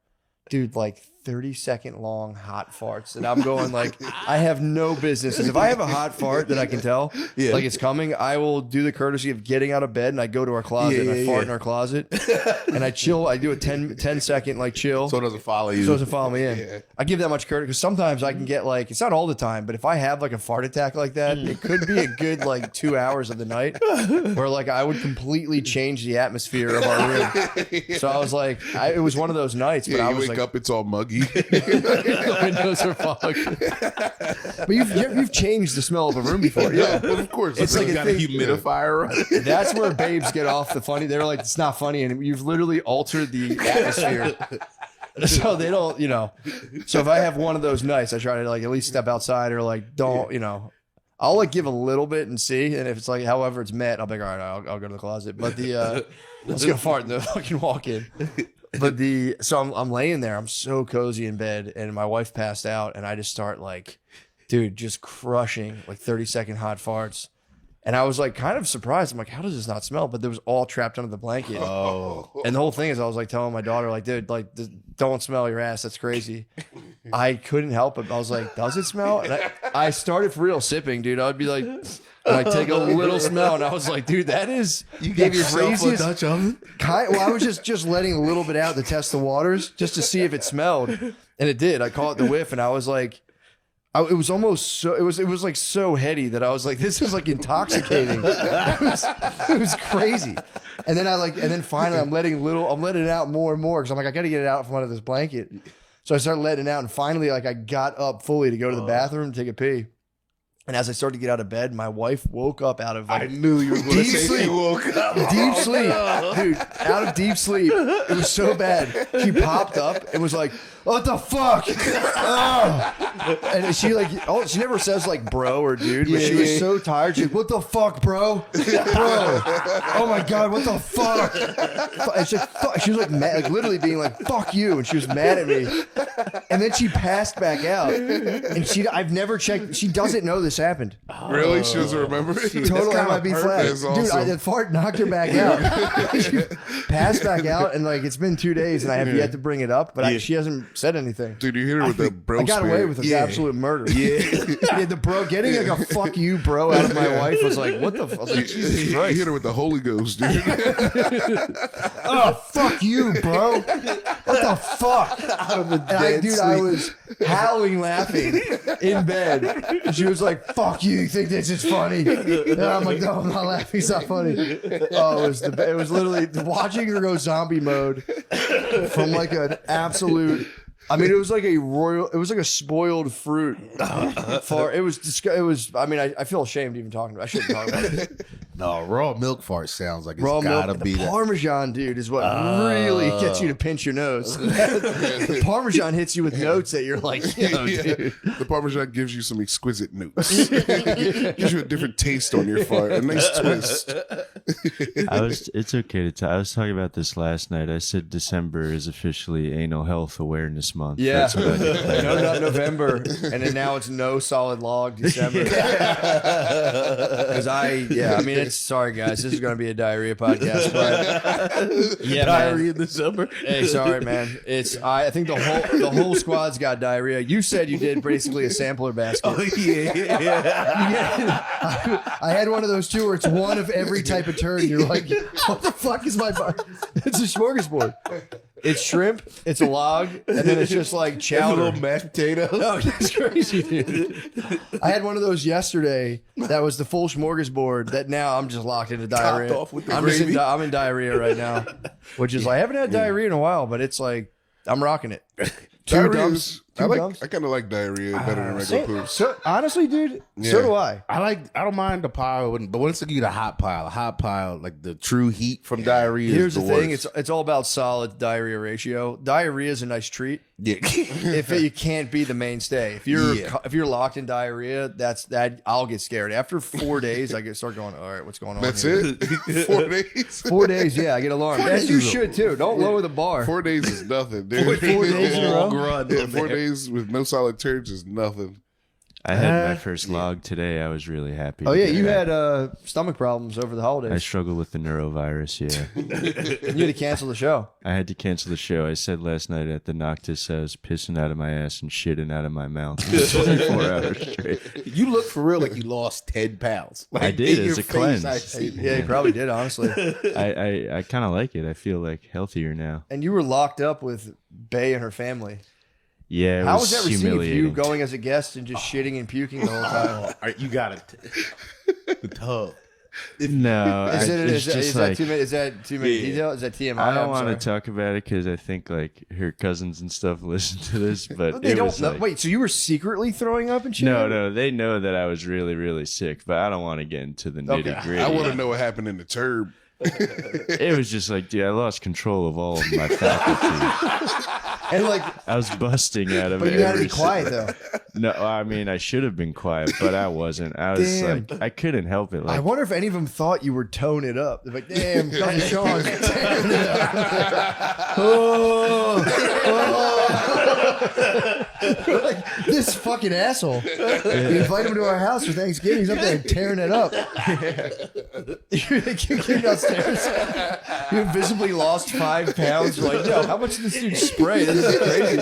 dude, like 30-second long hot farts. And I'm going like, I have no business. And if I have a hot fart that I can tell, like it's coming, I will do the courtesy of getting out of bed and I go to our closet and I fart in our closet. And I chill. I do a 10-second like chill. So it doesn't follow you. So it doesn't follow me in. I give that much courtesy because sometimes I can get like, it's not all the time, but if I have like a fart attack like that, it could be a good like 2 hours of the night where like I would completely change the atmosphere of our room. So I was like, it was one of those nights, but I was wake like, up, it's all muggy. the windows are fogged. But you've changed the smell of a room before. Yeah, well, of course. It's like got a humidifier running. That's where babes get off the funny. They're like, it's not funny. And you've literally altered the atmosphere. So they don't, so if I have one of those nights, I try to like at least step outside or like don't, I'll like give a little bit and see. And if it's like, however it's met, I'll be like, all right, I'll go to the closet. But let's go fart in the fucking walk in. But so I'm laying there. I'm so cozy in bed and my wife passed out and I just start like, dude, just crushing like 30-second hot farts. And I was like kind of surprised. I'm like, how does this not smell? But it was all trapped under the blanket. Oh. And the whole thing is I was like telling my daughter, like, dude, like, don't smell your ass. That's crazy. I couldn't help it. I was like, does it smell? And I started for real sipping, dude. I would be like, and I'd take a little smell. And I was like, dude, that is You gave yourself a Dutch oven? Well, I was just letting a little bit out to test the waters just to see if it smelled. And it did. I caught the whiff and I was like, it was almost so, it was like so heady that I was like, this is like intoxicating. It was crazy. And then finally I'm letting it out more and more because I'm like, I got to get it out from under this blanket. So I started letting it out and finally like I got up fully to go to the bathroom to take a pee. And as I started to get out of bed, my wife woke up out of like, I knew you were going to deep say sleep. she woke up. Deep sleep, dude, out of deep sleep. It was so bad. She popped up and was like, "What the fuck?" Oh. And she like, she never says like bro or dude, but she was so tired. She's like, "What the fuck, bro? Bro? Oh my god, what the fuck?" And she was like mad, like literally being like, "Fuck you," and she was mad at me. And then she passed back out, and I've never checked. She doesn't know this happened. Really? She doesn't remember it? Totally might be flat. That's Dude, awesome. the fart knocked her back out. She passed back out, and like it's been 2 days, and I have yet to bring it up, but she hasn't said anything. Dude, you hit her with the bro I got spirit. away with the absolute murder. Yeah, the bro getting like a fuck you, bro, out of my wife was like, what the fuck? I was like, Jesus You Christ. hit her with the Holy Ghost, dude. Oh, fuck you, bro. What the fuck? I was howling laughing in bed. And she was like, fuck you, you think this is funny? And I'm like, no, I'm not laughing, it's not funny. Oh, it was literally watching her go zombie mode from like an absolute, I mean, it was like a spoiled fruit. It was, I mean, I feel ashamed even talking about it. I shouldn't talk about it. No, raw milk fart sounds like it's Raw gotta milk, be the that. Parmesan, dude, is what really gets you to pinch your nose. The Parmesan hits you with notes that you're like, dude. The Parmesan gives you some exquisite notes. Gives you a different taste on your fart. A nice twist. It's okay to I was talking about this last night. I said December is officially Anal Health Awareness Month. Yeah, That's what I declared. no nut November, and then now it's no solid log December. Because I mean, it's sorry guys, this is going to be a diarrhea podcast, but yeah, Diarrhea man. in December. Hey, sorry, man. I think the whole squad's got diarrhea. You said you did basically a sampler basket. Oh yeah. I had one of those too, where it's one of every type of turd. You're like, what the fuck is my bar? It's a smorgasbord. It's shrimp, it's a log, and then it's just like A chowder. little mashed potatoes. Oh, that's crazy, dude. I had one of those yesterday that was the full smorgasbord that now I'm just locked into diarrhea. Topped off with the I'm I'm in diarrhea right now, which is I haven't had diarrhea in a while, but it's like I'm rocking it. Two dumps. I kind of like diarrhea better than regular poops. So honestly, dude, so do I. I don't mind the pile, but once you get a hot pile, like the true heat from diarrhea. Here's is the the thing: worst. it's all about solid diarrhea ratio. Diarrhea is a nice treat. Yeah. If you can't be the mainstay, if you're locked in diarrhea, that I'll get scared. After 4 days, I start going, all right, what's going on? That's here? it? 4 days? 4 days, yeah, I get alarmed. As you should too. Don't lower the bar. 4 days is nothing, dude. 4 days in a row? Yeah, 4 days with no solid turds is nothing. I had my first log today. I was really happy. Oh to yeah, get you back. had stomach problems over the I holidays. struggled with the neurovirus, yeah. You had to cancel the show. I had to cancel the show. I said last night at the Noctis I was pissing out of my ass and shitting out of my mouth for 24 hours straight. You look for real like you lost 10 pounds. Like, I did, in as your a face, cleanse. I see. Yeah, you probably did, honestly. I kind of like it. I feel like healthier now. And you were locked up with Bay and her family. Yeah, it How was was that received? humiliating. You going as a guest and just shitting and puking the whole time? All right, you got it. The tub. No, Is that too many Yeah. detail? Is that TMI? I don't I'm want to sorry. talk about it because I think like her cousins and stuff listen to this, but They it don't was know. like, Wait, so you were secretly throwing up and shit? no, they know that I was really, really sick, but I don't want to get into the nitty gritty. I want to know what happened in the turb. It was just like, dude, I lost control of all of my faculties. And like, I was busting out of but it. you had to be quiet though. No, I mean, I should have been quiet, but I wasn't. I was Damn. like, I couldn't help it. I Like, wonder if any of them thought you were tone it up. They're like, damn, Cousin Sean's tearing it up. Like, this fucking asshole. We invite him to our house for Thanksgiving. He's up there tearing it up. You came downstairs. You visibly lost 5 pounds. You're like, yo, how much did this dude spray? This is crazy.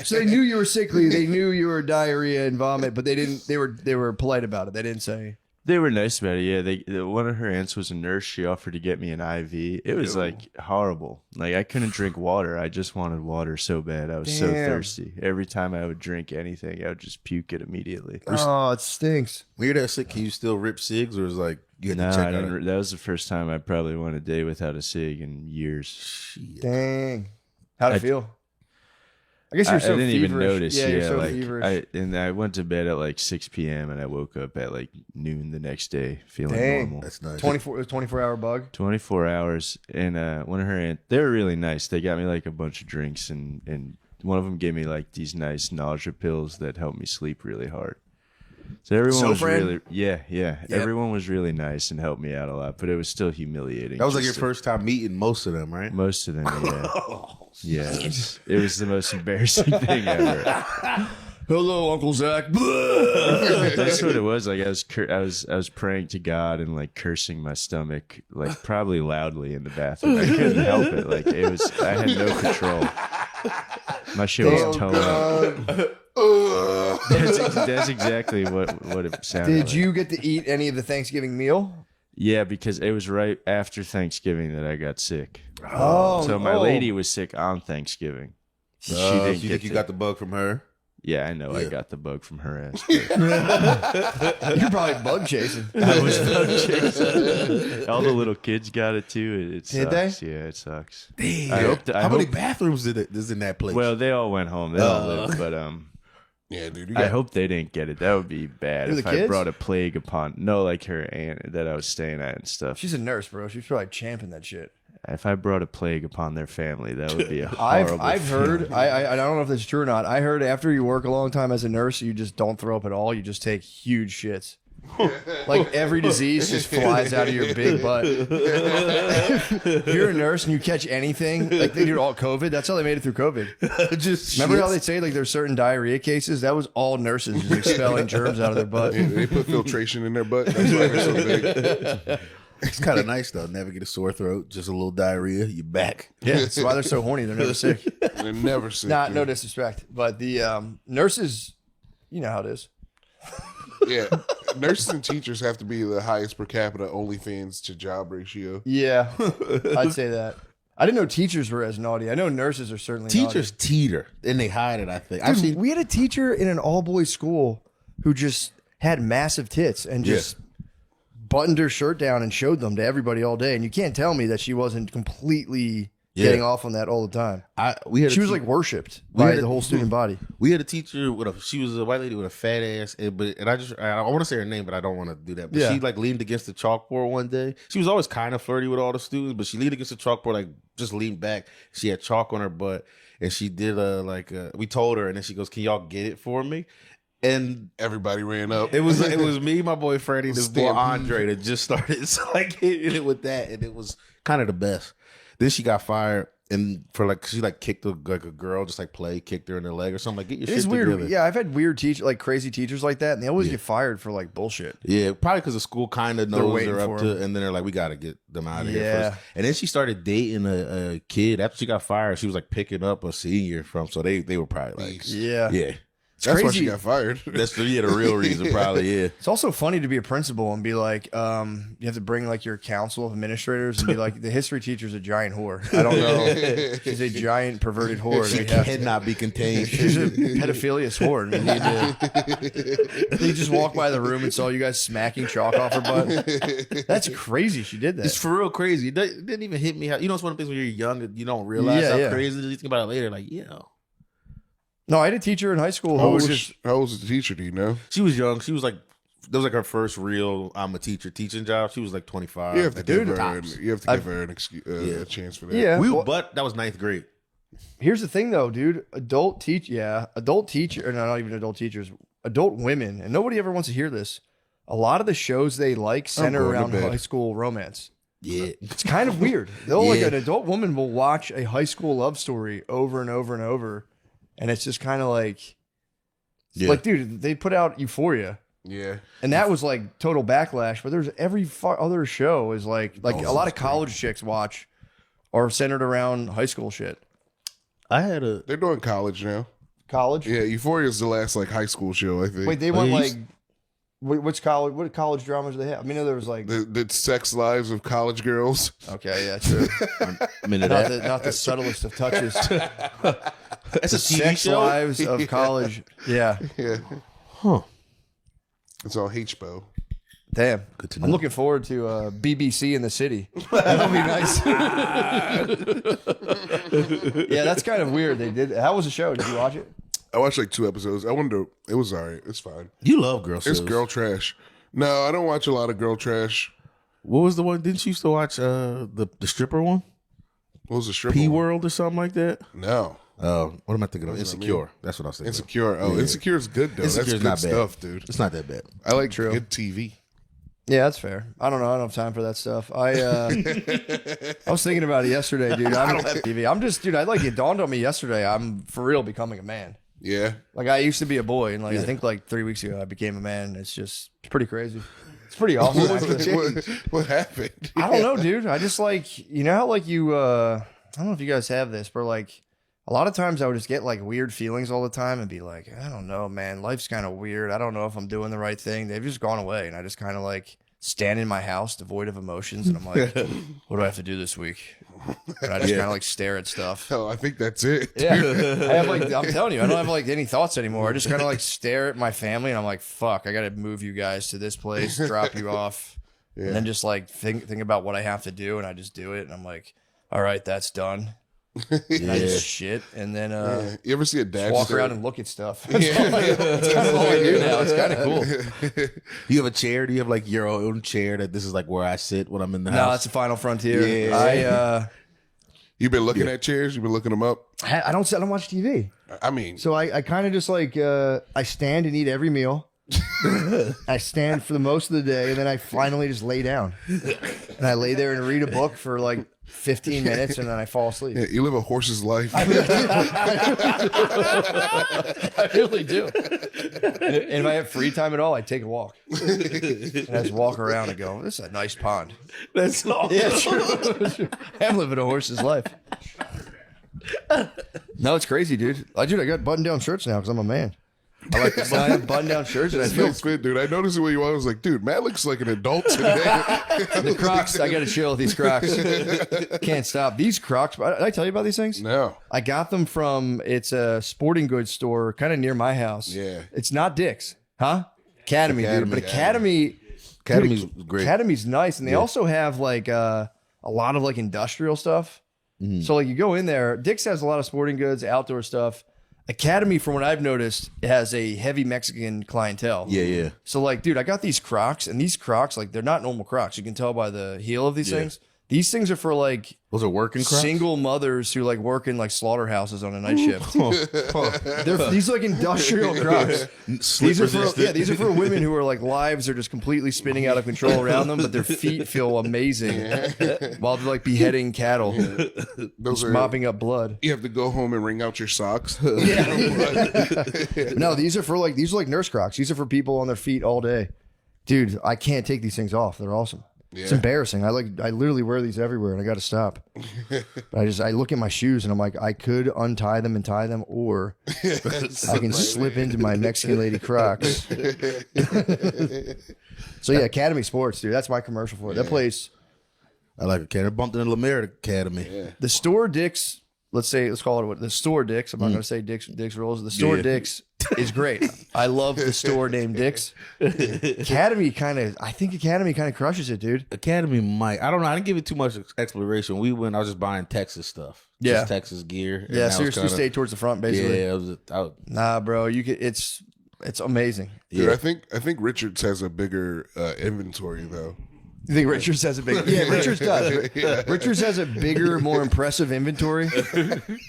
So they knew you were sickly. They knew you were diarrhea and vomit, but they didn't. They were polite about it. They didn't say. they were nice about it. Yeah, one of her aunts was a nurse. She offered to get me an IV. It was like horrible. Like I couldn't drink water. I just wanted water so bad. I was so Damn. thirsty. Every time I would drink anything, I would just puke it immediately. Oh, it stinks. When you're that sick, can you still rip cigs, or is like you had No, to check I out? didn't. That was the first time I probably went a day without a cig in years. Shit. Dang. How'd it I- feel? I guess you're so I didn't even feverish. notice. Yeah, you're so like feverish. I went to bed at like 6 p.m. and I woke up at like noon the next day feeling Dang. normal. That's nice. 24-hour bug. 24 hours, and one of her aunt, they were really nice. They got me like a bunch of drinks, and one of them gave me like these nice nausea pills that helped me sleep really hard. So everyone was Sofran? really, yeah. Everyone was really nice and helped me out a lot, but it was still humiliating. That was like your just first time meeting most of them, right? most of them, yeah. It was the most embarrassing thing ever. Hello, Uncle Zach. That's what it was. Like I was praying to God and like cursing my stomach, like probably loudly in the bathroom. I couldn't help it. Like it was, I had no control. My shit was tone up. That's exactly what it sounded like. Did you get to eat any of the Thanksgiving meal? Yeah, because it was right after Thanksgiving that I got sick. Oh, So my lady was sick on Thanksgiving. She So didn't you get think you to- got the bug from her? Yeah, I know. I Yeah. got the bug from her ass. You're probably bug chasing. I was bug chasing. All the little kids got it too. It Did they? sucks. Yeah, it sucks. Damn. I hope that- I How many hope- bathrooms is in that place? Well, they all went home. They all lived, but Yeah, dude. I hope they didn't get it. That would be bad Who, if the I kids? brought a plague upon. No, like her aunt that I was staying at and stuff. She's a nurse, bro. She's probably champing that shit. If I brought a plague upon their family, that would be a horrible. I've heard. I don't know if that's true or not. I heard after you work a long time as a nurse, you just don't throw up at all. You just take huge shits. Like every disease just flies out of your big butt. If you're a nurse and you catch anything, like they did all COVID, that's how they made it through COVID. just Remember how shits. they say like there's certain diarrhea cases? That was all nurses just expelling germs out of their butt. Yeah, they put filtration in their butt. That's why they're so big. It's kind of nice though. Never get a sore throat, just a little diarrhea. You back. Yeah, that's why they're so horny. They're never sick. They're never sick. Not dude. no disrespect, but the nurses, you know how it is. Yeah, nurses and teachers have to be the highest per capita OnlyFans to job ratio. Yeah, I'd say that. I didn't know teachers were as naughty. I know nurses are certainly Teachers teeter and they hide it. I think I've naughty. seen. Dude, we had a teacher in an all boys school who just had massive tits and just buttoned her shirt down and showed them to everybody all day. And you can't tell me that she wasn't completely getting off on that all the time. We had. She was like worshipped by the whole student body. We had a teacher with a. She was a white lady with a fat ass, and I want to say her name, but I don't want to do that. But Yeah. she like leaned against the chalkboard one day. She was always kind of flirty with all the students, but she leaned against the chalkboard, like just leaned back. She had chalk on her butt, and she did we told her, and then she goes, "Can y'all get it for me?" And Everybody ran up. it was me, my boy Freddie, this boy Stampede. Andre that just started like hitting it with that, and it was kind of the best. Then she got fired, and for like she like kicked like a girl, just like kicked her in the leg or something. Like get your It shit is weird. together. Yeah, I've had weird crazy teachers like that, and they always get fired for like bullshit. Yeah, probably because the school kind of knows waiting they're for up to, him. and then they're like, we got to get them out of here Yeah. first. And then she started dating a kid after she got fired. She was like picking up a senior from, so they were probably like, Yeah. yeah. That's why crazy. she got fired. That's the real reason, probably. Yeah. It's also funny to be a principal and be like, you have to bring like your council of administrators and be like, the history teacher's a giant whore. I don't know. She's a giant perverted whore. She cannot be contained. She's a pedophilious whore. They just walked by the room and saw you guys smacking chalk off her butt. That's crazy. She did that. It's for real crazy. It didn't even hit me. You know, it's one of the things when you're young, you don't realize how crazy it is. You think about it later, like, No, I had a teacher in high school who How was old just. was the teacher? Do you know? she was young. She was like, that was like her first real I'm a teacher teaching job. She was like 25. You have to give her. Tops. You have to give her an a chance for that. Yeah. But that was 9th grade. Here's the thing, though, dude. Adult teacher, or no, not even adult teachers, adult women, and nobody ever wants to hear this. A lot of the shows they like center going to around bed. high school romance. Yeah. It's kind of weird. They'll like Yeah. an adult woman will watch a high school love story over and over and over, and it's just kind of like, like, dude, they put out Euphoria. Yeah. And that was like total backlash. But there's every other show is like a lot of college chicks watch are centered around high school shit. They're doing college now. College? Yeah, Euphoria is the last like high school show. I think. Wait, they went like which college? What college dramas do they have? I mean, there was like the sex lives of college girls. okay, yeah, true. Not the subtlest of touches. That's a TV Sex show. lives of college. Yeah. Yeah. Huh. It's on HBO. Damn. Good to know. I'm looking forward to BBC in the city. That'll be nice. Yeah, that's kind of weird. They did. How was the show? Did you watch it? I watched like 2 episodes. I wonder. It was alright. It's fine. You love girl It's shows. girl trash. No, I don't watch a lot of girl trash. What was the one? Didn't you used to watch the stripper one? What was the stripper? P one? World or something like that? No. What am I thinking of? That's what I Insecure. mean. That's what I was thinking. Insecure. Oh, Yeah. Insecure is good though. Insecure's That's good not bad. stuff, dude. It's not that bad. I like good TV. Yeah, that's fair. I don't know. I don't have time for that stuff. I was thinking about it yesterday, dude. I don't have TV. I'm just, dude. It dawned on me yesterday. I'm for real becoming a man. Yeah. Like I used to be a boy, and like I think like 3 weeks ago I became a man. It's pretty crazy. It's pretty awesome. actually. What happened? I don't know, dude. I just like how like you. I don't know if you guys have this, but like a lot of times I would just get like weird feelings all the time and be like, I don't know, man. Life's kind of weird. I don't know if I'm doing the right thing. They've just gone away, and I just kind of like stand in my house devoid of emotions, and I'm like, what do I have to do this week? And I just kind of like stare at stuff. Oh, I think that's it. Yeah, I have like I'm telling you, I don't have like any thoughts anymore. I just kind of like stare at my family, and I'm like, fuck, I got to move you guys to this place, drop you off, and then just like think about what I have to do, and I just do it, and I'm like, all right, that's done. And I just shit, and then You ever see a dad walk around and look at stuff. That's kind of all I do now. It's kind of cool. You have a chair? Do you have like your own chair that this is like where I sit when I'm in the No, house? that's the final frontier. Yeah. You've been looking at chairs. You've been looking them up. I don't watch TV, I mean, so I kind of just like I stand and eat every meal. I stand for the most of the day, and then I finally just lay down, and I lay there and read a book for like 15 minutes, and then I fall asleep. yeah, you live a horse's life. I really do. And if I have free time at all, I take a walk. And I just walk around and go, this is a nice pond. That's all. Yeah, true. I'm living a horse's life. No, it's crazy, dude. I got button-down shirts now because I'm a man. I like this. I have button-down shirts, and I feel Nice fit, dude. I noticed it when you were. I was like, dude, Matt looks like an adult today. the Crocs. I got to chill with these Crocs. Can't stop. These Crocs. Did I tell you about these things? No. I got them from, it's a sporting goods store kind of near my house. Yeah. It's not Dick's. Huh? Academy, dude. But Academy's great. Academy's nice. And they also have like a lot of like industrial stuff. So like you go in there, Dick's has a lot of sporting goods, outdoor stuff. Academy, from what I've noticed, has a heavy Mexican clientele. Yeah. So like, dude, I got these Crocs, and these Crocs, like they're not normal Crocs. You can tell by the heel of these things. These things are for like Those are working crops? single mothers who like work in like slaughterhouses on a night shift. These are like industrial crocs. These are for women who are like lives are just completely spinning out of control around them, but their feet feel amazing while they're like beheading cattle, Those just are mopping up blood. You have to go home and wring out your socks. No, these are like nurse crocs. These are for people on their feet all day. Dude, I can't take these things off. They're awesome. It's embarrassing. I literally wear these everywhere, and I got to stop. I look at my shoes, and I'm like, I could untie them and tie them, or I can slip into my Mexican lady Crocs. So yeah, Academy Sports, dude. That's my commercial for it. That place. I like Academy. I bumped into Lemaire Academy. Yeah. The store Dick's. Let's call it what the store Dick's. I'm not going to say Dick's Rolls. The store Dick's is great. I love the store named Dick's. Academy kind of crushes it, dude. Academy might. I don't know. I didn't give it too much exploration. I was just buying Texas stuff. Yeah. Just Texas gear. Yeah, seriously, stay towards the front, basically. Yeah, nah, bro. It's amazing. Dude, yeah. I think Richards has a bigger inventory though. You think Richards has a big? Yeah, Richards does. Richards has a bigger, more impressive inventory.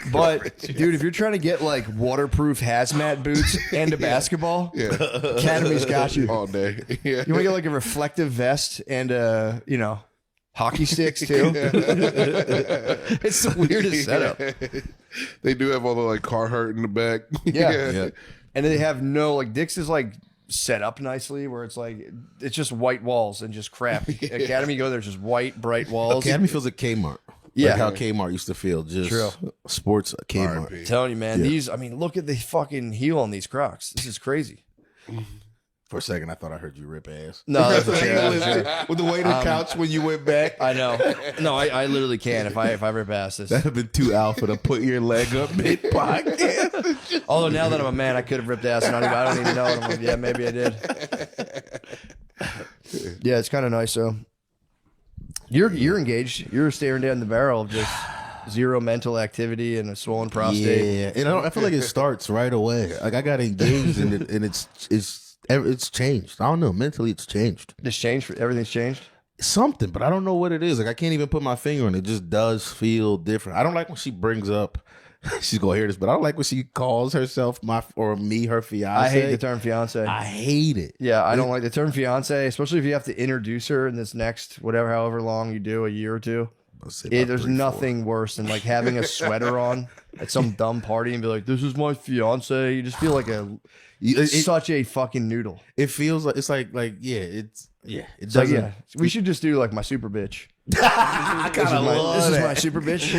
But dude, if you're trying to get like waterproof hazmat boots and a basketball, Academy's got you all day. Yeah. You want to get like a reflective vest and hockey sticks too. It's the weirdest setup. They do have all the like Carhartt in the back. Yeah. And they have no like Dick's is like set up nicely where it's like it's just white walls and just crap. Academy, go there's just white bright walls. Academy feels like Kmart. Yeah, like how Kmart used to feel. Just sports Kmart. RP. Telling you, man, these. I mean, look at the fucking heel on these Crocs. This is crazy. For a second, I thought I heard you rip ass. No, that's a chair. With the weight of the couch when you went back. I know. No, I literally can if I rip past this. That'd have been too alpha to put your leg up mid podcast. Although now that I'm a man, I could have ripped ass. And I don't even know. And I'm like, yeah, maybe I did. Yeah, it's kind of nice though. You're engaged. You're staring down the barrel of just zero mental activity and a swollen prostate. Yeah, and I feel like it starts right away. Like I got engaged and it's changed. I don't know. Mentally, it's changed. It's changed. Everything's changed. Something, but I don't know what it is. Like I can't even put my finger on it. It just does feel different. I don't like when she brings up. She's gonna hear this, but I don't like when she calls herself her fiance. I hate the term fiance. I hate it. Yeah, I don't like the term fiance, especially if you have to introduce her in this next however long you do, a year or two. There's nothing worse than like having a sweater on at some dumb party and be like, "This is my fiance." You just feel like such a fucking noodle. It feels like it's like it's like, yeah. We should just do like my super bitch. I kind of love this that. is my super bitch.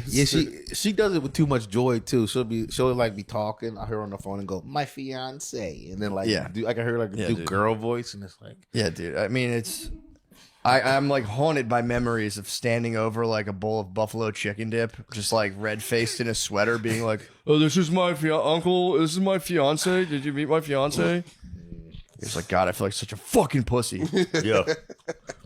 Yeah, she does it with too much joy too. She'll like be talking. I hear her on the phone and go, "My fiance," and then like I can hear like do girl voice, and it's like, yeah, dude. I mean, I'm like haunted by memories of standing over like a bowl of buffalo chicken dip, just like red faced in a sweater, being like, "Oh, this is my uncle. This is my fiance. Did you meet my fiance?" It's like, God, I feel like such a fucking pussy. yeah.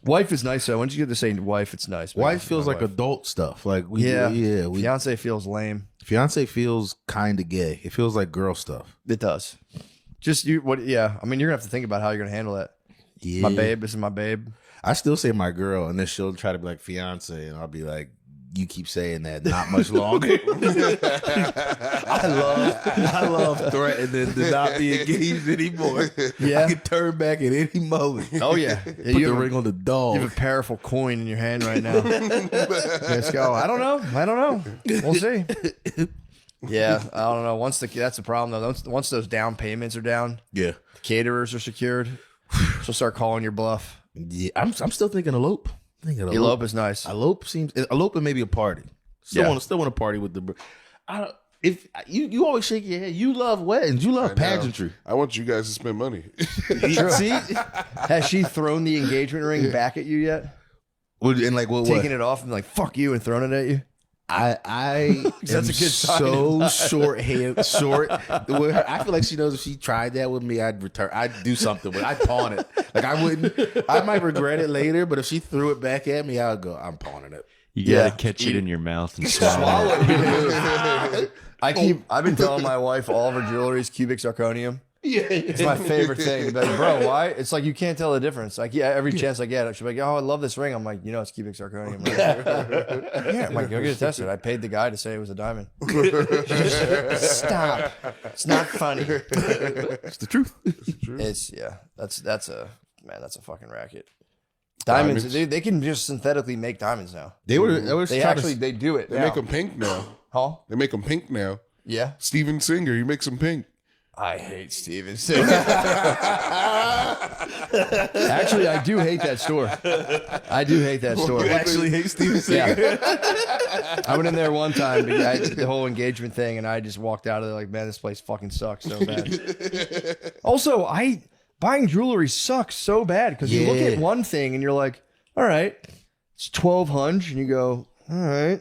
Wife is nice though. Once you get to say wife, it's nice. Wife feels like adult stuff. Like fiance feels lame. Fiance feels kind of gay. It feels like girl stuff. It does. Just you. What? Yeah. I mean, you're gonna have to think about how you're gonna handle that. Yeah. My babe. This is my babe. I still say my girl, and then she'll try to be like fiance, and I'll be like, you keep saying that, not much longer. I love threatening to not be engaged anymore. Yeah. I can turn back at any moment. Oh yeah. Put the ring on the dog. You have a powerful coin in your hand right now. Let's go. I don't know. We'll see. Yeah, I don't know. That's the problem though. Once those down payments are down, yeah, the caterers are secured, she'll start calling your bluff. Yeah, I'm still thinking elope. Elope is nice. Elope and maybe a party. Still want to party with the. I don't. If you always shake your head, you love weddings, you love pageantry. I want you guys to spend money. See, has she thrown the engagement ring back at you yet? And like what? Taking it off and like fuck you and throwing it at you. I that's a good sign. So short. With her, I feel like she knows if she tried that with me, I'd do something with it. I'd pawn it. Like I might regret it later, but if she threw it back at me, I would go, I'm pawning it. You gotta catch it in your mouth and swallow it. I've been telling my wife all of her jewelry is cubic zirconium. It's my favorite thing. Like, bro, why? It's like you can't tell the difference. Like, yeah, every chance I get, she's like, oh, I love this ring. I'm like, it's cubic zirconium. Yeah, I'm like, go get it tested. I paid the guy to say it was a diamond. Stop. It's not funny. It's the truth. It's that's a fucking racket. Diamonds. They can just synthetically make diamonds now. They do it. They make them pink now. Huh? They make them pink now. Yeah. Steven Singer, he makes them pink. I hate Steven Singer. Actually, I do hate that store. You actually hate Steven Singer? Yeah. I went in there one time, the whole engagement thing, and I just walked out of there like, man, this place fucking sucks so bad. Also, buying jewelry sucks so bad because you look at one thing and you're like, all right, it's 1,200, and you go, all right.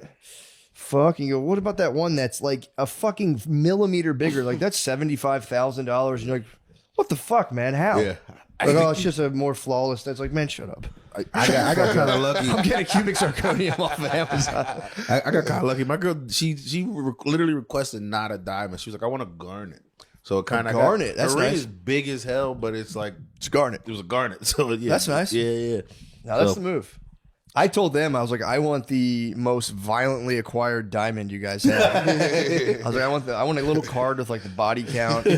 Fuck, and you go, what about that one that's like a fucking millimeter bigger? Like, that's $75,000. And you're like, what the fuck, man? How? Yeah. Like, it's just a more flawless. That's like, man, shut up. I got kind of lucky. I'm getting cubic zirconium off of Amazon. I got kind of lucky. My girl, she literally requested not a diamond. She was like, I want a garnet. So it kind of garnet. That's her ring nice. is big as hell, but it's like It's garnet. it was a garnet. So yeah, That's nice. Yeah. Now that's the move. I told them, I was like, I want the most violently acquired diamond you guys have. I was like, I want a little card with like the body count. I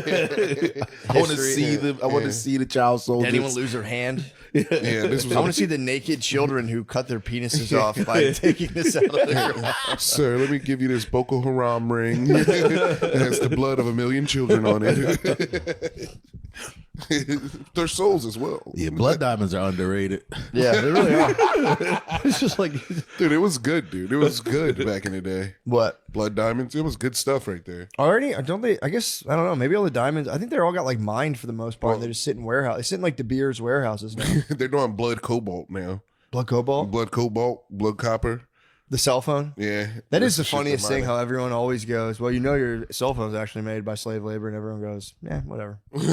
want to see the child soldiers. Did anyone lose their hand? Yeah, this was I want to see the naked children who cut their penises off by taking this out of their mouth. Sir, let me give you this Boko Haram ring. It has the blood of 1 million children on it. Their souls as well. Yeah, blood diamonds are underrated. Yeah, they really are. It's just like, Dude, it was good, dude. It was good back in the day. what? Blood diamonds, it was good stuff right there. Already? Don't they? I guess, I don't know. Maybe all the diamonds, I think they're all got like mined for the most part. They just sit in warehouse. They sit in like De Beers warehouses now. They're doing blood cobalt now. Blood cobalt? Blood cobalt, blood copper. The cell phone? Yeah. That is That's the shit funniest they're thing, mining. how everyone always goes, well, your cell phone's actually made by slave labor, and everyone goes, yeah, whatever. I need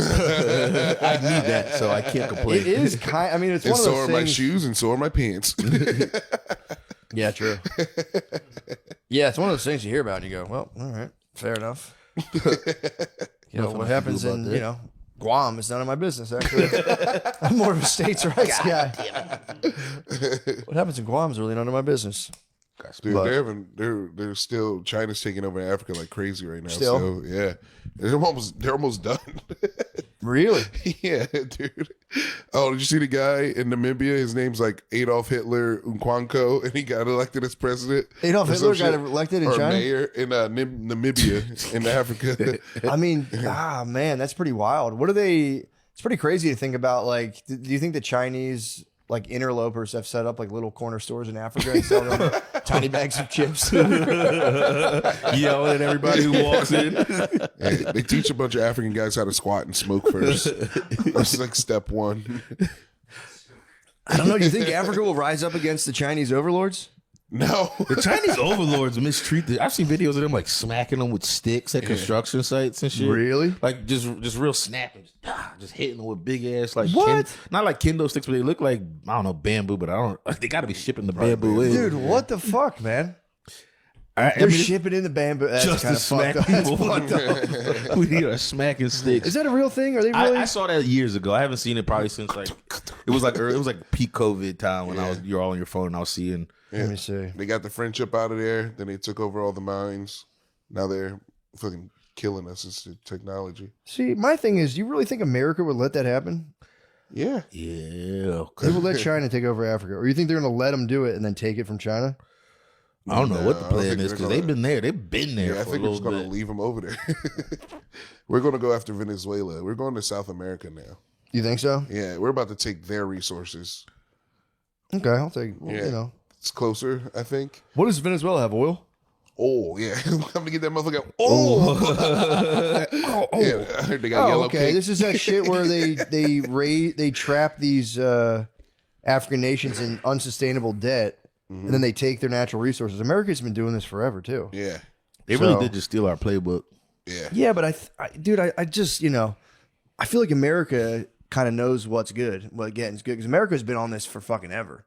that, so I can't complain. It is kind, I mean, it's And one of so those are my things. shoes, and so are my pants. Yeah, true. Yeah, it's one of those things you hear about and you go, well, all right, fair enough. What happens in, Guam is none of my business, actually. I'm more of a states' rights guy. What happens in Guam is really none of my business. Dude, But- they're still, China's taking over Africa like crazy right now. Still? So yeah, they're almost done. Really? Yeah, dude. Oh, did you see the guy in Namibia? His name's like Adolf Hitler Nkwanko, and he got elected as president. Adolf or some Hitler got shit. elected in or China? mayor in Namibia in Africa. I mean, man, that's pretty wild. What are they? It's pretty crazy to think about. Like, do you think the Chinese like interlopers have set up like little corner stores in Africa and sell them tiny bags of chips? Yelling at everybody who walks in. Hey, they teach a bunch of African guys how to squat and smoke first. That's like step one. I don't know. Do you think Africa will rise up against the Chinese overlords? No. The Chinese overlords mistreat I've seen videos of them like smacking them with sticks at construction sites and shit. Really? Like just real snapping, just hitting them with big ass like What? not like kendo sticks, but they look like I don't know bamboo, but they got to be shipping the bamboo in. Dude, what the fuck, man? I They're mean, shipping in the bamboo. That's just kind to of smack fucked up. That's people. fucked up. We are smacking sticks. Is that a real thing? Are they really? I saw that years ago. I haven't seen it probably since like it was like peak COVID time when you're all on your phone and I was seeing. Let me see. They got the friendship out of there. Then they took over all the mines. Now they're fucking killing us. It's the technology. See, my thing is, you really think America would let that happen? Yeah. Yeah, They will let China take over Africa, or you think they're going to let them do it and then take it from China? I don't know what the I don't plan think is they're because gonna- they've been there. They've been there Yeah, I for a think we're little just going to bit. leave them over there. We're going to go after Venezuela. We're going to South America now. You think so? Yeah, we're about to take their resources. Okay, I'll take. Yeah. It's closer, I think. What does Venezuela have? Oil? Oh, yeah. I'm going to get that motherfucker. Oh! Yeah, I heard they got yellow okay. cake. This is that shit where they trap these African nations in unsustainable debt, and then they take their natural resources. America's been doing this forever too. Yeah. They really So- did just steal our playbook. Yeah. Yeah, but I just I feel like America kind of knows what's good, what getting's good, because America's been on this for fucking ever.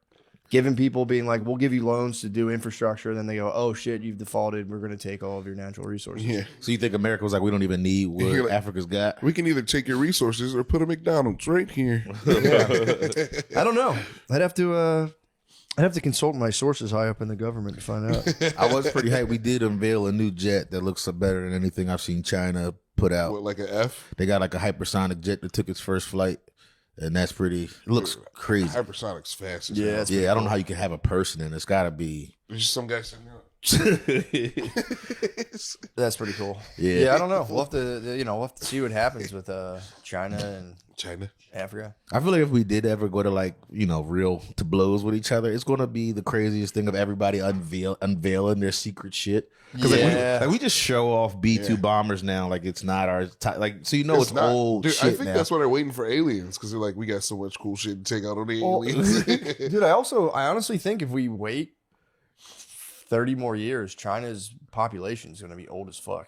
giving people being like, we'll give you loans to do infrastructure. Then they go, oh shit, you've defaulted. We're going to take all of your natural resources. Yeah. So you think America was like, we don't even need what You're like, Africa's got? We can either take your resources or put a McDonald's right here. I don't know. I'd have to consult my sources high up in the government to find out. I was pretty hyped. We did unveil a new jet that looks better than anything I've seen China put out. What, like an F? They got like a hypersonic jet that took its first flight, and that's pretty. It looks crazy. Hypersonic's fast as Yeah, hell. it's Yeah, I don't know how you can have a person in. It's got to be. There's just some guy sitting there. That's pretty cool. Yeah. I don't know. We'll have to see what happens with China and China. Africa. I feel like if we did ever go to like real to blows with each other, it's gonna be the craziest thing of everybody unveiling their secret shit. Because we just show off B-2 bombers now, like it's not our it's It's not, old dude, shit I think now. that's why they're waiting for aliens, because they're like, we got so much cool shit to take out on the aliens. Dude, I honestly think if we wait 30 more years, China's population is going to be old as fuck.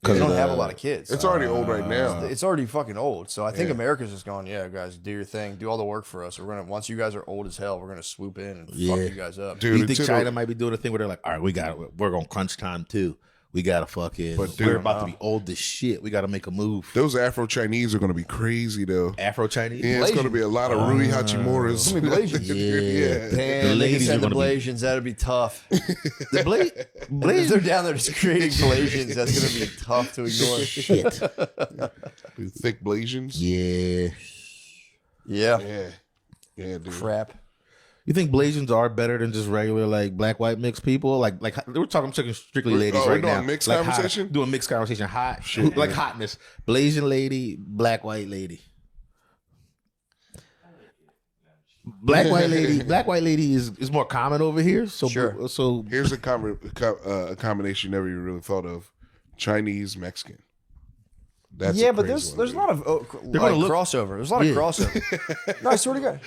Because they don't have a lot of kids. It's already old right now. It's already fucking old. So I think America's just going, yeah, guys, do your thing, do all the work for us. Once you guys are old as hell, we're gonna swoop in and fuck you guys up. Dude, you think until- China might be doing a thing where they're like, all right, we're gonna crunch time too. We gotta fucking. But, dude, we're about to be old as shit. We gotta make a move. Those Afro Chinese are going to be crazy, though. Afro Chinese. Yeah, it's going to be a lot of Rui Hachimuras. Yeah. Damn, The they ladies send are the gonna be- Blasians. That'd be tough. The blade. If they're down there just creating Blasians, that's gonna be tough to ignore. Shit. Dude, thick Blasians. Yeah. Yeah. Yeah, dude. Crap. You think Blasians are better than just regular like black white mixed people? Like we're talking strictly ladies we're right doing now. mixed Like conversation? doing mixed conversation. Hot, like hotness. Blasian lady, black white lady. Black white lady is more common over here. So Sure. So Here's a combination you never even really thought of: Chinese Mexican. That's Yeah, a but crazy there's a one, lot of gonna look- crossover. There's a lot of crossover. No, I swear to God.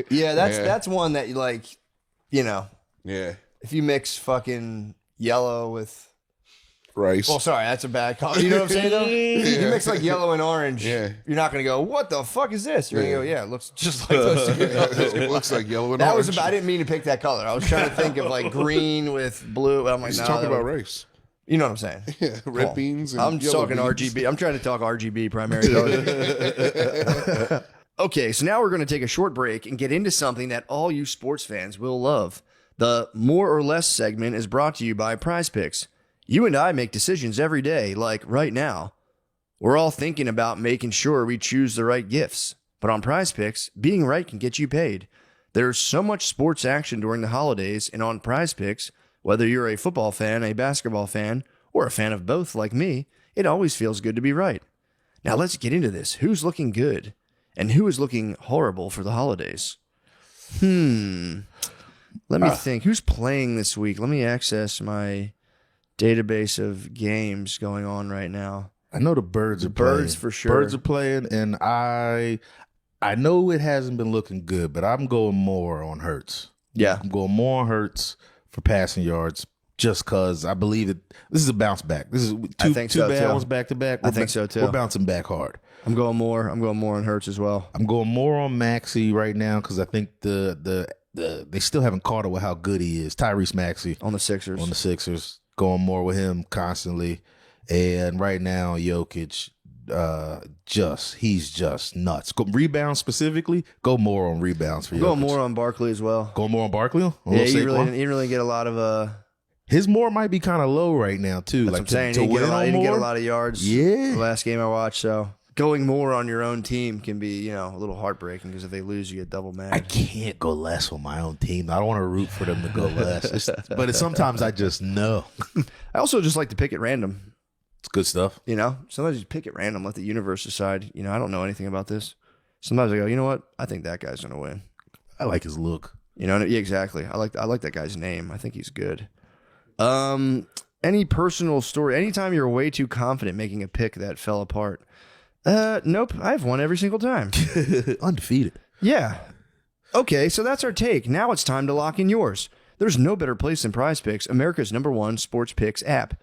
Yeah, that's one that you like. dude. Yeah, If you mix fucking yellow with, rice. well, sorry, that's a bad color. You know what I'm saying though? If you mix like yellow and orange, Yeah. you're not gonna go, what the fuck is this? You're gonna go, yeah, it looks just like those two colors. It looks like yellow and That orange. was I didn't mean to pick that color. I was trying to think of like green with blue. I'm like, He's no, talking that'll- about rice. You know what I'm saying? Yeah, red Cool. beans. And I'm just yellow talking beans. RGB. I'm trying to talk RGB primary colors. Okay, so now we're going to take a short break and get into something that all you sports fans will love. The More or Less segment is brought to you by Prize Picks. You and I make decisions every day, like right now. We're all thinking about making sure we choose the right gifts. But on Prize Picks, being right can get you paid. There's so much sports action during the holidays, and on Prize Picks, whether you're a football fan, a basketball fan, or a fan of both like me, it always feels good to be right. Now let's get into this. Who's looking good? And who is looking horrible for the holidays? Let me think. Who's playing this week? Let me access my database of games going on right now. I know the birds are Birds playing. for sure. Birds are playing, and I know it hasn't been looking good, but I'm going more on Hurts. Yeah. I'm going more on Hurts for passing yards, just because I believe that this is a bounce back. This is two think so, bad too. ones back to back. I think so, too. We're bouncing back hard. I'm going more on Hurts as well. I'm going more on Maxey right now because I think they still haven't caught up with how good he is. Tyrese Maxey On the Sixers. on the Sixers, going more with him constantly, and right now Jokic, he's just nuts. Rebounds specifically, go more on rebounds for Jokic. Going more on Barkley as well. Go more on Barkley. Yeah, he didn't really get a lot of His more might be kind of low right now too. that's Like what I'm saying. to He didn't win get a more. lot of yards. Yeah. The last game I watched, so going more on your own team can be, a little heartbreaking because if they lose, you get double mad. I can't go less on my own team. I don't want to root for them to go less. But sometimes I just know. I also just like to pick at random. It's good stuff. Sometimes you pick at random, let the universe decide. I don't know anything about this. Sometimes I go, you know what? I think that guy's gonna win. I like his look. Yeah, exactly. I like that guy's name. I think he's good. Any personal story? Anytime you're way too confident making a pick that fell apart. Nope. I've won every single time. Undefeated. Yeah. Okay, so that's our take. Now it's time to lock in yours. There's no better place than Prize Picks, America's #1 sports picks app.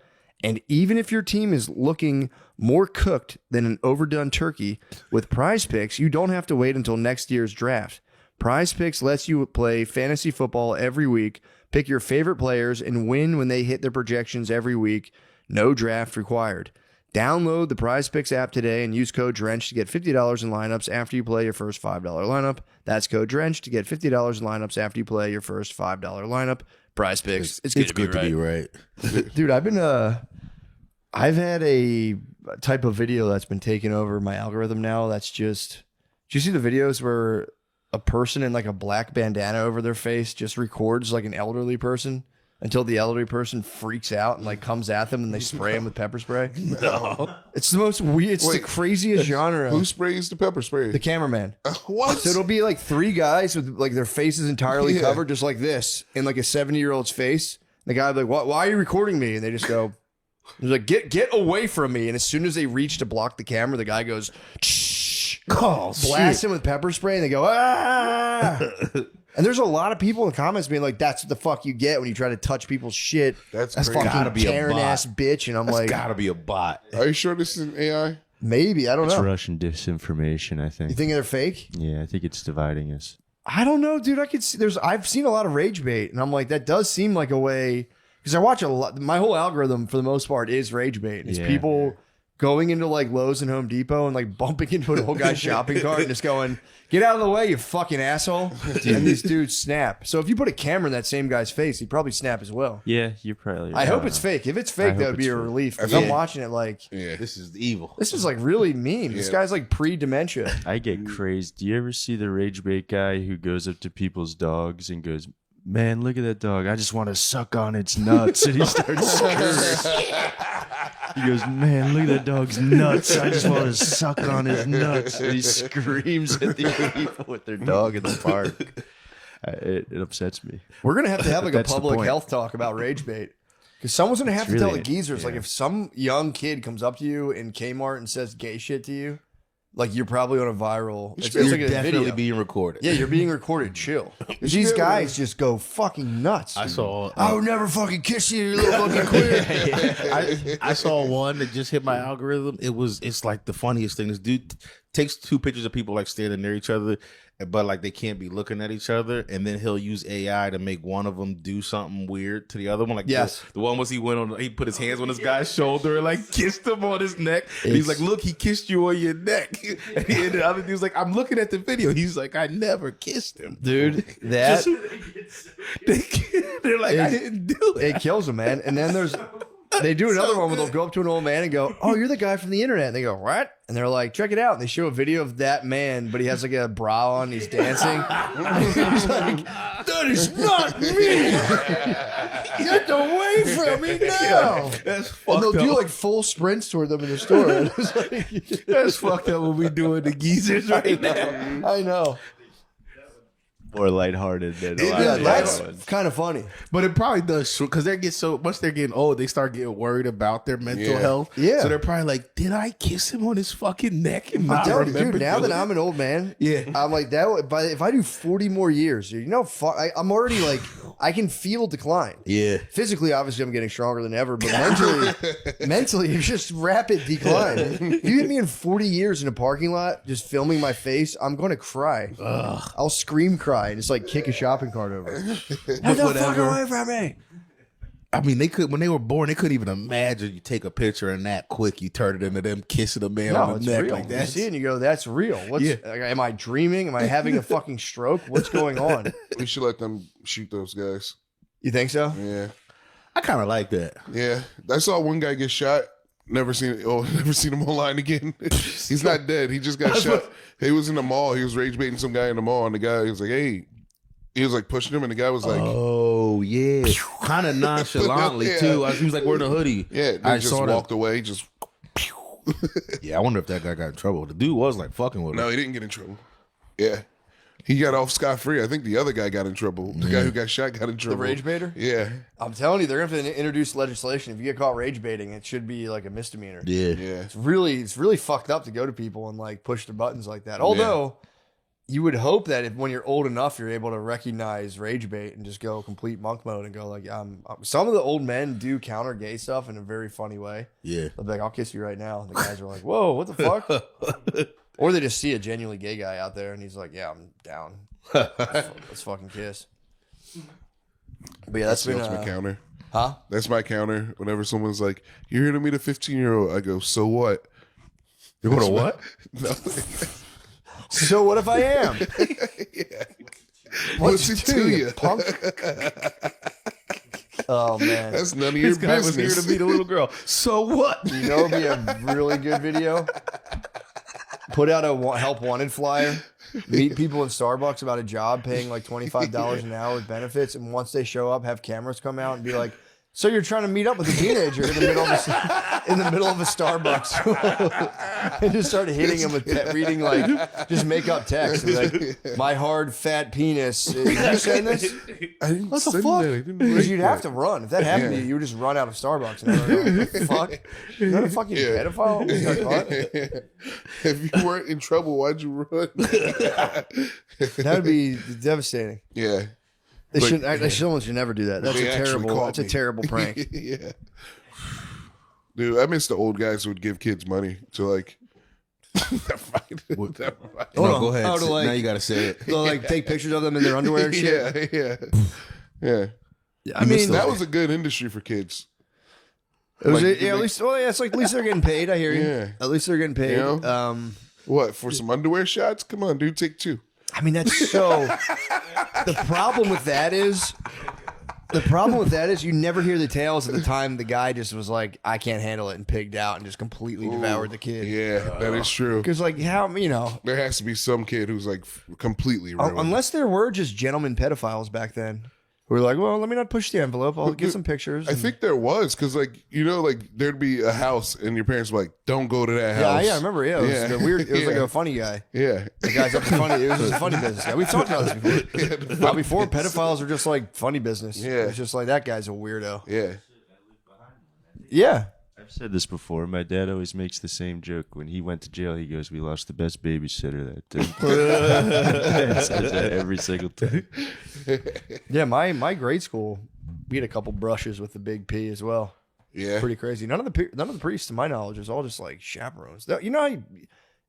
And even if your team is looking more cooked than an overdone turkey, with Prize Picks, you don't have to wait until next year's draft. Prize Picks lets you play fantasy football every week, pick your favorite players, and win when they hit their projections every week. No draft required. Download the Prize Picks app today and use code DRENCH to get $50 in lineups after you play your first $5 lineup. That's code DRENCH to get $50 in lineups after you play your first $5 lineup. Prize Picks. It's good to be right. Dude, I've had a type of video that's been taking over my algorithm now. That's just, do you see the videos where a person in like a black bandana over their face just records like an elderly person until the elderly person freaks out and like comes at them and they spray him with pepper spray? No. It's the most weird, it's the craziest genre. Who sprays the pepper spray? The cameraman. What? So it'll be like three guys with like their faces entirely covered, just like this, in like a 70-year-old's face. The guy will be like, why are you recording me? And they just go, he's like, get away from me. And as soon as they reach to block the camera, the guy goes, shh. Blast him with pepper spray, and they go, ah. And there's a lot of people in the comments being like, that's what the fuck you get when you try to touch people's shit. That's crazy. fucking Karen ass bitch. And I'm like, gotta be a bot. Are you sure this is an AI? Maybe. I don't know. It's Russian disinformation, I think. You think they're fake? Yeah, I think it's dividing us. I don't know, dude. I could see I've seen a lot of rage bait, and I'm like, that does seem like a way, because I watch a lot. My whole algorithm for the most part is rage bait. It's people going into like Lowe's and Home Depot and like bumping into an old guy's shopping cart and just going, get out of the way, you fucking asshole. And these dudes snap. So if you put a camera in that same guy's face, he'd probably snap as well. Yeah, you're probably right. I hope it's fake. If it's fake, that would be a relief. Because I'm watching it like, this is evil. This is like really mean. This guy's like pre-dementia. I get crazed. Do you ever see the rage bait guy who goes up to people's dogs and goes, man, look at that dog. I just want to suck on its nuts. And he starts screaming. He goes, man, look at that dog's nuts. I just want to suck on his nuts. And he screams at the people with their dog in the park. It upsets me. We're going to have like a public health talk about rage bait. Because someone's going to have to tell the geezers, like if some young kid comes up to you in Kmart and says gay shit to you, like you're probably on a viral. It's like a definitely video. being recorded. Yeah, you're being recorded. Chill. These guys just go fucking nuts. I would never fucking kiss you, you little fucking queer. I saw one that just hit my algorithm. It's like the funniest thing. This dude takes two pictures of people like standing near each other, but like they can't be looking at each other, and then he'll use AI to make one of them do something weird to the other one. Like the one was he put his hands on this guy's shoulder and like kissed him on his neck. And he's like, look, he kissed you on your neck. And the other dude's like, I'm looking at the video. He's like, I never kissed him, dude. That they're like, I didn't do it. It kills him, man. And then they do another one where they'll go up to an old man and go, oh, you're the guy from the internet. And they go, what? And they're like, check it out. And they show a video of that man, but he has like a bra on. He's dancing. He's like, that is not me. Get away from me now. That's fucked up. And they'll do like full sprints toward them in the store. It's like, that's fucked up what we doing to geezers right now. I know. More lighthearted than that's kind of funny. But it probably does, because they get so once they're getting old, they start getting worried about their mental health. Yeah. So they're probably like, did I kiss him on his fucking neck? And I'm telling you, dude, now that I'm an old man, I'm like that. But if I do 40 more years, you know, I'm already like, I can feel decline. Yeah. Physically, obviously, I'm getting stronger than ever, but mentally, it's just rapid decline. If you hit me in 40 years in a parking lot, just filming my face, I'm going to cry. Ugh. I'll scream cry and just like kick a shopping cart over. Get the fuck away from me. I mean, when they were born, they couldn't even imagine you take a picture and that quick you turn it into them kissing a man on the neck real. like that. You see it and you go, that's real. Am I dreaming? Am I having a fucking stroke? What's going on? We should let them shoot those guys. You think so? Yeah. I kind of like that. Yeah. I saw one guy get shot. Never seen him online again. He's not dead. He just got shot. He was in the mall. He was rage baiting some guy in the mall, and the guy was like, hey. He was like pushing him, and the guy was like, oh, yeah. Kind of nonchalantly, too. He was like wearing a hoodie. Yeah, I just walked away. Just. Yeah, I wonder if that guy got in trouble. The dude was like fucking with him. No, he didn't get in trouble. Yeah. He got off scot-free. I think the other guy got in trouble. The guy who got shot got in trouble. The rage baiter? Yeah. I'm telling you, they're going to have to introduce legislation. If you get caught rage baiting, it should be like a misdemeanor. Yeah. Yeah. It's really fucked up to go to people and like push their buttons like that. Although, you would hope that if when you're old enough, you're able to recognize rage bait and just go complete monk mode and go like, some of the old men do counter gay stuff in a very funny way. Yeah. They'll be like, I'll kiss you right now. And the guys are like, whoa, what the fuck? Or they just see a genuinely gay guy out there and he's like, yeah, I'm down. Let's fucking kiss. But yeah, that's been my counter. Huh? That's my counter. Whenever someone's like, "You're here to meet a 15-year-old," I go, "So what?" You're going to what? No. So what if I am? Yeah. What's it to you, punk? Oh man, That's none of your This guy business. was here to meet a little girl. So what? you know, it'd be a really good video. Put out a help wanted flyer. Meet people in Starbucks about a job paying like $25 an hour with benefits, and once they show up, have cameras come out and be like, "So you're trying to meet up with a teenager in the middle of a Starbucks," and just start hitting him with reading like just make up text and like, "My hard fat penis." Did you send this? I didn't What the send fuck? that. I didn't Because write you'd that. have to run. If that happened to you, you would just run out of Starbucks. And everyone would go, what the fuck? You're not a fucking pedophile? You got caught? If you weren't in trouble, why'd you run? That would be devastating. Yeah. They Like- shouldn't. Someone should never do that. That's They a actually terrible. caught That's a me. terrible prank. Yeah. Dude, I miss the old guys who would give kids money to like. Never mind. Never mind. Hold No, on. go ahead. How to, like- now you got to say it. They'll like take pictures of them in their underwear and shit. Yeah. I mean, That was a good industry for kids. it was, like, yeah, at least. Well, yeah, it's like at least they're getting paid. I hear you. Yeah. At least they're getting paid. You know? What, for some underwear shots? Come on, dude, take two. I mean, that's so. The problem with that is. You never hear the tales of the time the guy just was like, I can't handle it, and pigged out and just completely devoured the kid. Yeah, that is true. Because, like, how, you know, There has to be some kid who's like completely ruined. unless there were just gentlemen pedophiles back then who were like, well, let me not push the envelope. I'll get some pictures. I think there was, because like, you know, like there'd be a house and your parents were like, don't go to that house. Yeah, I remember. Yeah, it was Yeah. a weird. It was like Yeah. a funny guy. Yeah. The guy's up to funny. It was just a funny business guy. We've talked about this before. Before pedophiles were just like funny business. Yeah. It's just like that guy's a weirdo. Yeah. Yeah. I've said this before. My dad always makes the same joke. When he went to jail, he goes, "We lost the best babysitter that day." He says that every single time. Yeah, my grade school, we had a couple brushes with the big P as well. Yeah. Pretty crazy. None of the priests, to my knowledge, is all just like chaperones. You know,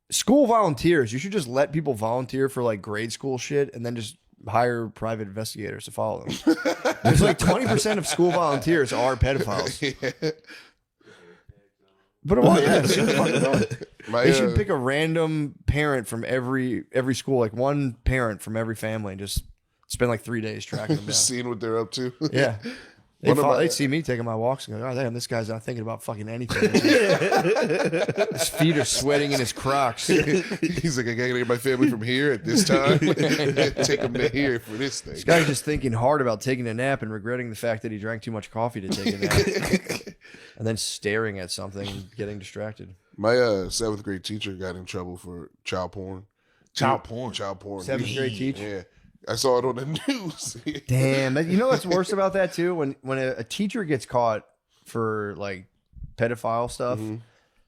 school volunteers. You should just let people volunteer for like grade school shit, and then just hire private investigators to follow them. There's like 20% of school volunteers are pedophiles. But why? Yeah, so fucking know it. They should pick a random parent from every school, like one parent from every family, and just spend like 3 days tracking them down. seeing what they're up to. Yeah. They'd see me taking my walks and go, oh, damn, this guy's not thinking about fucking anything. His feet are sweating in his Crocs. He's like, I gotta get my family from here at this time. Take them to here for this thing. This guy's just thinking hard about taking a nap and regretting the fact that he drank too much coffee to take a nap. And then staring at something and getting distracted. My 7th grade teacher got in trouble for child porn. Child porn. 7th grade teacher? Yeah. I saw it on the news. Damn. You know what's worse about that, too? When a teacher gets caught for, like, pedophile stuff,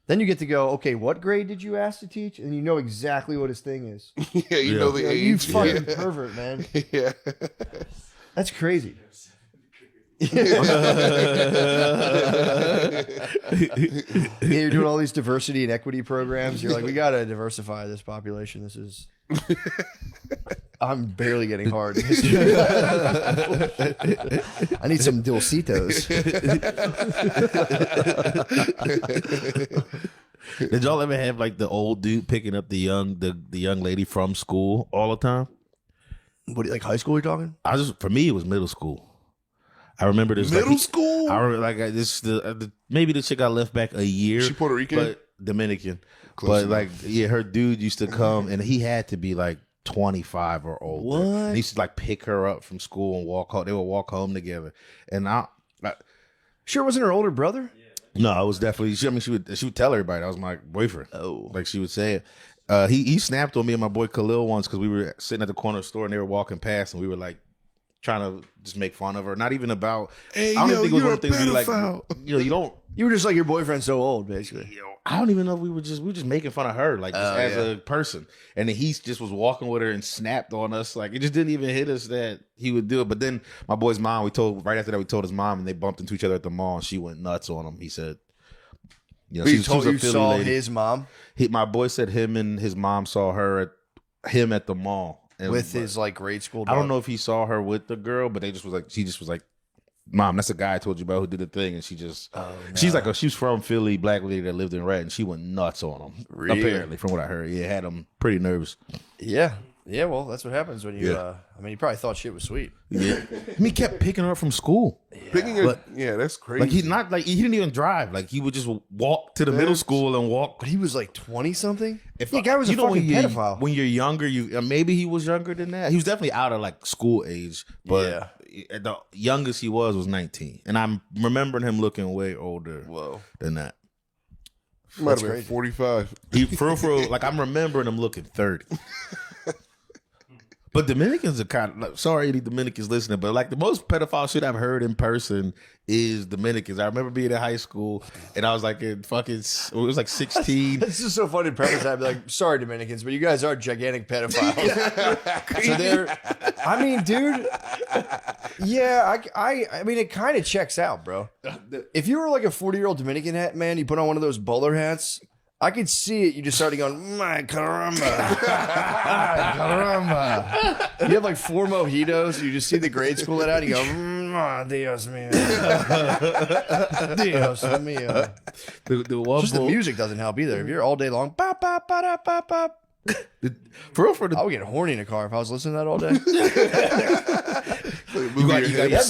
then you get to go, okay, what grade did you ask to teach? And you know exactly what his thing is. Yeah, you know the age. You fucking pervert, man. Yeah. That's crazy. You're doing all these diversity and equity programs. You're like, we gotta diversify this population. This is. I'm barely getting hard. I need some Dulcitos. Did y'all ever have like the old dude picking up the young lady from school all the time? What, like high school? You're talking? For me it was middle school. I remember this Middle school? I remember maybe the chick got left back a year. She Puerto Rican? But Dominican. Close but enough. her dude used to come and he had to be like 25 or older. What? And he used to like pick her up from school and walk home. They would walk home together. And Sure, wasn't her older brother? no, I was definitely. She would tell everybody that was my boyfriend. Oh. Like she would say it. He snapped on me and my boy Khalil once because we were sitting at the corner store and they were walking past and we were like trying to just make fun of her. Not even about. Hey, I don't yo, think it was you're one of the things we like. pedophile. You don't. You were just like your boyfriend's so old, basically. I don't even know if we were just making fun of her, like just as a person. And then he just was walking with her and snapped on us. Like it just didn't even hit us that he would do it. But then my boy's mom, right after that, we told his mom, and they bumped into each other at the mall, and she went nuts on him. He said, "You know, You she was told a you Philly saw lady." his mom My boy said him and his mom saw him at the mall and, with his like grade school. I dog. don't know if he saw her with the girl, but she just was like, "Mom, that's the guy I told you about who did the thing," and she just, she's like, she's from Philly, black lady that lived in Red, and she went nuts on him. Really? Apparently, from what I heard, it had him pretty nervous. Yeah, yeah. Well, that's what happens when you. I mean, you probably thought shit was sweet. Yeah, I mean, he kept picking her up from school. Picking her, yeah, that's crazy. Like he didn't even drive. Like he would just walk to the middle school and walk. But he was like 20 something. If The guy was a fucking pedophile. When you're younger, maybe he was younger than that. He was definitely out of like school age, but the youngest he was 19, and I'm remembering him looking way older than that. Might have been 45. He for real, like I'm remembering him looking 30. But Dominicans are kind of like, sorry, any Dominicans listening, but like the most pedophile shit I've heard in person is Dominicans. I remember being in high school and I was like it was like 16. This is so funny to preface that. I'd be like, sorry, Dominicans, but you guys are gigantic pedophiles. So they're, I mean, dude, yeah, I mean, it kind of checks out, bro. If you were like a 40-year-old Dominican man, you put on one of those bowler hats, I could see it. You just started going, my caramba. My caramba. You have like 4 mojitos. You just see the grade school let out. You go, Dios mío. Dios mío. Just the music doesn't help either. If you're all day long, bop, bop, bop, bop, bop. I would get horny in a car if I was listening to that all day.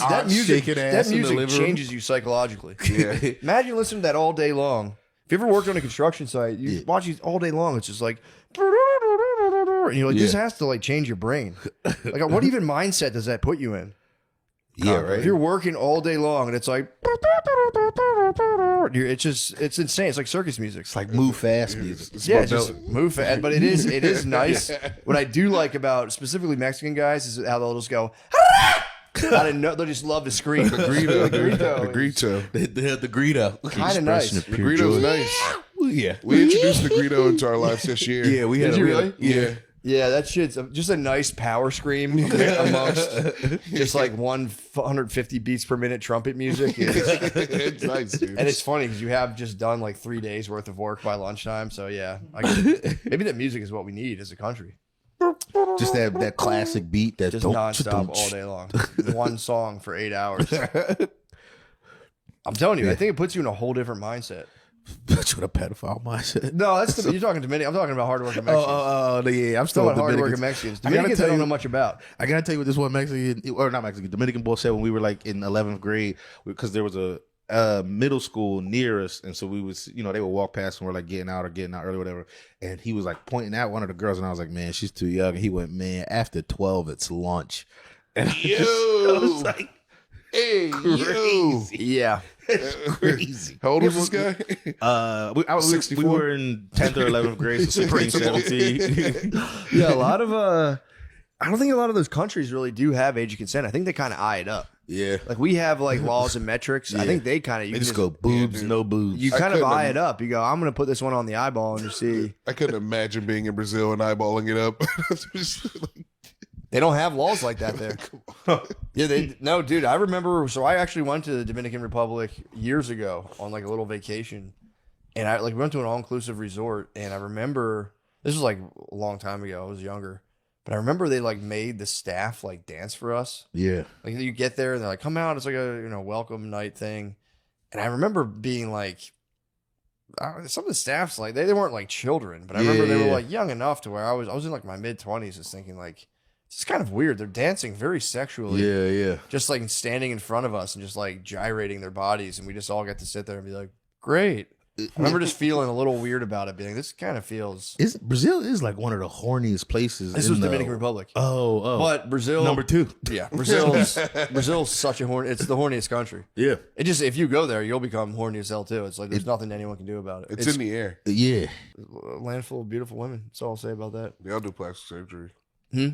That music changes you psychologically. Yeah. Imagine listening to that all day long. If you ever worked on a construction site, you watch these all day long. It's just like, and you're like, this has to like change your brain. Like, what even mindset does that put you in? Yeah, right. If you're working all day long and it's like, it's insane. It's like circus music. It's like move fast music. It's just move fast. But it is nice. What I do like about specifically Mexican guys is how they'll just go, I didn't know. They just love to scream. The grito. They had the grito. Kind of nice. The grito's nice. Yeah. We introduced the grito into our lives this year. Yeah, we had. Did you really? Yeah. Yeah, that shit's just a nice power scream amongst just like 150 beats per minute trumpet music. It's nice, dude. And it's funny because you have just done like 3 days worth of work by lunchtime. So yeah, maybe that music is what we need as a country. Just that classic beat that Just nonstop all day long. One song for 8 hours. I'm telling you, I think it puts you in a whole different mindset. That's what a pedophile mindset. No, you're talking Dominican. I'm talking about hardworking Mexicans. Yeah. I'm Still still about hardworking Mexicans. Dominicans I don't know much about. I gotta tell you what this one Dominican boy said when we were like in 11th grade, because there was a middle school near us, and so we was, they would walk past and we're like getting out early, whatever. And he was like pointing at one of the girls, and I was like, man, she's too young. And he went, man, after 12, it's lunch. And I was like, hey, crazy. Yeah. It's crazy. How old was this guy? We were in 10th or 11th grade, so 16, 17. Yeah, I don't think a lot of those countries really do have age of consent. I think they kind of eye it up. Yeah. Like we have like laws and metrics. I think they kind of They just go boobs, no boobs. You kind of eye it up. You go, I'm going to put this one on the eyeball and you see. I couldn't imagine being in Brazil and eyeballing it up. They don't have laws like that there. Yeah, no, dude. I remember. So I actually went to the Dominican Republic years ago on like a little vacation, and we went to an all-inclusive resort. And I remember this was like a long time ago. I was younger, but I remember they like made the staff like dance for us. Yeah, like you get there and they're like, "Come out." It's like a welcome night thing, and I remember being like. Some of the staffs like they weren't like children, but I remember they were like young enough to where I was in like my mid-20s, just thinking like. It's kind of weird. They're dancing very sexually. Yeah. Just like standing in front of us and just like gyrating their bodies. And we just all get to sit there and be like, great. I remember just feeling a little weird about it, being this kind of feels. Brazil is like one of the horniest places. This was Dominican Republic. Oh. But Brazil. Number 2. Yeah. Brazil's such a it's the horniest country. Yeah. It just, if you go there, you'll become horny as hell too. It's like there's nothing anyone can do about it. It's in the air. Yeah. A land full of beautiful women. That's all I'll say about that. They all do plastic surgery. Hmm?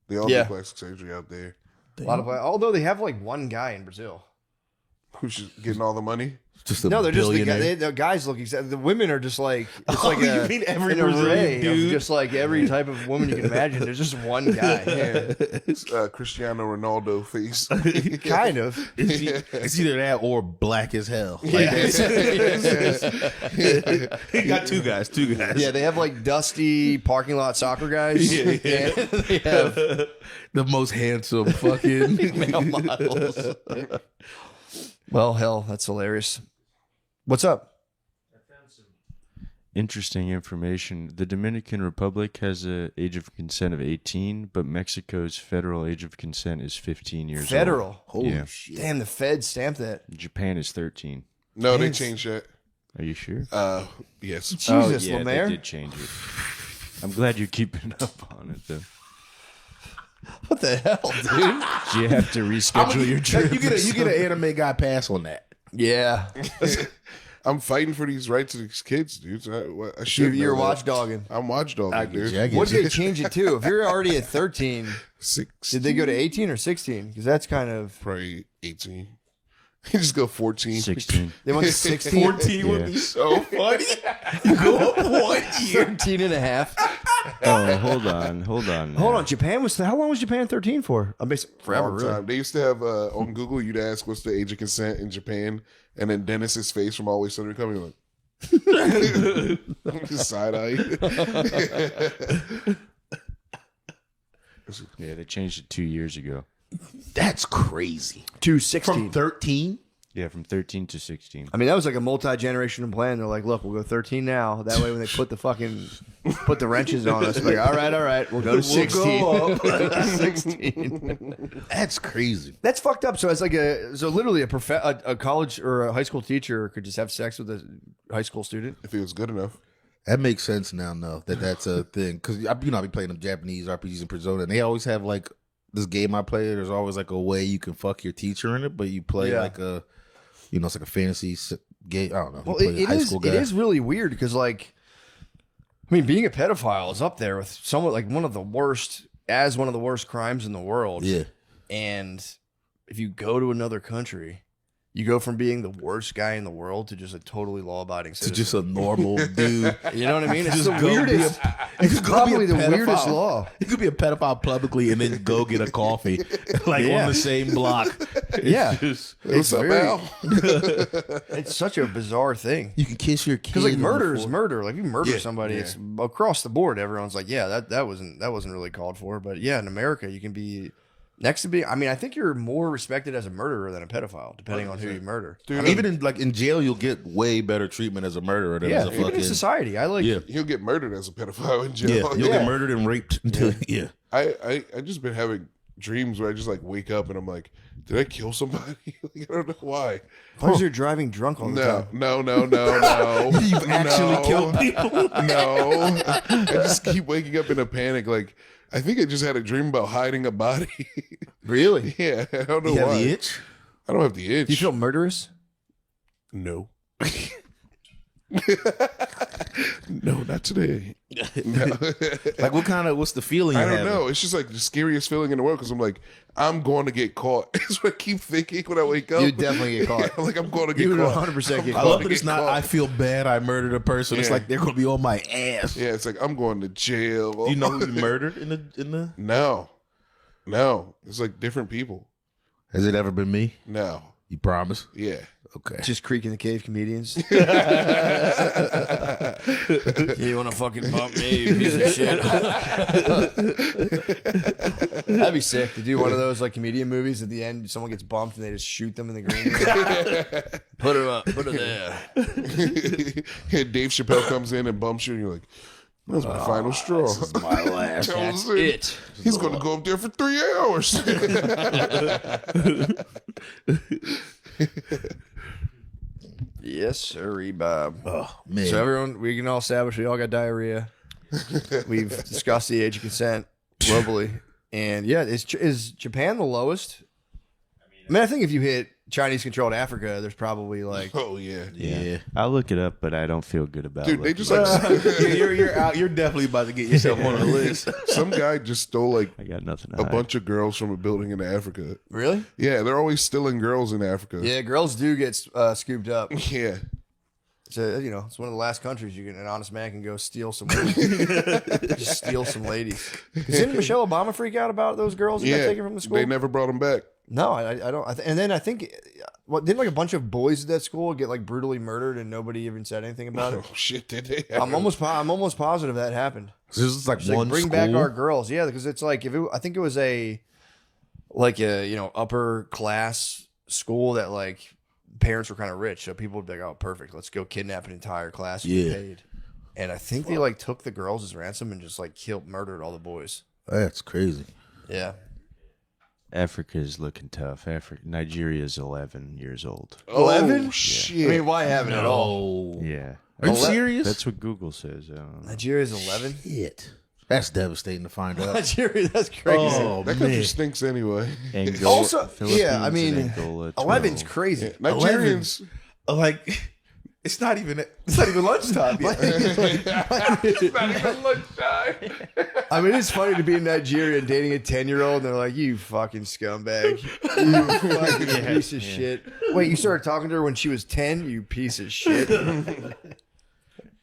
They all do plastic surgery out there. A lot of although they have like one guy in Brazil. Who's just getting all the money? Just a No, they're just billionaire. the guys look exactly. The women are just like it's Oh, like you mean every an array Brazilian dude? of just like every type of woman you can imagine. There's just one guy. Yeah. It's Cristiano Ronaldo face. Kind of. It's either that or black as hell. Like Yes. He got two guys. Yeah, they have like dusty parking lot soccer guys. Yeah. And they have The most handsome fucking male models. Well, hell, that's hilarious. What's up? Interesting information. The Dominican Republic has an age of consent of 18, but Mexico's federal age of consent is 15 years Federal. old. Holy Yeah. shit. Damn, the Fed stamped that. Japan is 13. No, they Yes. changed that. Are you sure? Yes. Jesus, yeah, Lemaire. they did change it. I'm glad you're keeping up on it, though. What the hell, dude? Do you have to reschedule your trip? You get an anime guy pass on that. Yeah, I'm fighting for these rights of these kids, dude. So I should. you're know that. watchdogging. I'm watchdogging, dude. I get What you. did they change it to? If you're already at 13, 16, did they go to 18 or 16? Because that's kind of probably 18. You just go 14. 16. they went to 16. 14 would Yeah. be so funny. You go up 1 year. 13 and a half. Oh, hold on. Hold on, Japan was how long was Japan 13 for? I'm basically forever. Long Really. time. They used to have on Google. You'd ask what's the age of consent in Japan, and then Dennis's face from Always Sunny coming like. Just side eye. Yeah, they changed it 2 years ago. That's crazy. To From 16. 13? Yeah, from 13 to 16. I mean, that was like a multi-generational plan. They're like, look, we'll go 13 now. That way, when they put the wrenches on us, like, all right, we'll go to 16. We'll go up. 16. That's crazy. That's fucked up. So it's like literally a college or a high school teacher could just have sex with a high school student. If it was good enough. That makes sense now, though, that's a thing. Because, I be playing them Japanese RPGs in Persona, and they always have, like, this game I play, there's always, like, a way you can fuck your teacher in it, but you play, like, it's like a fantasy game. I don't know. Well, You play a high school guy. it is really weird because, like, I mean, being a pedophile is up there with somewhat like one of the worst crimes in the world. Yeah. And if you go to another country, you go from being the worst guy in the world to just a totally law-abiding To citizen. just a normal dude. You know what I mean? It's Just the go weirdest. be It's could go be probably a the weirdest pedophile. law. You could be a pedophile publicly and then go get a coffee, like Yeah. on the same block. Yeah. Just- It's What's up, very- Al? It's such a bizarre thing. you can kiss your kid. Because like on murder the is floor. murder. Like you murder Yeah, somebody, yeah. it's across the board. Everyone's like, yeah, that wasn't really called for. But yeah, in America, you can be next to be. I mean, I think you're more respected as a murderer than a pedophile, depending on who you murder. I mean, even in jail, you'll get way better treatment as a murderer than Yeah, as a even fucking. in society, I like. Yeah. He'll get murdered as a pedophile in Yeah, jail. you'll Yeah. get murdered and raped until yeah. I just been having dreams where I just like wake up and I'm like, did I kill somebody? Like, I don't know why. Why is you're driving drunk all the time? No. You've actually killed people. No. I just keep waking up in a panic. Like, I think I just had a dream about hiding a body. Really? Yeah, I don't know You have why. the itch. I don't have the itch. Do you feel murderous? No. No, not today. No. Like what's the feeling? I you're don't having? know. It's just like the scariest feeling in the world because I'm like, I'm going to get caught. That's what I keep thinking when I wake up. You definitely get caught. Yeah, like I'm going to get You would caught. 100% get I caught. love to that it's get not. caught. I feel bad. I murdered a person. It's Yeah. like they're gonna be on my ass. Yeah, it's like I'm going to jail. Do you know who you murdered in the? No. It's like different people. Has it ever been me? No. You promise? Yeah. Okay. Just Creek in the Cave comedians. You want to fucking bump me, you piece of shit? That'd be sick to do one of those like comedian movies. At the end, someone gets bumped and they just shoot them in the green room. Put her up, put her there. Yeah, Dave Chappelle comes in and bumps you, and you're like, that was my final straw. My last. That was That's it. He's going to go up there for 3 hours. Yes, sir, Bob. Oh man. So everyone, we can all establish we all got diarrhea. We've discussed the age of consent globally, and yeah, is Japan the lowest? I mean, I think if you hit Chinese-controlled Africa, there's probably like Oh yeah. Yeah. I'll look it up, but I don't feel good about Dude, they looking just it up. like You're out. You're definitely about to get yourself on the list. some guy just stole like I got nothing to a hide. bunch of girls from a building in Africa. really. Yeah, they're always stealing girls in Africa. Yeah, girls do get scooped up. Yeah. So it's one of the last countries an honest man can go steal some ladies. Just steal some ladies. Didn't Michelle Obama freak out about those girls who got Yeah. taken from the school? They never brought them back. No, I don't. And then I think, didn't like a bunch of boys at that school get like brutally murdered and nobody even said anything about it? Oh shit, did they? I'm almost positive that happened. So this is like It's like, one bring school. back our girls, yeah, because it's like I think it was a upper class school that like parents were kind of rich, so people would be like, oh, perfect, let's go kidnap an entire class. We Yeah. paid. And I think they like took the girls as ransom and just like murdered all the boys. That's crazy. Yeah. Africa is looking tough. Nigeria is 11 years old. 11? Oh, shit. I mean, why haven't at all? Yeah. Are you 11? serious? That's what Google says. I don't know. Nigeria's 11. Shit. That's devastating to find out. Nigeria, that's crazy. Oh That country man. stinks anyway. Angola, Also, yeah, I Philippines and mean, Angola, 11's 12. crazy. Nigerians. Like, it's not even lunchtime yet. I mean, it's funny to be in Nigeria and dating a 10-year-old, and they're like, "You fucking scumbag, you fucking piece of shit." Wait, you started talking to her when she was 10? You piece of shit.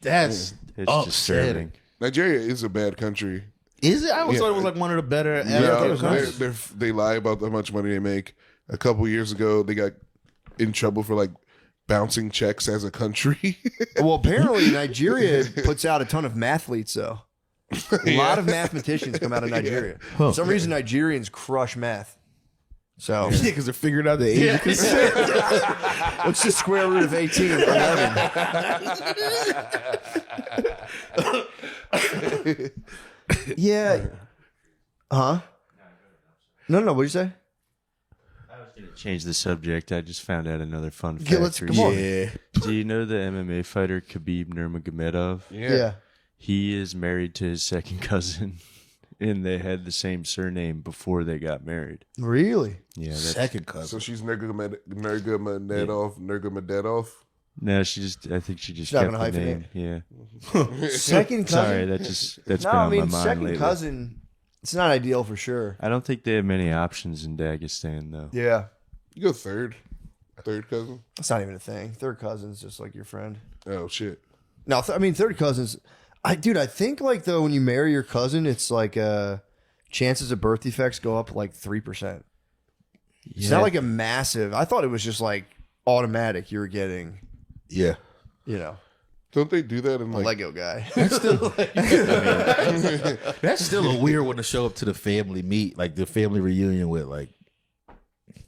That's It's disturbing. Nigeria is a bad country. Is it? I always Yeah. thought it was like one of the better No, African countries. they lie about how much money they make. A couple years ago, they got in trouble for like bouncing checks as a country. Well, apparently Nigeria puts out a ton of mathletes, though. A lot of mathematicians come out of Nigeria. For some reason, Nigerians crush math. So, Yeah, because they're figuring out the age of consent. what's the square root of 18? 11. Yeah. Huh? No. What'd you say? Change the subject. I just found out another fun fact. Yeah, let's- for come you. on. Yeah. Do you know the MMA fighter Khabib Nurmagomedov? Yeah. He is married to his second cousin, and they had the same surname before they got married. Really? Yeah, that's, Second So cousin. she's Nurmagomedov. no, I think she just She's not kept gonna the hyphenate. name. Yeah, Second cousin? sorry, that's No, been I on mean, my mind second lately. cousin, it's not ideal for sure. I don't think they have many options in Dagestan though. Yeah. You go third cousin. That's not even a thing. Third cousin's just like your friend. Oh shit. No, I mean, third cousins. I think like though when you marry your cousin, it's like chances of birth defects go up like 3%. It's not like a massive. I thought it was just like automatic. You were getting, Yeah. Don't they do that in a like? Lego guy. That's still a weird one to show up to the family meet, like the family reunion with, like.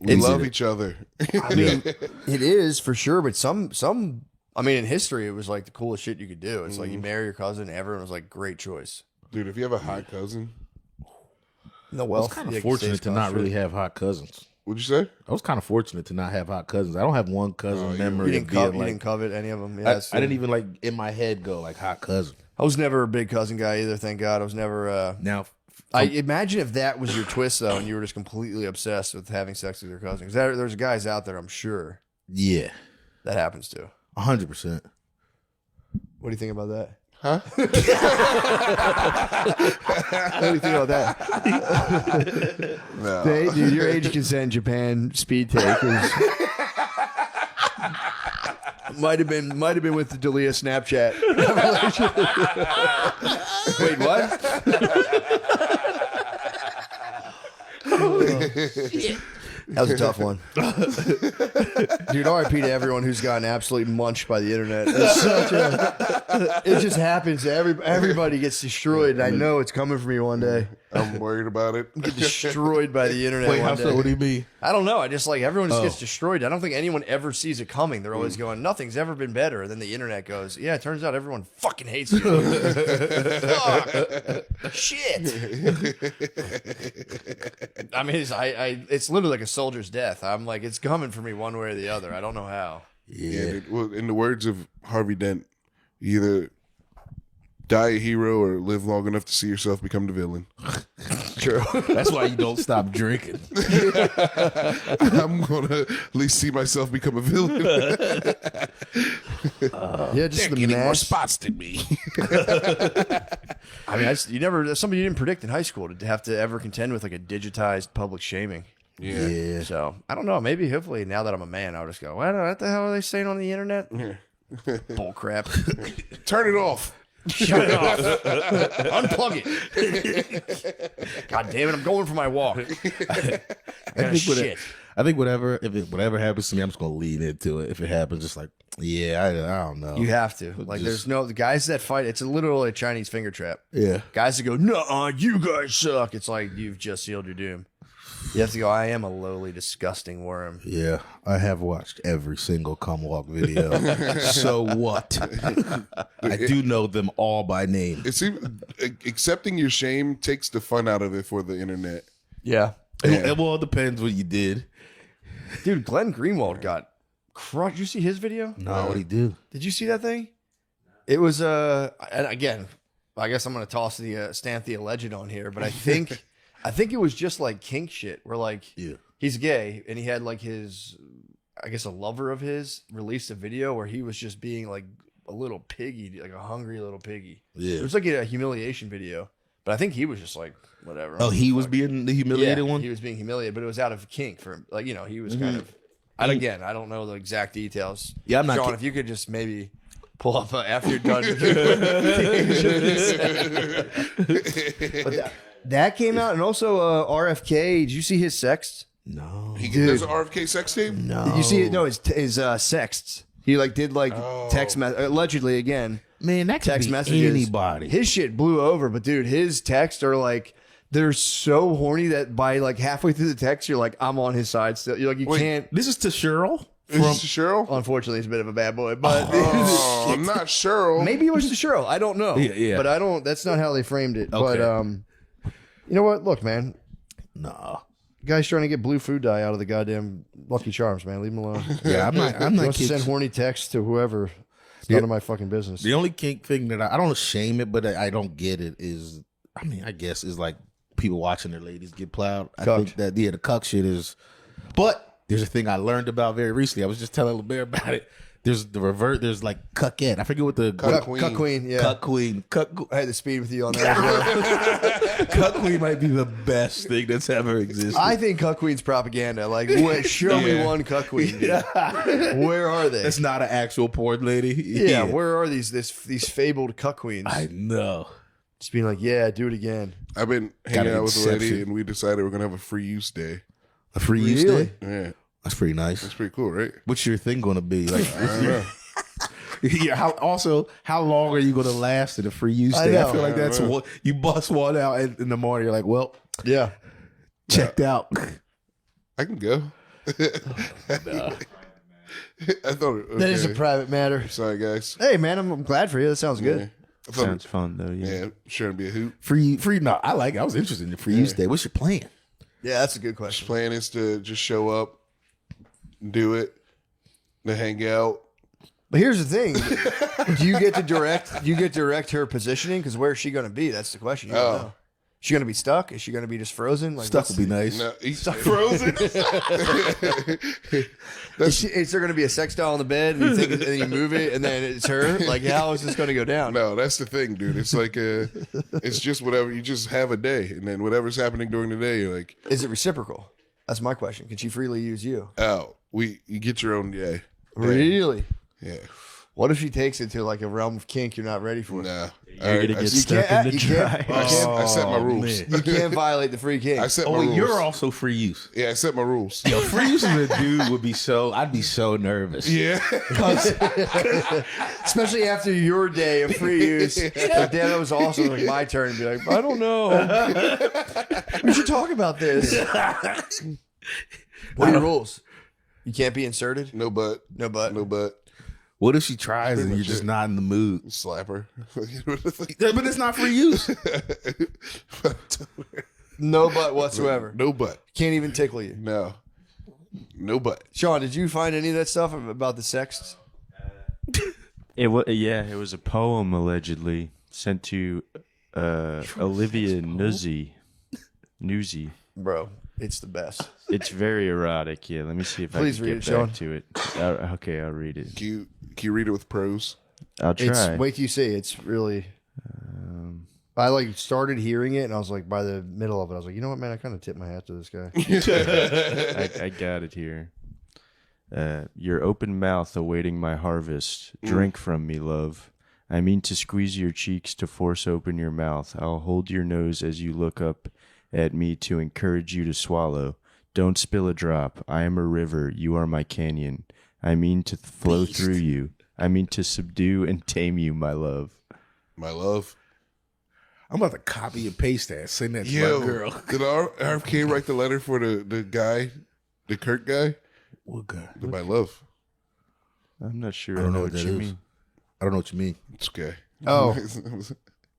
We Is love it- each other. I mean, it is for sure, but some. I mean, in history, it was like the coolest shit you could do. It's like you marry your cousin. Everyone was like, great choice. Dude, if you have a hot cousin, No I wealth. was kind of yeah, fortunate stays to not really constant. have hot cousins. what'd you say? I was kind of fortunate to not have hot cousins. I don't have one cousin you- memory You of didn't, being you like. didn't covet any of them. Yeah, I that's- didn't even like in my head go like hot cousin. I was never a big cousin guy either. Thank God. I was never. Now, I imagine if that was your twist though, and you were just completely obsessed with having sex with your cousin. Because there's guys out there, I'm sure, yeah, that happens to. 100%. What do you think about that? Huh? What do you think about that? No. Hey, dude, your age consent in Japan speed take is might have been with the Dalia Snapchat. Wait, what? That was a tough one. Dude, RIP to everyone who's gotten absolutely munched by the internet. It just happens. Everybody gets destroyed. And I know it's coming for me one day. I'm worried about it. Get destroyed by the internet Wait, one how day. so? What do you mean? I don't know. I just like everyone just gets destroyed. I don't think anyone ever sees it coming. They're always going, nothing's ever been better. And then the internet goes, yeah, it turns out everyone fucking hates you. Fuck. Shit. I mean, it's literally like a soldier's death. I'm like, it's coming for me one way or the other. I don't know how. Yeah, dude. Well, in the words of Harvey Dent, you either die a hero or live long enough to see yourself become the villain. True. That's why you don't stop drinking. I'm gonna at least see myself become a villain. Yeah, just the Getting more mass. spots than me. I mean, that's something you didn't predict in high school to have to ever contend with like a digitized public shaming. Yeah. So I don't know. Maybe, hopefully, now that I'm a man, I'll just go, what the hell are they saying on the internet? Bull crap. Turn it off. Shut it off. Unplug it. God damn it! I'm going for my walk. Shit. I think whatever happens to me, I'm just gonna lean into it. If it happens, just like I don't know. You have to. Like, there's no the guys that fight. It's literally a Chinese finger trap. Yeah. Guys that go, no, you guys suck. It's like you've just sealed your doom. You have to go, I am a lowly, disgusting worm. Yeah, I have watched every single cum walk video. So what? I do know them all by name. It seems accepting your shame takes the fun out of it for the internet. Yeah. It depends what you did. Dude, Glenn Greenwald got crushed. Did you see his video? No, what he do? Did you see that thing? It was, and again, I guess I'm going to toss the stamp the alleged on here, but I think it was just like kink shit where like he's gay and he had like his, I guess a lover of his released a video where he was just being like a little piggy, like a hungry little piggy. Yeah. It was like a humiliation video, but I think he was just like, whatever. Oh, he was being the humiliated one? He was being humiliated, but it was out of kink for like, you know, he was kind of, again, I don't know the exact details. Yeah, I'm not Sean, if you could just maybe pull up after you're done. But that came out, and also RFK. Did you see his sexts? No. There's an RFK sex tape? No. Did you see it? No, his sexts. He like did like text allegedly again. Man, that could Text be messages. anybody. His shit blew over, but dude, his texts are like they're so horny that by like halfway through the text, you're like, I'm on his side still. You're like, you can't. This is to Cheryl? Is this Cheryl? Unfortunately, he's a bit of a bad boy, but Oh, not Cheryl. maybe it was to Cheryl. I don't know. Yeah. But I don't. That's not how they framed it. Okay. But you know what? Look, man. Nah. Guy's trying to get blue food dye out of the goddamn Lucky Charms, man. Leave him alone. Yeah, I'm not He wants to kink- send horny texts to whoever. It's none of my fucking business. The only kink thing that I don't shame it, but I don't get it is, I mean, I guess is like people watching their ladies get plowed. I Cucked. think that, the cuck shit is, but there's a thing I learned about very recently. I was just telling Lemaire about it. There's the revert. There's like cuckette. I forget what the Cuck Cuck queen, yeah. Cuck queen. I had to speed with you on that as well. Cuck queen might be the best thing that's ever existed. I think Cuck Queen's propaganda. Like, show me one Cuck Queen. Dude. Where are they? That's not an actual porn lady. Yeah, where are these fabled Cuck Queens? I know. Just being like, yeah, do it again. I've been hanging Got an out with a lady, exception. and we decided we're gonna have a free use day. A free use Really? day? Yeah, That's pretty nice. that's pretty cool, right? What's your thing going to be? Like, I don't know. yeah. How long are you going to last in a free use I day? I know. feel like that's what you bust one out in the morning. You're like, well, Yeah. checked out. I can go. I thought okay. That is a private matter. Sorry, guys. Hey, man, I'm glad for you. That sounds good. Yeah. I thought, Sounds fun though. Yeah. yeah, sure to be a hoot. Free. No, I like it. I was interested in the free use day. What's your plan? Yeah, that's a good question. Plan is to just show up, do it, to hang out. But here's the thing: do you get to direct her positioning? Because where is she going to be? That's the question. You don't know. Is she going to be stuck? Is she going to be just frozen? Like, Stuff would be nice. No, he's frozen. Is there going to be a sex doll on the bed, and you think, and then you move it, and then it's her? Like, how is this going to go down? No, that's the thing, dude. It's like it's just whatever. You just have a day, and then whatever's happening during the day, you're like, Is it reciprocal? That's my question. Can she freely use you? oh, you get your own day. Really? Yeah. What if she takes it to like a realm of kink you're not ready for? Nah. You're gonna get You stuck can't- in the you can't- dry. I set my rules. man. You can't violate the free kink. I set my Oh, wait, rules. you're also free use. Yeah, I set my rules. Yo, free use as a dude would be so. I'd be so nervous. Yeah. Especially after your day of free use. But then it was also like my turn to be like, I don't know. We should talk about this. What are your rules? You can't be inserted? No butt. No butt. No butt. What if she tries and you're just not in the mood? Slap her. But it's not free use. No butt whatsoever. No butt. Can't even tickle you. No. No butt. Sean, did you find any of that stuff about the sexts? It was a poem allegedly sent to Olivia Nuzzi. Newsy. Bro, it's the best. It's very erotic. Yeah, let me see if Please I can read get it, back Sean. to it. Okay, I'll read it. Can you read it with prose? I'll try. Wait till you see. It's really. I like started hearing it, and I was like, by the middle of it, I was like, you know what, man? I kind of tip my hat to this guy. I got it here. Your open mouth awaiting my harvest. Drink from me, love. I mean to squeeze your cheeks to force open your mouth. I'll hold your nose as you look up at me to encourage you to swallow. Don't spill a drop. I am a river. You are my canyon. I mean to flow through you. I mean to subdue and tame you, my love. My love. I'm about to copy and paste that. Send that to Yo, my girl. did RFK write the letter for the guy, the Kirk guy? What guy? My love. I'm not sure. I don't know what what that you is. mean. I don't know what you mean. It's okay. Oh,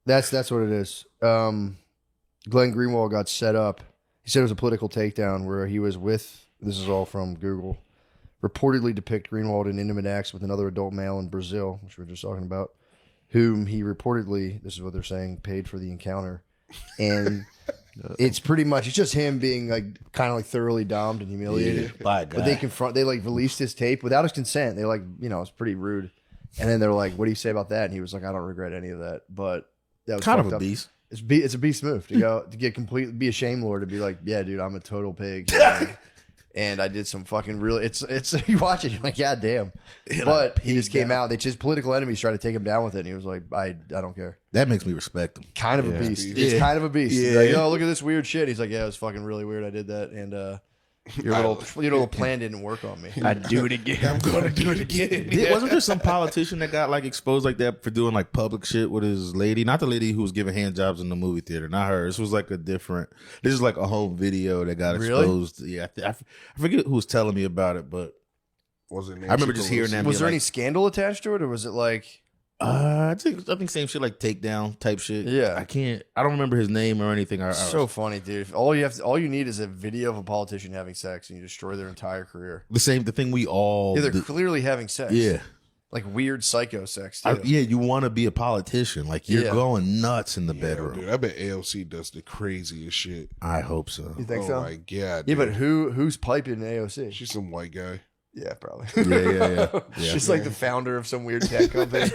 that's what it is. Glenn Greenwald got set up. He said it was a political takedown where he was with. This is all from Google. Reportedly depict Greenwald in intimate acts with another adult male in Brazil, which we were just talking about, whom he reportedly, this is what they're saying, paid for the encounter. And it's pretty much, it's just him being like kind of like thoroughly domed and humiliated. By a But they like released his tape without his consent. They like, it's pretty rude. And then they're like, what do you say about that? And he was like, I don't regret any of that. But that was kind of fucked a up. beast. It's a beast move to go to get be a shame lord, to be like, yeah, dude, I'm a total pig. And I did some fucking really. It's you watch it, you're like, yeah, damn. But he just came out. His political enemies tried to take him down with it, and he was like, I don't care. That makes me respect him. Kind of a beast. Yeah. It's kind of a beast. Yeah. Like, look at this weird shit. He's like, yeah, it was fucking really weird. I did that, and your little plan didn't work on me. I'd do it again. I'm going to do it again. Wasn't there some politician that got like exposed like that for doing like public shit with his lady? Not the lady who was giving hand jobs in the movie theater. Not her. This was like this is like a home video that got Really? exposed. Yeah, I forget who was telling me about it, but Was it I remember just hearing that. Was there like, any scandal attached to it, or was it like? I think same shit like takedown type shit. Yeah. I don't remember his name or anything. So funny, dude. All you need is a video of a politician having sex, and you destroy their entire career. the thing we all. Yeah, they're clearly having sex. yeah. Like weird psycho sex, too. Yeah, you want to be a politician. Like you're Yeah. going nuts in the bedroom. Dude, I bet AOC does the craziest shit. I hope so. You think Oh so? my god. Yeah, dude. but who's piping AOC? She's some white guy. Yeah, probably. Yeah. She's like the founder of some weird tech company.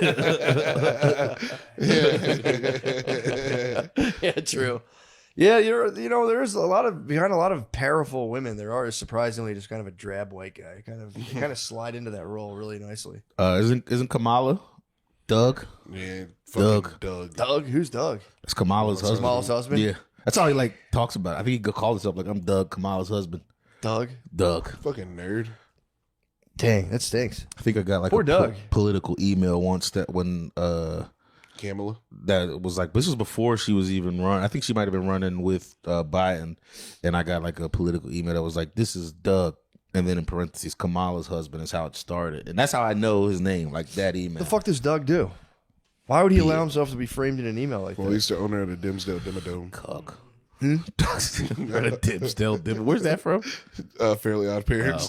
Yeah, true. Yeah, there's behind a lot of powerful women, there is surprisingly just kind of a drab white guy. Kind of slide into that role really nicely. Isn't Kamala Doug? Yeah, Doug. Doug. Doug, who's Doug? That's Kamala's husband. Kamala's husband? Yeah, that's how he like talks about it. I think he could call himself like I'm Doug, Kamala's husband. Doug? Doug. Fucking nerd. Dang, that stinks. I think I got like Poor Doug. political email once that when Kamala. that was like this was before she was even run. I think she might have been running with Biden, and I got like a political email that was like, "This is Doug," and then in parentheses, Kamala's husband is how it started, and that's how I know his name. Like that email. The fuck does Doug do? Why would he allow himself to be framed in an email like Well, that? he's the owner of the Dimsdale Dimmadome. Cuck. Dimsdale. Where's that from? Fairly Odd Parents.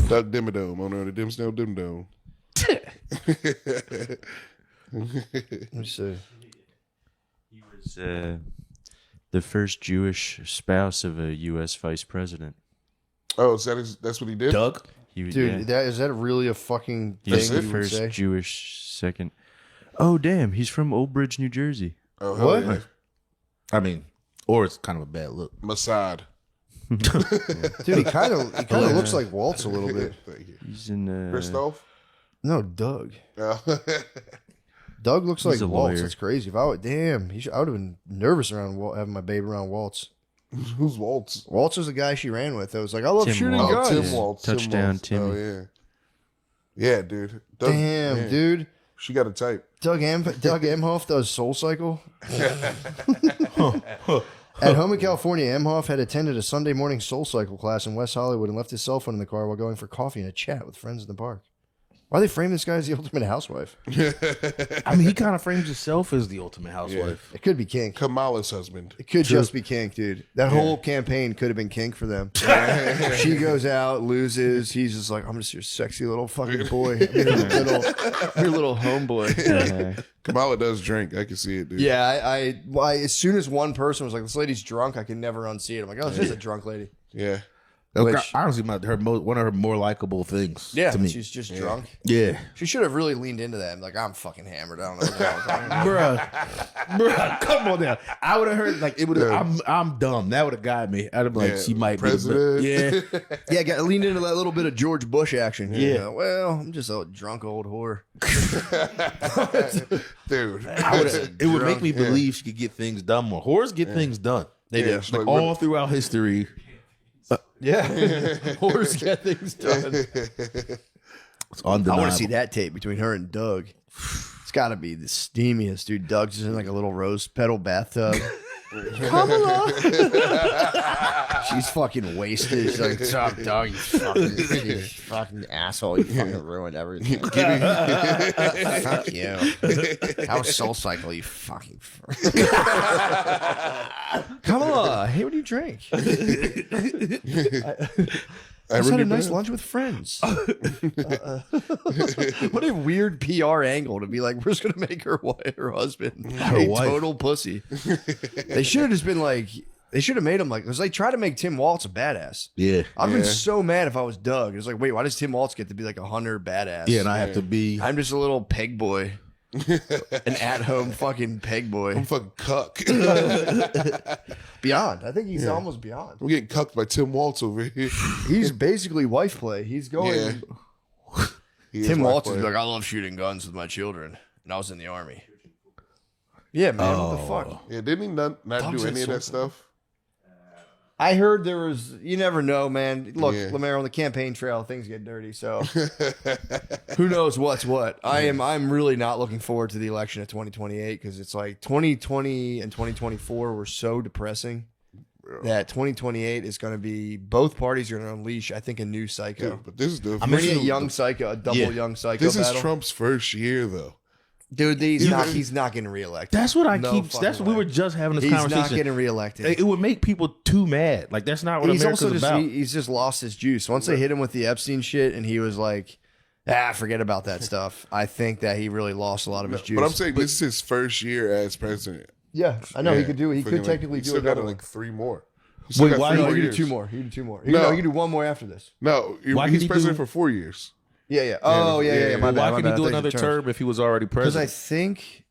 Doug Dimmadome, owner of the Dimsdale Dimmadome. Let me see. He was the first Jewish spouse of a U.S. vice president. Oh, that's what he did? Doug. He was, Dude, yeah. is that really a fucking He thing was the you would first say? Jewish second. Oh, damn. He's from Old Bridge, New Jersey. Oh, hell What? yeah. I mean, or it's kind of a bad look. Mossad. Dude, he kind of looks like Waltz a little bit. Thank you. He's in... Christoph? No, Doug. Oh. Doug looks like a Waltz. lawyer. That's crazy. If I would, damn, I would have been nervous around having my baby around Waltz. Who's Waltz? Waltz was the guy she ran with. I was like, I love Tim shooting Waltz. guns. Tim Yeah. Waltz. Touchdown, Tim Waltz. Timmy. Oh, yeah. Yeah, dude. Doug, Damn, man, dude. She got a type. Doug Emhoff does Soul Cycle. At home in California, Emhoff had attended a Sunday morning Soul Cycle class in West Hollywood and left his cell phone in the car while going for coffee and a chat with friends in the park. Why are they framing this guy as the ultimate housewife? I mean, he kind of frames himself as the ultimate housewife. It could be kink. Kamala's husband. It could just be kink, dude. That whole campaign could have been kink for them. She goes out, loses. He's just like, I'm just your sexy little fucking boy. I'm your little homeboy. Kamala does drink. I can see it, dude. Yeah, I as soon as one person was like, this lady's drunk, I can never unsee it. I'm like, oh, this is a drunk lady. Yeah. Honestly, one of her more likable things. Yeah, to me. she's just drunk. Yeah, She should have really leaned into that. Like, I'm fucking hammered. I don't know what the hell I'm talking about. bruh, come on now. I would have heard like it would. I'm dumb. That would have got me. I'd have been like, she might President. be. Yeah, Yeah, leaned into that little bit of George Bush action. Yeah. You know, well, I'm just a drunk old whore. Dude. it would make me believe she could get things done more. Whores get things done. They do. Like all throughout history. Yeah. Whores get things done. It's undeniable. I want to see that tape between her and Doug. It's got to be the steamiest, dude. Doug's just in like a little rose petal bathtub. Kamala. She's fucking wasted. She's like, "What's up, Doug? You fucking asshole. You fucking ruined everything. Fuck you. How was Soul Cycle, you fucking Kamala, hey, what do you drink? I just had a nice lunch with friends. What a weird PR angle to be like, we're just going to make her husband a total pussy. They should have just been like, they should have made him like, because they try to make Tim Waltz a badass. Yeah. I've been so mad if I was Doug. It's like, wait, why does Tim Waltz get to be like a hunter badass? Yeah, and I have to be. I'm just a little peg boy. An at-home fucking peg boy. I'm fucking cuck. Beyond. I think he's almost beyond. I'm getting cucked by Tim Waltz over here. He's basically wife play. He's going. Yeah. Tim Waltz is like, I love shooting guns with my children, and I was in the army. Yeah, man. What the fuck? Yeah, didn't he not Dogs do and any of that stuff? I heard there was. You never know, man. Look, Yeah. Lemaire, on the campaign trail, things get dirty. So who knows what's what? I'm really not looking forward to the election of 2028 because it's like 2020 and 2024 were so depressing that 2028 is going to be, both parties are going to unleash, I think, a new psycho. Dude, but this is the Maybe a young psycho, a double young psycho. This is battle. Trump's first year, though. Dude, he's not getting reelected. That's what I No keep. fucking That's what we way. were just having this He's conversation. not getting reelected. It would make people too mad. Like that's not what He's America's also just about. he's just lost his juice. Once they hit him with the Epstein shit, and he was like, forget about that stuff. I think that he really lost a lot of his juice. But I'm saying this is his first year as president. yeah, I know he could do it. He Fucking, could technically he do still another got one. like 3 more. Wait, why No, do he you could do 2 more. He could do 2 more. He No. could do 1 more after this. No, Why he's can he president do- for 4 years. Yeah. Oh, yeah. My bad. Why can he do another term if he was already Because I president? think.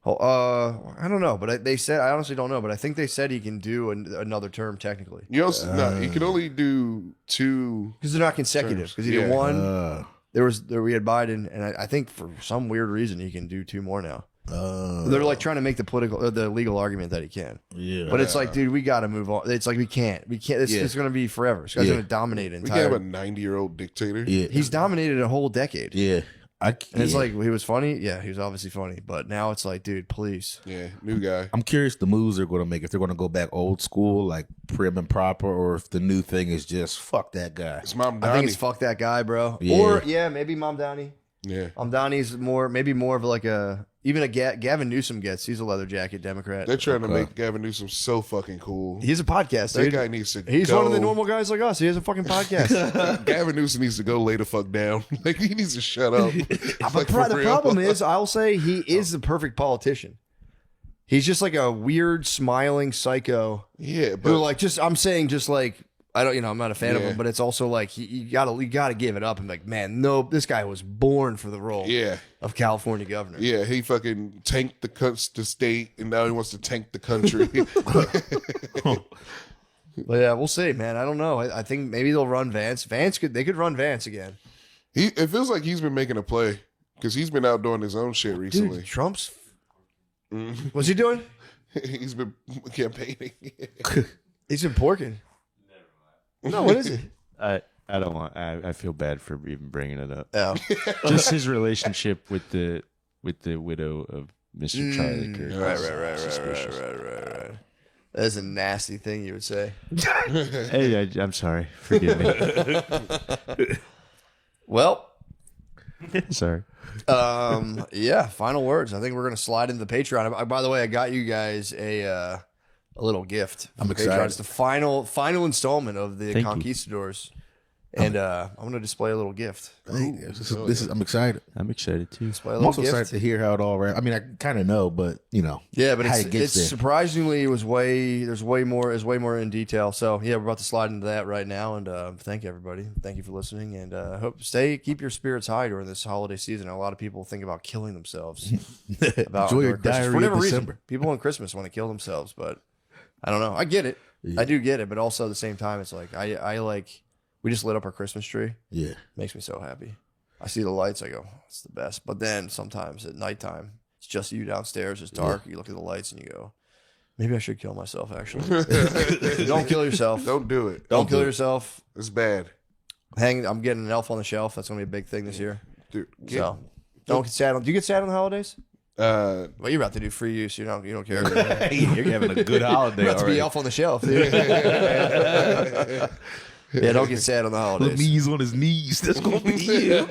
I don't know, but they said, I honestly don't know, but I think they said he can do another term technically You also, no, he can only do 2. because they're not consecutive. Because he did Yeah. one. We had Biden, and I think for some weird reason he can do 2 more now. They're like trying to make the legal argument that he can. Yeah, But it's like, dude, we got to move on. It's like we can't. It's going to be forever. This guy's going to dominate We can't have a entire. 90-year-old dictator. yeah, He's dominated a whole decade. yeah. And it's like, he was funny. Yeah, he was obviously funny. But now it's like, dude, please. Yeah, new guy. I'm curious the moves they're going to make, if they're going to go back old school, like prim and proper, or if the new thing is just fuck that guy. It's Mom I Donnie. think it's fuck that guy, bro. Yeah. Or maybe Mom Downey. Yeah, Donnie's maybe more of like a Gavin Newsom gets. He's a leather jacket Democrat. they're trying to make Gavin Newsom so fucking cool. He's a podcast, That dude. guy needs to He's go. one of the normal guys like us. He has a fucking podcast. Gavin Newsom needs to go lay the fuck down. Like, he needs to shut up. But the problem is, I'll say he is the perfect politician. He's just like a weird, smiling psycho. Yeah, but Who like I'm saying like, I don't, I'm not a fan of Yeah. him, but it's also like you gotta give it up and be like, man, no, this guy was born for the role yeah, of California governor. yeah, he fucking tanked the state, and now he wants to tank the country. But yeah, we'll see, man. I don't know. I think maybe they'll run Vance. They could run Vance again. It feels like he's been making a play because he's been out doing his own shit recently. Dude, Trump's. What's he doing? He's been campaigning. He's been porking. No, what is it? I don't want. I feel bad for even bringing it up. Oh. Just his relationship with the widow of Mr. Charlie Kirk. Right. That's a nasty thing you would say. Hey, I'm sorry. Forgive me. Well, Sorry. Yeah. Final words. I think we're gonna slide into the Patreon. By the way, I got you guys a little gift. I'm Patreon. excited. It's the final installment of the Thank you. Conquistadors, and I'm gonna display a little gift. I'm excited. I'm excited too. Display a I'm little also gift. excited to hear how it all ran. I mean, I kind of know, but Yeah, but how it's it gets there. surprisingly it was way more in detail. So yeah, we're about to slide into that right now, and thank you everybody. Thank you for listening, and keep your spirits high during this holiday season. A lot of people think about killing themselves. Enjoy your during Christmas. diarrhea For whatever in reason. December. People on Christmas want to kill themselves, but I don't know. I get it. Yeah. I do get it, but also at the same time, it's like I like. We just lit up our Christmas tree. Yeah. Makes me so happy. I see the lights. I go, it's the best. But then sometimes at nighttime, it's just you downstairs. It's dark. You look at the lights and you go, maybe I should kill myself, actually. Don't kill yourself. Don't do it. Don't kill yourself. It's bad. I'm getting an elf on the shelf. That's going to be a big thing this year. Dude, So don't get sad. Do you get sad on the holidays? uh, Well, you're about to do free use. You don't care. You're having a good holiday You're about to be already. elf on the shelf, dude. Yeah, don't get sad on the holidays. Lemire's on his knees. That's gonna be you.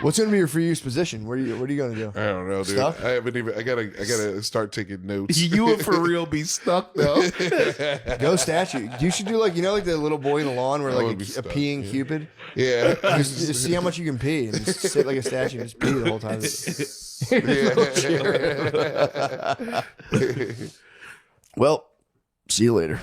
What's going to be your free use position? What are you going to do? I don't know, dude. Stuff? I haven't even. I gotta start taking notes. You would for real be stuck though. Go statue. You should do like the little boy in the lawn where I like would be a stuck, peeing yeah. Cupid. Yeah. Just see how much you can pee and just sit like a statue and just pee the whole time. Well, see you later.